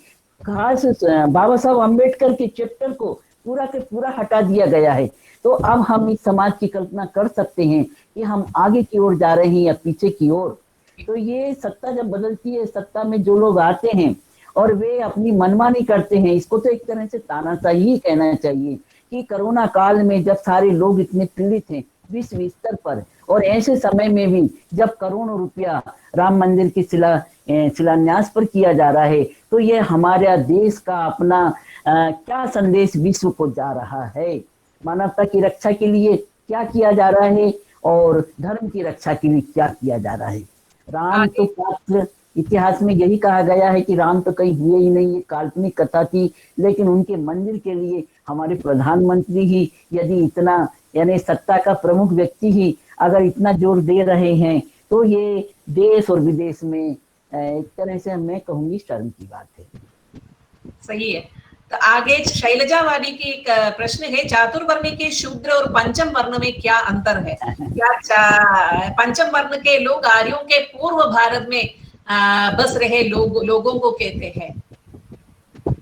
खास बाबा साहब अम्बेडकर के चैप्टर को पूरा के पूरा हटा दिया गया है। तो अब हम इस समाज की कल्पना कर सकते हैं कि हम आगे की ओर जा रहे हैं या पीछे की ओर। तो ये सत्ता जब बदलती है, सत्ता में जो लोग आते हैं और वे अपनी मनमानी करते हैं, इसको तो एक तरह से तानाशाही ही कहना चाहिए कि कोरोना काल में जब सारे लोग इतने पीड़ित हैं विश्व स्तर पर, और ऐसे समय में भी जब करोड़ों रुपया राम मंदिर की शिलान्यास पर किया जा रहा है, तो ये हमारे देश का अपना क्या संदेश विश्व को जा रहा है, मानवता की रक्षा के लिए क्या किया जा रहा है और धर्म की रक्षा के लिए क्या किया जा रहा है। राम तो पात्र, इतिहास में यही कहा गया है कि राम तो कहीं हुए ही नहीं, ये काल्पनिक कथा थी, लेकिन उनके मंदिर के लिए हमारे प्रधानमंत्री ही यदि इतना, यानी सत्ता का प्रमुख व्यक्ति ही अगर इतना जोर दे रहे हैं, तो ये देश और विदेश में एक तरह से मैं कहूंगी शर्म की बात है। सही है। तो आगे शैलजा वाली की एक प्रश्न है, चातुर्वर्ण के शूद्र और पंचम वर्ण में क्या अंतर है? क्या पंचम वर्ण के लोग आर्यों के पूर्व भारत में बस रहे लोगों को कहते हैं?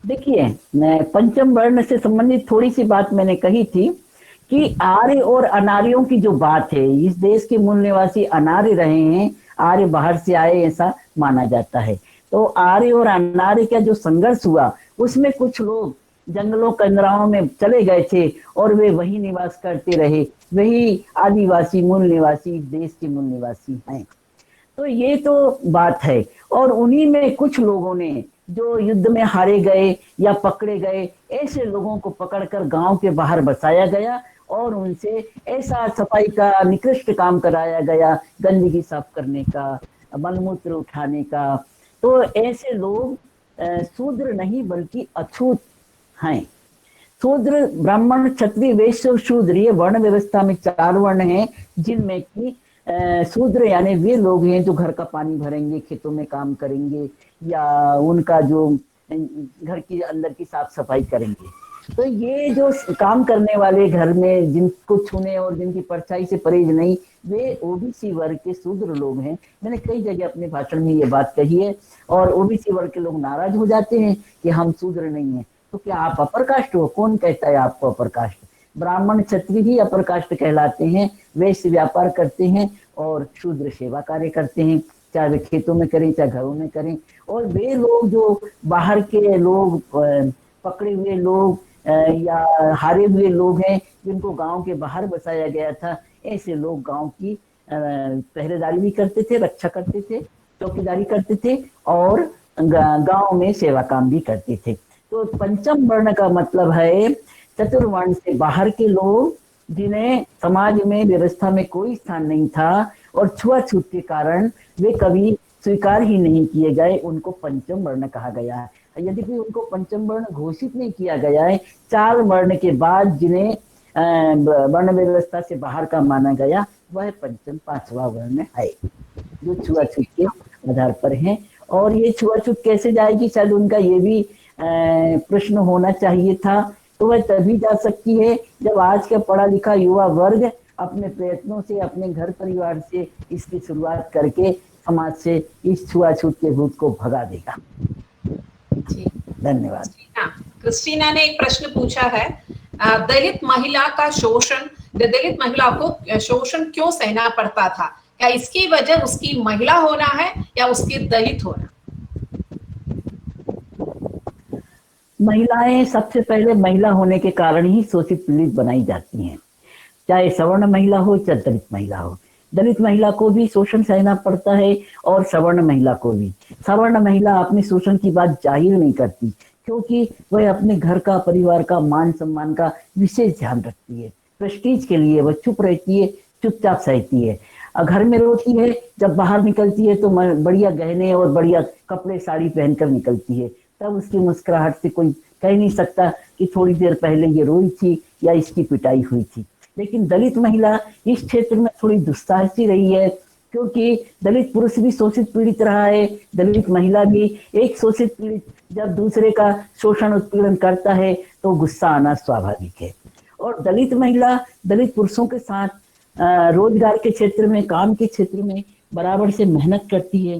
देखिए, पंचम वर्ण से संबंधित थोड़ी सी बात मैंने कही थी कि आर्य और अनार्यों की जो बात है, इस देश के मूल निवासी अनार्य रहे हैं, आर्य बाहर से आए ऐसा माना जाता है। तो आर्य और अनार्य का जो संघर्ष हुआ उसमें कुछ लोग जंगलों कंदराओं में चले गए थे और वे वही निवास करते रहे, वही आदिवासी मूल निवासी देश के मूल निवासी हैं। तो ये तो बात है। और उन्हीं में कुछ लोगों ने जो युद्ध में हारे गए या पकड़े गए, ऐसे लोगों को पकड़कर गांव के बाहर बसाया गया और उनसे ऐसा सफाई का निकृष्ट काम कराया गया, गंदगी साफ करने का, मलमूत्र उठाने का। तो ऐसे लोग शूद्र नहीं बल्कि अछूत हैं। शूद्र, ब्राह्मण, क्षत्रिय, वैश्य और शूद्र, ये वर्ण व्यवस्था में 4 वर्ण हैं, जिनमें कि शूद्र यानी वे लोग हैं जो घर का पानी भरेंगे, खेतों में काम करेंगे या उनका जो घर की अंदर की साफ सफाई करेंगे। तो ये जो काम करने वाले घर में जिनको छूने और जिनकी परछाई से परहेज नहीं, वे ओबीसी वर्ग के शूद्र लोग हैं। मैंने कई जगह अपने भाषण में ये बात कही है और ओबीसी वर्ग के लोग नाराज हो जाते हैं कि हम शूद्र नहीं है। तो क्या आप अपर कास्ट हो? कौन कहता है आपको अपर कास्ट? ब्राह्मण क्षत्रिय ही अपर कास्ट कहलाते हैं। वैश्य व्यापार करते हैं और शूद्र सेवा कार्य करते हैं, चाहे वे खेतों में करें चाहे घरों में करें। और वे लोग जो बाहर के लोग, पकड़े हुए लोग या हारे हुए लोग हैं, जिनको गांव के बाहर बसाया गया था, ऐसे लोग गांव की पहरेदारी भी करते थे, रक्षा करते थे, चौकीदारी करते थे और गांव में सेवा काम भी करते थे। तो पंचम वर्ण का मतलब है चतुर्वर्ण से बाहर के लोग, जिन्हें समाज में व्यवस्था में कोई स्थान नहीं था और छुआछूत के कारण वे कभी स्वीकार ही नहीं किए गए, उनको पंचम वर्ण कहा गया है। यद्यपि उनको पंचम वर्ण घोषित नहीं किया गया है, 4 वर्ण के बाद जिन्हें वर्ण व्यवस्था से बाहर का माना गया, वह पंचम 5वां वर्ण है, जो छुआछूत के आधार पर है। और ये छुआछूत कैसे जाएगी, शायद उनका ये भी प्रश्न होना चाहिए था। तो वह तभी जा सकती है जब आज का पढ़ा लिखा युवा वर्ग अपने प्रयत्नों से, अपने घर परिवार से इसकी शुरुआत करके समाज से इस छुआछूत के भूत को भगा देगा। धन्यवाद। क्रिस्टीना ने एक प्रश्न पूछा है, दलित महिला का शोषण, दलित महिला को शोषण क्यों सहना पड़ता था? क्या इसकी वजह उसकी महिला होना है या उसके दलित होना? महिलाएं सबसे पहले महिला होने के कारण ही शोषित पीड़ित बनाई जाती हैं, चाहे सवर्ण महिला हो चाहे दलित महिला हो। दलित महिला को भी शोषण सहना पड़ता है और सवर्ण महिला को भी। सवर्ण महिला अपने शोषण की बात जाहिर नहीं करती, क्योंकि वह अपने घर का, परिवार का मान सम्मान का विशेष ध्यान रखती है। प्रेस्टीज के लिए वह चुप रहती है, चुपचाप सहती है। घर में रोती है, जब बाहर निकलती है तो बढ़िया गहने और बढ़िया कपड़े साड़ी पहनकर निकलती है, तब उसकी मुस्कुराहट से कोई कह नहीं सकता कि थोड़ी देर पहले ये रोई थी या इसकी पिटाई हुई थी। लेकिन दलित महिला इस क्षेत्र में थोड़ी दुस्साहसी रही है, क्योंकि दलित पुरुष भी शोषित पीड़ित रहा है, दलित महिला भी। एक शोषित पीड़ित जब दूसरे का शोषण उत्पीड़न करता है तो गुस्सा आना स्वाभाविक है। और दलित महिला दलित पुरुषों के साथ रोजगार के क्षेत्र में, काम के क्षेत्र में बराबर से मेहनत करती है,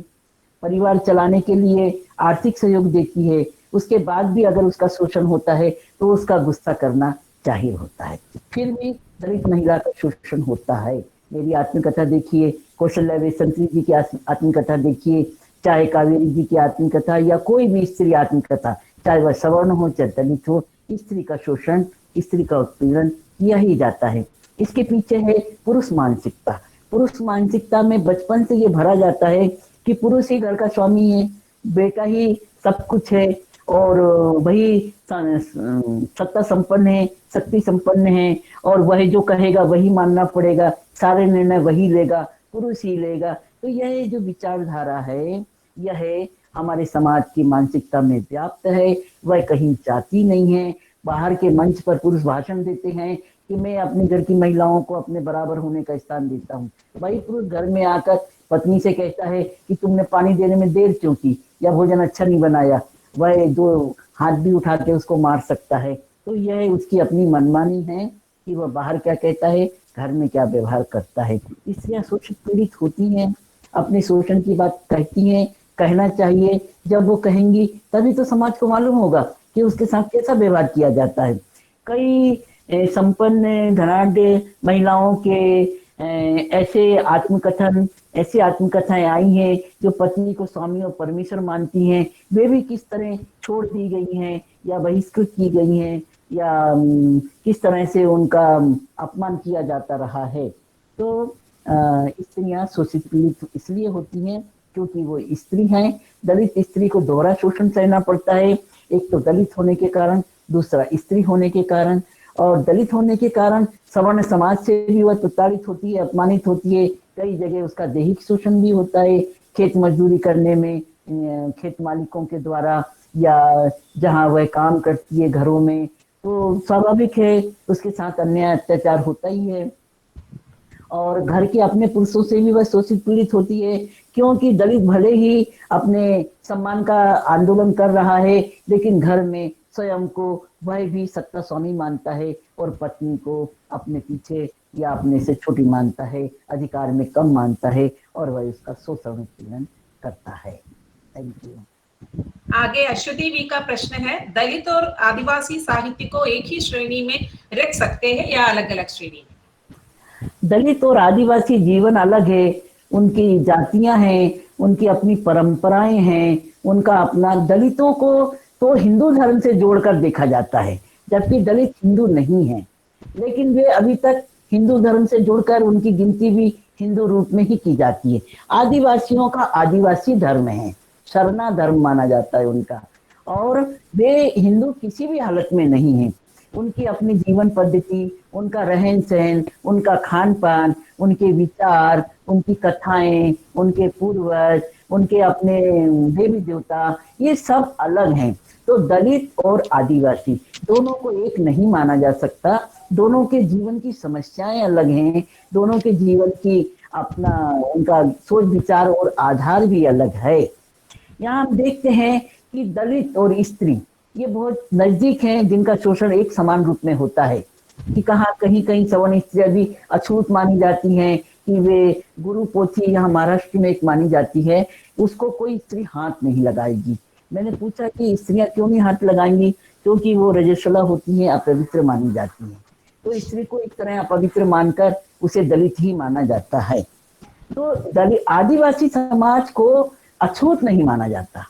परिवार चलाने के लिए आर्थिक सहयोग देती है। उसके बाद भी अगर उसका शोषण होता है तो उसका गुस्सा करना जाहिर होता है। फिर भी दलित महिला का शोषण होता है। मेरी आत्मकथा देखिए, कौशल्या वेसंत्री जी की आत्मकथा देखिए, चाहे कावेरी जी की आत्मकथा या कोई भी स्त्री आत्मकथा, चाहे वह सवर्ण हो चाहे दलित हो, स्त्री का शोषण, स्त्री का उत्पीड़न किया ही जाता है। इसके पीछे है पुरुष मानसिकता। पुरुष मानसिकता में बचपन से ये भरा जाता है कि पुरुष ही घर का स्वामी है, बेटा ही सब कुछ है और वही सत्ता संपन्न है, शक्ति संपन्न है और वह जो कहेगा वही मानना पड़ेगा, सारे निर्णय वही लेगा, पुरुष ही लेगा। तो यह जो विचारधारा है, यह हमारे समाज की मानसिकता में व्याप्त है, वह कहीं जाती नहीं है। बाहर के मंच पर पुरुष भाषण देते हैं कि मैं अपने घर की महिलाओं को अपने बराबर होने का स्थान देता हूँ। वही पुरुष घर में आकर पत्नी से कहता है कि तुमने पानी देने में देर क्यों की या भोजन अच्छा नहीं बनाया, वह 2 हाथ भी उठा के उसको मार सकता है। तो यह उसकी अपनी मनमानी है कि वह बाहर क्या कहता है, घर में क्या व्यवहार करता है। इसलिए शोषित पीड़ित होती हैं, अपने शोषण की बात कहती हैं, कहना चाहिए। जब वो कहेंगी तभी तो समाज को मालूम होगा कि उसके साथ कैसा व्यवहार किया जाता है। कई संपन्न धनाढ्य महिलाओं के ऐसे आत्मकथाएं आई हैं जो पत्नी को स्वामी और परमेश्वर मानती हैं, वे भी किस तरह छोड़ दी गई हैं या बहिष्कृत की गई हैं या किस तरह से उनका अपमान किया जाता रहा है। तो स्त्रियां शोषित पीड़ित इसलिए होती हैं क्योंकि वो स्त्री हैं। दलित स्त्री को दोहरा शोषण सहना पड़ता है, एक तो दलित होने के कारण, दूसरा स्त्री होने के कारण। और दलित होने के कारण सवर्ण समाज से भी वह प्रताड़ित होती है, अपमानित होती है। कई जगह उसका दैहिक शोषण भी होता है, खेत मजदूरी करने में खेत मालिकों के द्वारा, या जहाँ वह काम करती है घरों में, तो स्वाभाविक है उसके साथ अन्याय अत्याचार होता ही है। और घर के अपने पुरुषों से भी वह शोषित पीड़ित होती है, क्योंकि दलित भले ही अपने सम्मान का आंदोलन कर रहा है, लेकिन घर में स्वयं को वह भी सत्ता स्वामी मानता है और पत्नी को अपने पीछे या अपने से छोटी मानता है, अधिकार में कम मानता है और वह उसका शोषण उत्पीड़न करता है। Thank you. आगे अश्वती वी का प्रश्न है, दलित और आदिवासी साहित्य को एक ही श्रेणी में रख सकते हैं या अलग अलग श्रेणी में? दलित और आदिवासी जीवन अलग है, उनकी जातियां हैं, उनकी अपनी परंपराएं हैं, उनका अपना। दलितों को तो हिंदू धर्म से जोड़कर देखा जाता है, जबकि दलित हिंदू नहीं है, लेकिन वे अभी तक हिंदू धर्म से जोड़कर उनकी गिनती भी हिंदू रूप में ही की जाती है। आदिवासियों का आदिवासी धर्म है, शरणा धर्म माना जाता है उनका, और वे हिंदू किसी भी हालत में नहीं है। उनकी अपनी जीवन पद्धति, उनका रहन सहन, उनका खान पान, उनके विचार, उनकी कथाएं, उनके पूर्वज, उनके अपने देवी देवता, ये सब अलग हैं। तो दलित और आदिवासी दोनों को एक नहीं माना जा सकता। दोनों के जीवन की समस्याएं अलग हैं, दोनों के जीवन की अपना उनका सोच विचार और आधार भी अलग है। यहाँ हम देखते हैं कि दलित और स्त्री ये बहुत नजदीक हैं, जिनका शोषण एक समान रूप में होता है। कि कहीं कहीं सवर्ण स्त्रियां भी अछूत मानी जाती हैं, कि वे गुरु पोथी यहाँ महाराष्ट्र में एक मानी जाती है, उसको कोई स्त्री हाथ नहीं लगाएगी। मैंने पूछा कि स्त्रियां क्यों नहीं हाथ लगाएंगी, क्योंकि वो रजस्वला होती हैं, अपवित्र मानी जाती हैं। तो स्त्री को एक तरह अपवित्र मानकर उसे दलित ही माना जाता है। तो दलित आदिवासी समाज को अछूत नहीं माना जाता।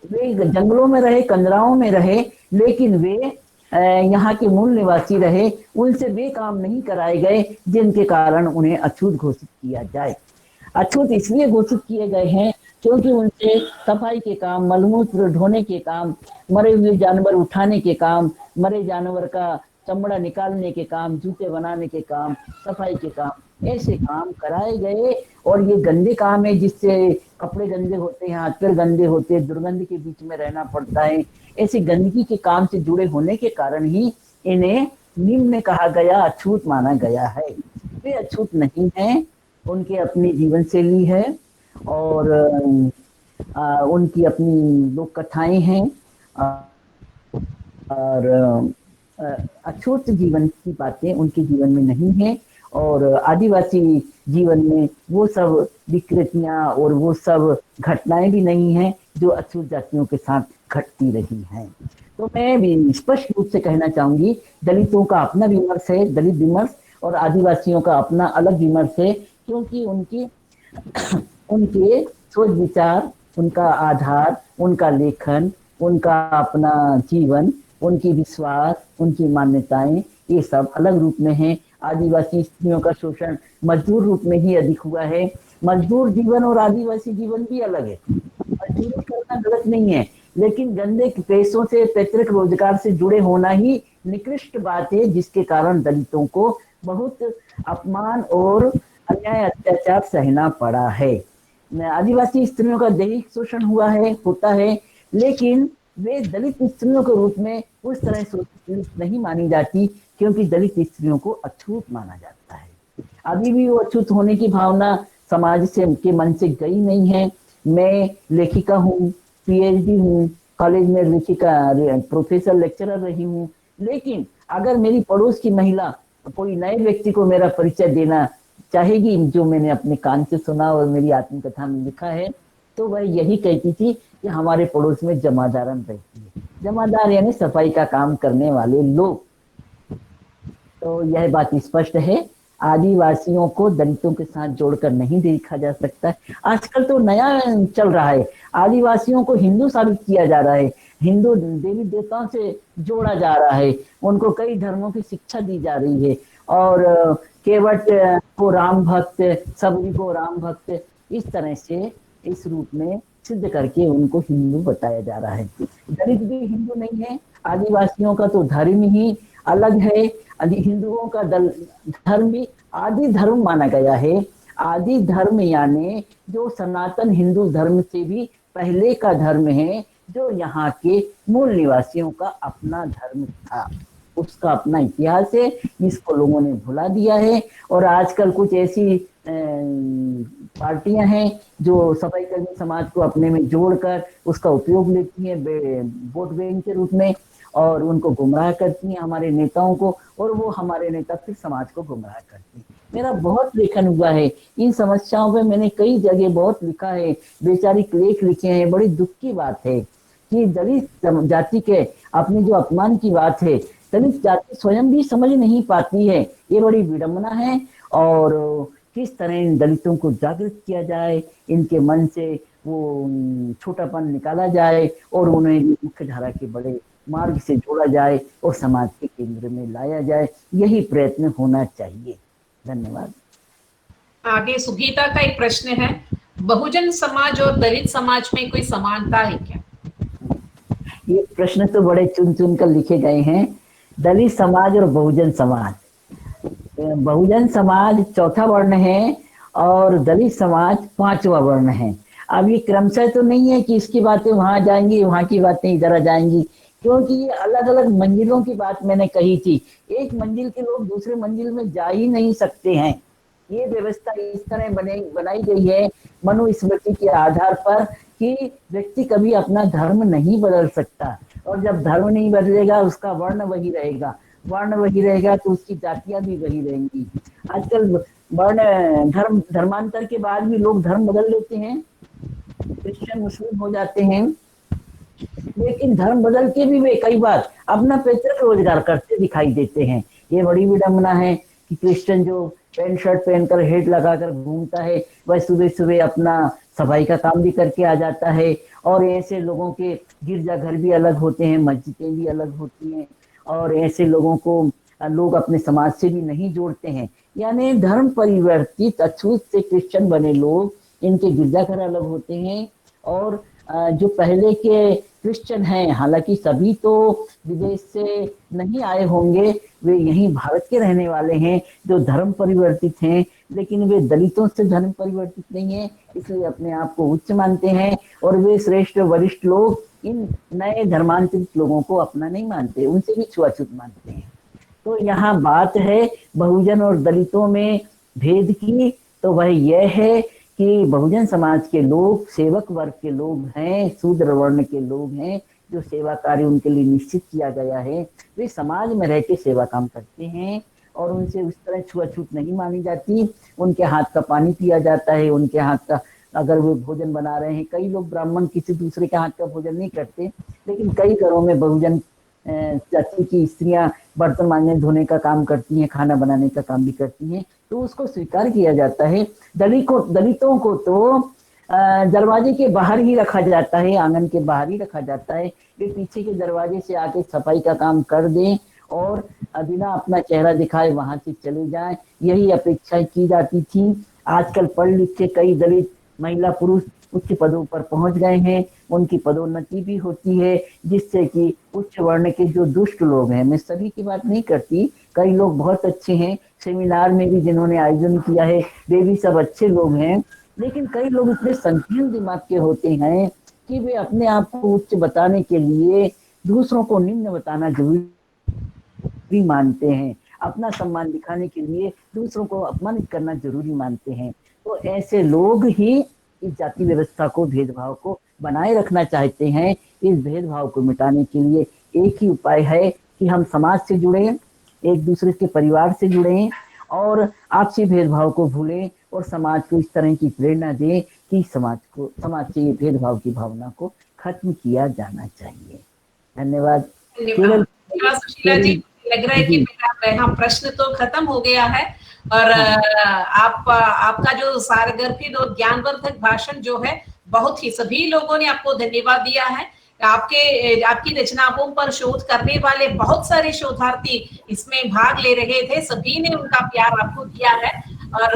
वे जंगलों में रहे, कंदराओं में रहे, लेकिन वे यहाँ के मूल निवासी रहे, उनसे वे काम नहीं कराए गए जिनके कारण उन्हें अछूत घोषित किया जाए। अछूत इसलिए घोषित किए गए हैं क्योंकि उनसे सफाई के काम, मलमूत्र ढोने के काम, मरे हुए जानवर उठाने के काम, मरे जानवर का चमड़ा निकालने के काम, जूते बनाने के काम, सफाई के काम, ऐसे काम कराए गए। और ये गंदे काम है, जिससे कपड़े गंदे होते हैं, हाथ पैर गंदे होते हैं, दुर्गंध के बीच में रहना पड़ता है। ऐसे गंदगी के काम से जुड़े होने के कारण ही इन्हें निम्न कहा गया, अछूत माना गया है। वे अछूत नहीं है, उनके अपनी जीवन शैली है और उनकी अपनी लोक कथाएं हैं और अछूत जीवन की बातें उनके जीवन में नहीं है। और आदिवासी जीवन में वो सब विकृतियां और वो सब घटनाएं भी नहीं है जो अछूत जातियों के साथ घटती रही हैं। तो मैं भी स्पष्ट रूप से कहना चाहूंगी, दलितों का अपना विमर्श है, दलित विमर्श, और आदिवासियों का अपना अलग विमर्श है, क्योंकि उनके सोच विचार, उनका आधार, उनका लेखन, उनका अपना जीवन, उनकी विश्वास, उनकी मान्यताएं, ये सब अलग रूप में है। आदिवासी स्त्रियों का शोषण मजदूर रूप में ही अधिक हुआ है। मजदूर जीवन और आदिवासी जीवन भी अलग है। मजदूरी करना गलत नहीं है, लेकिन गंदे पैसों से, पैतृक रोजगार से जुड़े होना ही निकृष्ट बात है, जिसके कारण दलितों को बहुत अपमान और अन्याय अत्याचार सहना पड़ा है। आदिवासी स्त्रियों का दैहिक शोषण हुआ है, होता है, लेकिन वे दलित स्त्रियों के रूप में उस तरह शोषित नहीं मानी जाती, क्योंकि दलित स्त्रियों को अछूत माना जाता है। अभी भी वो अछूत होने की भावना समाज से के मन से गई नहीं है। मैं लेखिका हूँ, पीएचडी हूँ, कॉलेज में लेखिका, प्रोफेसर, लेक्चरर रही हूँ, लेकिन अगर मेरी पड़ोस की महिला कोई नए व्यक्ति को मेरा परिचय देना चाहेगी, जो मैंने अपने कान से सुना और मेरी आत्मकथा में लिखा है, तो वह यही कहती थी कि हमारे पड़ोस में जमादारन रहती है। जमादार यानी सफाई का काम करने वाले लोग। तो यह बात स्पष्ट है, आदिवासियों को दलितों के साथ जोड़कर नहीं देखा जा सकता। आजकल तो नया चल रहा है, आदिवासियों को हिंदू साबित किया जा रहा है, हिंदू देवी देवताओं से जोड़ा जा रहा है, उनको कई धर्मों की शिक्षा दी जा रही है, और केवट को राम भक्त, सबरी को राम भक्त, इस तरह से इस रूप में सिद्ध करके उनको हिंदू बताया जा रहा है। दलित भी हिंदू नहीं है, आदिवासियों का तो धर्म ही अलग है। हिंदुओं का धर्म भी आदि धर्म माना गया है। आदि धर्म यानी जो सनातन हिंदू धर्म से भी पहले का धर्म है, जो यहाँ के मूल निवासियों का अपना धर्म था, उसका अपना इतिहास है, इसको लोगों ने भुला दिया है। और आजकल कुछ ऐसी पार्टियां हैं जो सफाई कर्मी समाज को अपने में जोड़कर उसका उपयोग लेती हैं वोट बैंक के रूप में, और उनको गुमराह करती हैं हमारे नेताओं को, और वो हमारे नेता फिर समाज को गुमराह करते हैं। मेरा बहुत लेखन हुआ है इन समस्याओं पे, मैंने कई जगह बहुत लिखा है, वैचारिक लेख लिखे हैं। बड़ी दुख की बात है कि दलित जाति के अपने जो अपमान की बात है, दलित जाति स्वयं भी समझ नहीं पाती है। ये बड़ी विडंबना है। और किस तरह इन दलितों को जागृत किया जाए, इनके मन से वो छोटापन निकाला जाए और उन्हें मुख्य धारा के बड़े मार्ग से जोड़ा जाए और समाज के केंद्र में लाया जाए, यही प्रयत्न होना चाहिए। धन्यवाद। आगे सुगीता का एक प्रश्न है, बहुजन समाज और दलित समाज में कोई समानता है क्या? ये प्रश्न तो बड़े चुन चुन कर लिखे गए हैं। दलित समाज और बहुजन समाज, बहुजन समाज चौथा वर्ण है और दलित समाज पांचवा वर्ण है। अब ये क्रमशः तो नहीं है कि इसकी बातें वहां जाएंगी, वहां की बातें इधर आ जाएंगी, क्योंकि ये अलग अलग मंजिलों की बात मैंने कही थी। एक मंजिल के लोग दूसरे मंजिल में जा ही नहीं सकते हैं। ये व्यवस्था इस तरह बनाई गई है मनुस्मृति के आधार पर कि व्यक्ति कभी अपना धर्म नहीं बदल सकता, और जब धर्म नहीं बदलेगा उसका वर्ण वही रहेगा, वर्ण वही रहेगा तो उसकी जातियां भी वही रहेंगी। आजकल वर्ण धर्मांतर के बाद भी लोग धर्म बदल लेते हैं, क्रिश्चियन मुस्लिम हो जाते हैं, लेकिन धर्म बदल के भी वे कई बार अपना पैतृक रोजगार करते दिखाई देते हैं। ये बड़ी विडंबना है कि क्रिश्चियन जो पैंट शर्ट पहनकर हेट लगाकर घूमता है, वह सुबह सुबह अपना सफाई का काम भी करके आ जाता है। और ऐसे लोगों के गिरजाघर भी अलग होते हैं, मस्जिदें भी अलग होती हैं, और ऐसे लोगों को लोग अपने समाज से भी नहीं जोड़ते हैं। यानी धर्म परिवर्तित अछूत से क्रिश्चियन बने लोग, इनके गिरजाघर अलग होते हैं, और जो पहले के क्रिश्चियन हैं, हालांकि सभी तो विदेश से नहीं आए होंगे, वे यहीं भारत के रहने वाले हैं जो धर्म परिवर्तित हैं, लेकिन वे दलितों से धर्म परिवर्तित नहीं है, इसलिए अपने आप को उच्च मानते हैं, और वे श्रेष्ठ वरिष्ठ लोग इन नए धर्मांतरित लोगों को अपना नहीं मानते, उनसे भी छुआछूत मानते हैं। तो यहाँ बात है बहुजन और दलितों में भेद की, तो वह यह है कि बहुजन समाज के लोग सेवक वर्ग के लोग हैं, शूद्र वर्ण के लोग हैं, जो सेवा कार्य उनके लिए निश्चित किया गया है, वे समाज में रह के सेवा काम करते हैं, और उनसे उस तरह छुआछूत नहीं मानी जाती। उनके हाथ का पानी पिया जाता है, उनके हाथ का, अगर वे भोजन बना रहे हैं, कई लोग ब्राह्मण किसी दूसरे के हाथ का भोजन नहीं करते, लेकिन कई घरों में बहुजन जाति की स्त्रियां बर्तन मांजने धोने का काम करती हैं, खाना बनाने का काम भी करती हैं, तो उसको स्वीकार किया जाता है। दलितों को तो दरवाजे के बाहर ही रखा जाता है, आंगन के बाहर ही रखा जाता है, वे पीछे के दरवाजे से आके सफाई का काम कर दें और बिना अपना चेहरा दिखाए वहां से चले जाएं, यही अपेक्षा की जाती थी। आजकल पढ़ लिख के कई दलित महिला पुरुष उच्च पदों पर पहुंच गए हैं, उनकी पदोन्नति भी होती है, जिससे कि उच्च वर्ण के जो दुष्ट लोग हैं, मैं सभी की बात नहीं करती, कई लोग बहुत अच्छे हैं, सेमिनार में भी जिन्होंने आयोजन किया है वे भी सब अच्छे लोग हैं, लेकिन कई लोग इतने संकीर्ण दिमाग के होते हैं कि वे अपने आप को उच्च बताने के लिए दूसरों को निम्न बताना जरूरी मानते हैं, अपना सम्मान दिखाने के लिए दूसरों को अपमानित करना जरूरी मानते हैं। तो ऐसे लोग ही इस जाति व्यवस्था को, भेदभाव को बनाए रखना चाहते हैं। इस भेदभाव को मिटाने के लिए एक ही उपाय है कि हम समाज से जुड़ें, एक दूसरे के परिवार से जुड़ें और आपसी भेदभाव को भूलें और समाज को इस तरह की प्रेरणा दें कि समाज से ये भेदभाव की भावना को खत्म किया जाना चाहिए। धन्यवाद। सुशीला जी, लग रहा है कि मेरा हाँ प्रश्न तो खत्म हो गया है। और आपका जो सारगर्भित और ज्ञानवर्धक भाषण जो है, बहुत ही सभी लोगों ने आपको धन्यवाद दिया है। आपकी रचनाओं पर शोध करने वाले बहुत सारे शोधार्थी इसमें भाग ले रहे थे, सभी ने उनका प्यार आपको दिया है। और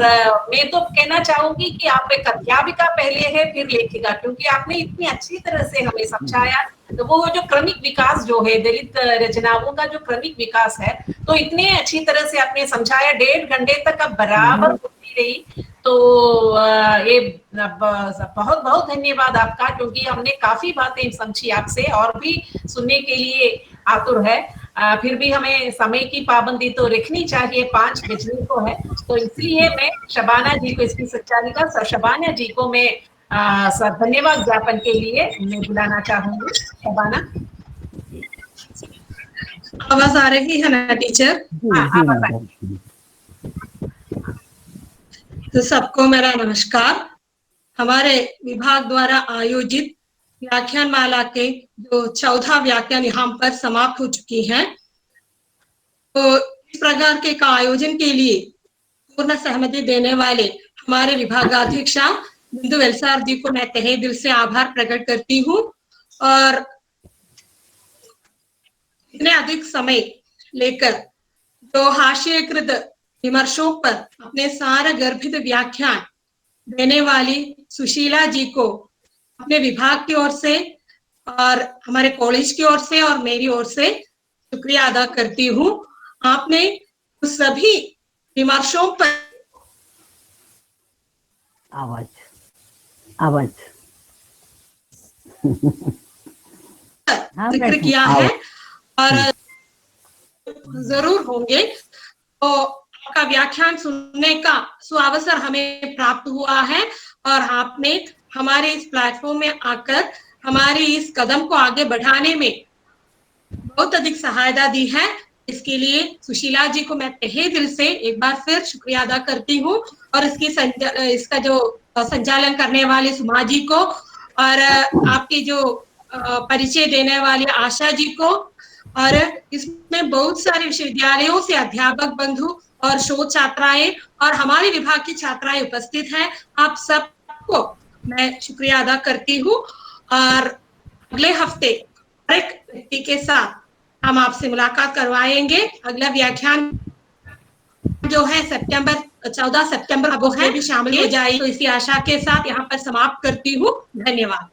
मैं तो कहना चाहूंगी कि आप एक अध्यापिका पहले है फिर लेखिका, क्योंकि आपने इतनी अच्छी तरह से हमें समझाया। तो वो जो क्रमिक विकास जो है, दलित रचनाओं का जो क्रमिक विकास है, तो इतने अच्छी तरह से आपने समझाया, 1.5 घंटे तक आप बराबर बोलती रही। तो ये बहुत बहुत धन्यवाद आपका, क्योंकि हमने काफी बातें समझी आपसे और भी सुनने के लिए आतुर है। फिर भी हमें समय की पाबंदी तो रखनी चाहिए, 5 बजने को है। तो इसलिए मैं शबाना जी को, इसकी संचालिका शबाना जी को मैं धन्यवाद ज्ञापन के लिए मैं बुलाना चाहूंगी। शबाना, आवाज आ रही है ना टीचर? जी तो सबको मेरा नमस्कार। हमारे विभाग द्वारा आयोजित व्याख्यान माला के जो 14 व्याख्यान यहाँ पर समाप्त हो चुकी हैं। तो इस प्रकार के का आयोजन के लिए पूर्ण सहमति देने वाले हमारे विभागाध्यक्षा बिंदु वेलसार जी को मैं तहे दिल से आभार प्रकट करती हूँ। और इतने अधिक समय लेकर जो हास्यकृत विमर्शों पर अपने सारा गर्भित व्याख्यान देने वाली सुशीला जी को अपने विभाग की ओर से और हमारे कॉलेज की ओर से और मेरी ओर से शुक्रिया अदा करती हूँ। आपने उस सभी विमर्शों पर आवाज जिक्र किया है और जरूर होंगे। तो आपका व्याख्यान सुनने का सुअवसर हमें प्राप्त हुआ है और आपने हमारे इस प्लेटफॉर्म में आकर हमारे इस कदम को आगे बढ़ाने में बहुत अधिक सहायता दी है। इसके लिए सुशीला जी को मैं तहे दिल से एक बार फिर शुक्रिया अदा करती हूँ। और इसका जो संचालन करने वाले सुमा जी को और आपकी जो परिचय देने वाली आशा जी को, और इसमें बहुत सारे विश्वविद्यालयों से अध्यापक बंधु और शोध छात्राएं और हमारे विभाग की छात्राएं उपस्थित हैं। आप सबको मैं शुक्रिया अदा करती हूँ। और अगले हफ्ते हर एक व्यक्ति के साथ हम आपसे मुलाकात करवाएंगे। अगला व्याख्यान जो है 14 सितंबर को है, भी शामिल हो जाए। तो इसी आशा के साथ यहाँ पर समाप्त करती हूँ। धन्यवाद।